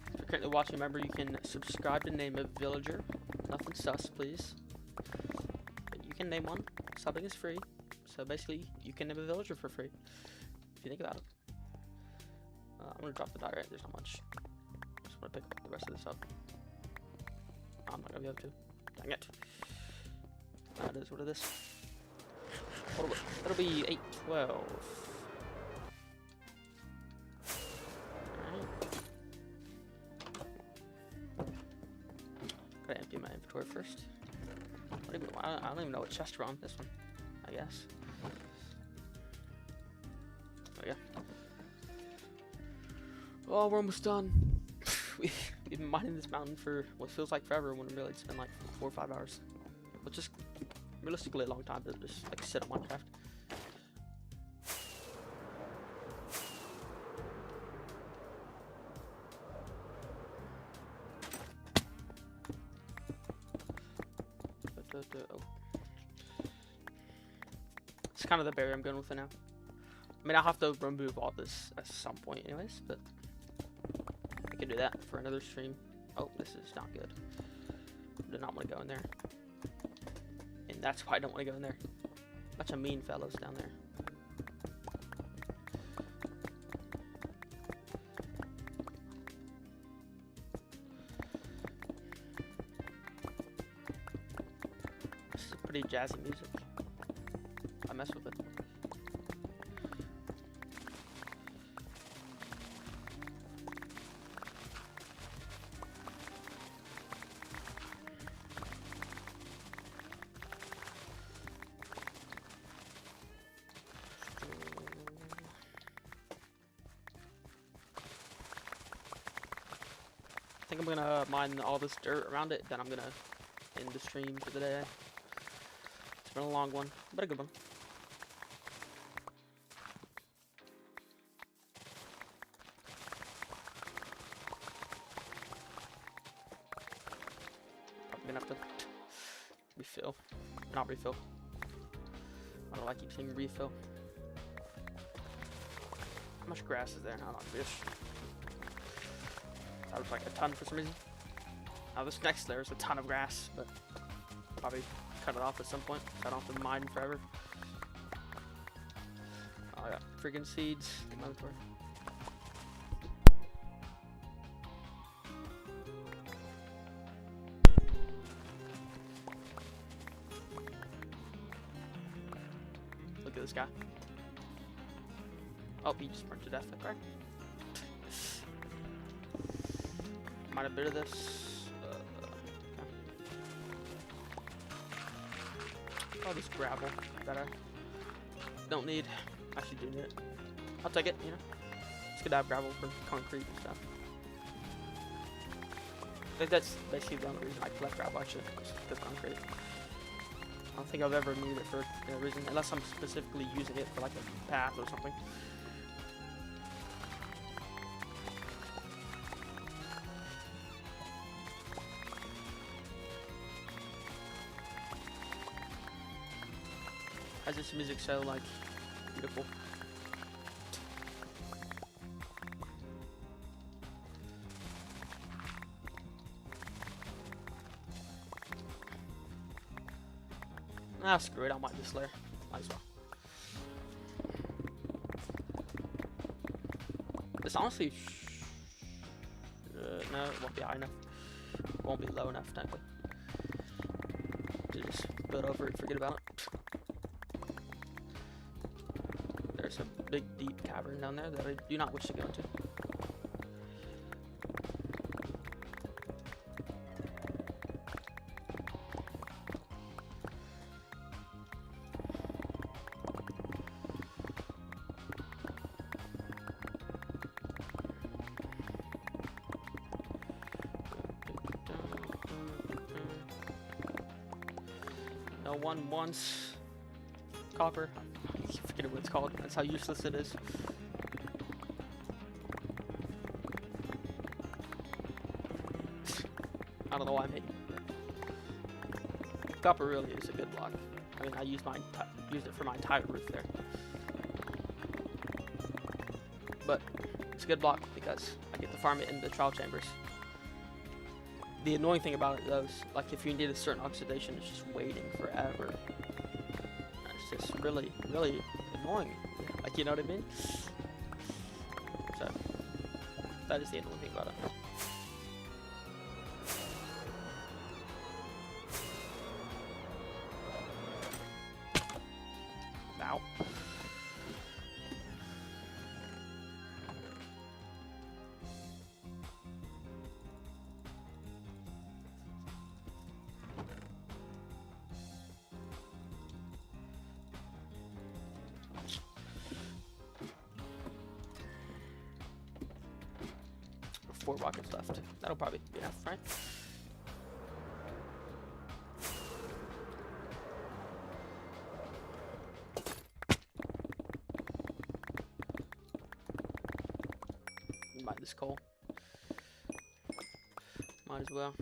Speaker 1: If you're currently watching, remember you can subscribe to name a villager. Nothing sus, please. But you can name one. Subbing is free. So basically, you can name a villager for free. If you think about it. I'm gonna drop the die right. There's not much. Just wanna pick the rest of this up. I'm not gonna be able to. Dang it. That is what it is. That'll be 812. Gotta empty my inventory first. I don't even know what chest we're on this one, I guess. There we go. Oh, we're almost done. We've been mining this mountain for what feels like forever when really it's been like 4 or 5 hours. Which is realistically a long time to just like sit on Minecraft. Oh. It's kind of the barrier I'm going with it now. I mean, I'll have to remove all this at some point anyways, but I can do that for another stream. Oh, this is not good. I do not want to go in there. And that's why I don't want to go in there. Bunch of mean fellows down there. This is pretty jazzy music. I mess with it. I think I'm gonna mine all this dirt around it, then I'm gonna end the stream for the day. It's been a long one, but a good one. Probably gonna have to refill. Not refill. I don't know why I keep saying refill. How much grass is there? I don't know, fish. That was like a ton for some reason. Now this next layer is a ton of grass, but I'll probably cut it off at some point so I don't have to mine forever. Oh, I got freaking seeds in my inventory. this guy. Oh, he just burned to death. Okay. Might have bit of this. Oh, this gravel that I don't need. Actually, do need it. I'll take it. You know, it's good to have gravel for concrete and stuff. I think that's basically the only reason I collect gravel. Actually, is concrete. I don't think I've ever needed it for any reason, unless I'm specifically using it for like a path or something. Why is this music so like beautiful? Ah, screw it, I might just Slayer. Might as well. It's honestly... no, it won't be high enough. It won't be low enough, technically. To just build over it, forget about it. There's a big, deep cavern down there that I do not wish to go into. No one wants copper. I forget what it's called. That's how useless it is. I don't know why I made it. Copper really is a good block. I mean, I use it for my entire roof there. But it's a good block because I get to farm it in the trial chambers. The annoying thing about it, though, is like if you need a certain oxidation, it's just waiting forever. It's just really, really annoying. Like, you know what I mean? So that is the annoying thing about it. Ow. Four rockets left. That'll probably be enough, right? Might this coal. Might as well.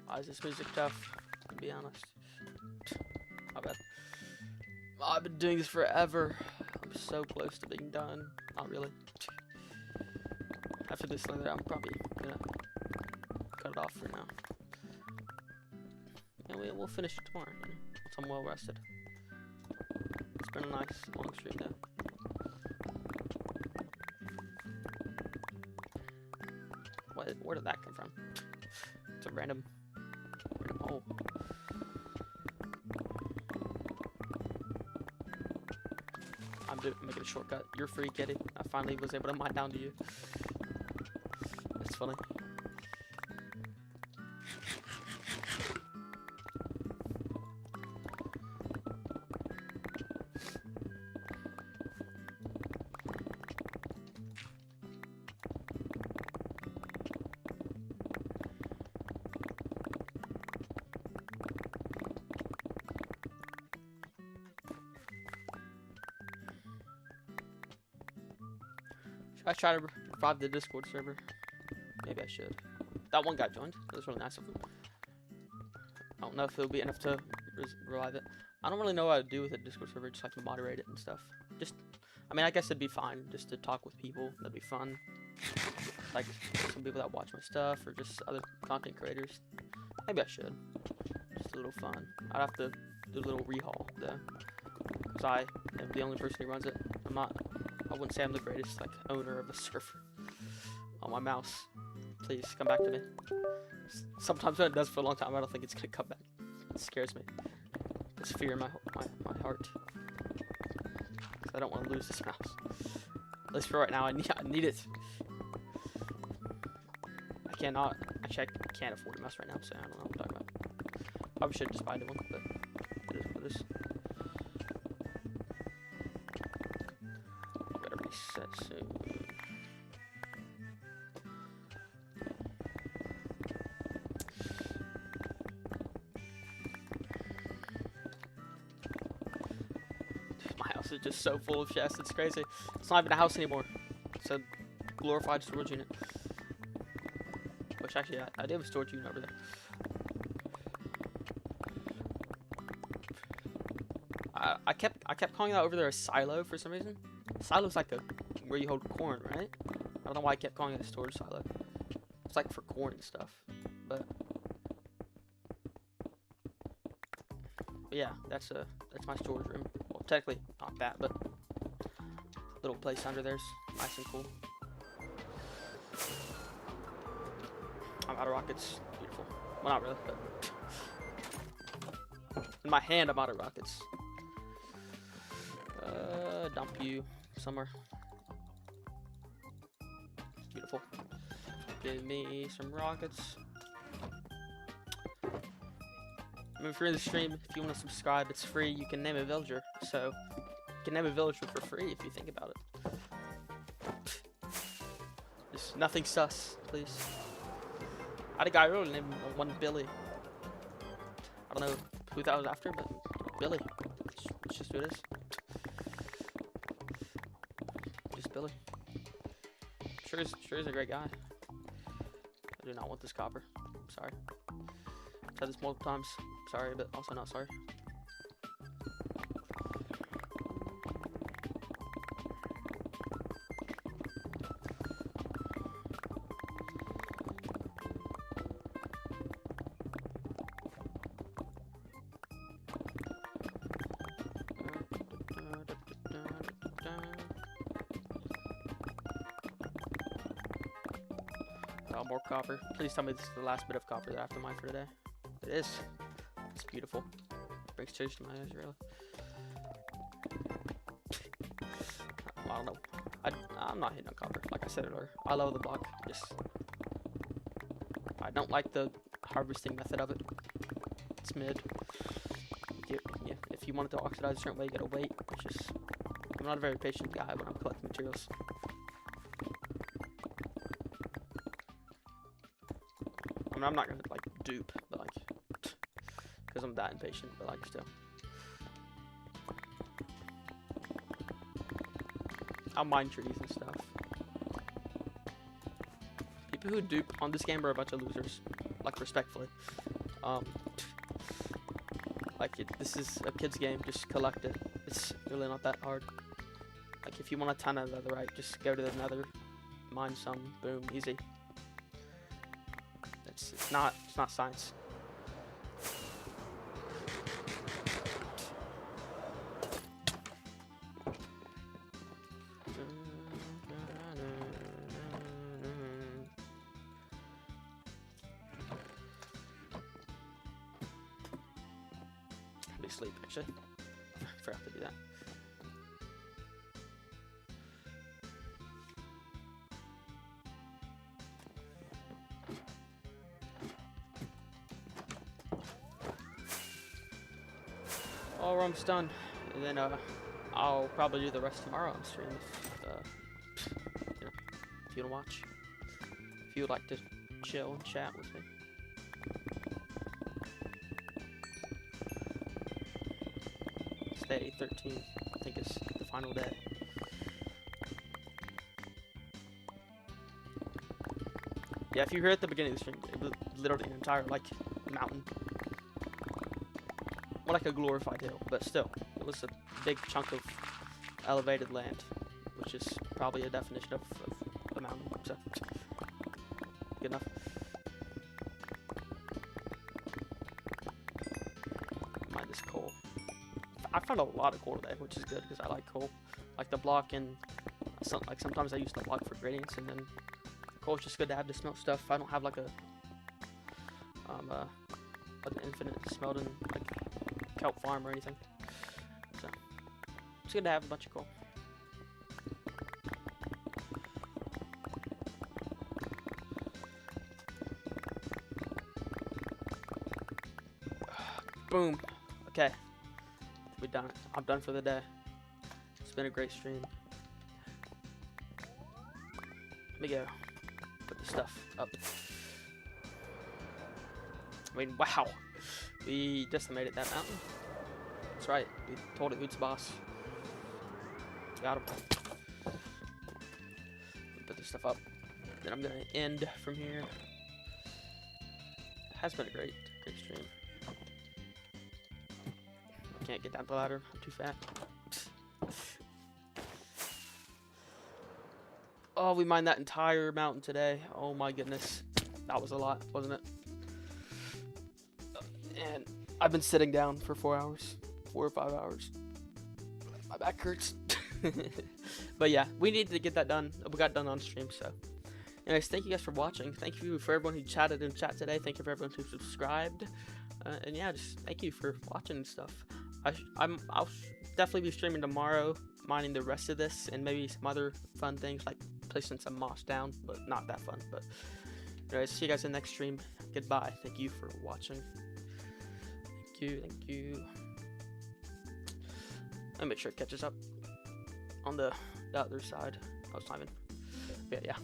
Speaker 1: Why is this music tough? To be honest. Not bad. Oh, I've been doing this forever. I'm so close to being done. Not really. After this later, I'm probably gonna cut it off for now. And we'll finish it tomorrow, you know, once I'm well rested. It's been a nice long stream though. Where did that come from? It's a random hole. I'm making a shortcut. You're free, Kitty. I finally was able to mine down to you. That's funny. Should I try to revive the Discord server? Maybe I should. That one guy joined. That was really nice of him. I don't know if it'll be enough to revive it. I don't really know what to do with the Discord server, just like moderate it and stuff. I mean, I guess it'd be fine just to talk with people. That'd be fun. like some people that watch my stuff or just other content creators. Maybe I should. Just a little fun. I'd have to do a little rehaul though, because I am the only person who runs it. I wouldn't say I'm the greatest like owner of the server. On my mouse, please come back to me. Sometimes when it does for a long time, I don't think it's gonna come back. It scares me. There's fear in my heart. 'Cause I don't want to lose this mouse. At least for right now, I need it. I cannot. Actually, I can't afford a mouse right now, so I don't know what I'm talking about. Probably should just buy a new one, but it is what it is. Gotta reset soon. My house is just so full of chests, it's crazy. It's not even a house anymore. It's a glorified storage unit. Which actually, I do have a storage unit over there. I kept calling that over there a silo for some reason. Silo's like where you hold corn, right? I don't know why I kept calling it a storage silo. It's like for corn and stuff. But yeah, that's my storage room. Well, technically not that, but little place under there's nice and cool. I'm out of rockets. Beautiful. Well, not really, but in my hand, I'm out of rockets. Dump you somewhere. Beautiful. Give me some rockets. I mean, if you're in the stream, if you want to subscribe, it's free. You can name a villager. So, you can name a villager for free if you think about it. Just nothing sus, please. I had a guy earlier named one Billy. I don't know who that was after, but Billy. It's just who it is. Just Billy. Sure is a great guy. I do not want this copper. Sorry. I've said this multiple times. Sorry, but also not sorry. Oh, more copper. Please tell me this is the last bit of copper that I have to mine for today. It is. It's beautiful. Brings tears to my eyes, really. I don't know. I'm not hitting on copper, like I said earlier. I love the block. Just I don't like the harvesting method of it. It's mid. Yeah, if you want it to oxidize a certain way, you gotta wait. It's just I'm not a very patient guy when I'm collecting materials. I mean, I'm not gonna like dupe, but like, because I'm that impatient, but like still. I'll mine trees and stuff. People who dupe on this game are a bunch of losers, like respectfully. This is a kid's game, just collect it. It's really not that hard. Like if you want a ton of netherite, just go to the nether, mine some, boom, easy. It's not science. Let me sleep actually. I forgot to do that. All almost done, and then I'll probably do the rest tomorrow on stream if you know, if you want to watch, if you would like to chill and chat with me. It's day 13, I think is the final day. Yeah, if you hear at the beginning of the stream, it was literally an entire like mountain. More like a glorified hill, but still, it was a big chunk of elevated land, which is probably a definition of a mountain. So, good enough. Mine this coal. I found a lot of coal today, which is good because I like coal. Like the block, and sometimes I use the block for gradients, and then coal's just good to have to smelt stuff. I don't have like an infinite smelting like kelp farm or anything, so it's good to have a bunch of coal. Boom. Okay, we're done. I'm done for the day. It's been a great stream. Let me go put the stuff up. I mean, wow. We just made it that mountain. That's right. We told it who's boss. Got him. Put this stuff up. Then I'm gonna end from here. Has been a great stream. Can't get down the ladder. I'm too fat. Oh, we mined that entire mountain today. Oh my goodness. That was a lot, wasn't it? And I've been sitting down for 4 hours. 4 or 5 hours. My back hurts. But yeah, we need to get that done. We got done on stream, so. Anyways, thank you guys for watching. Thank you for everyone who chatted in chat today. Thank you for everyone who subscribed. And yeah, just thank you for watching and stuff. I'll definitely be streaming tomorrow, mining the rest of this, and maybe some other fun things like placing some moss down, but not that fun. But anyways, see you guys in the next stream. Goodbye. Thank you for watching. Thank you. I'll make sure it catches up on the other side. I was timing. Yeah.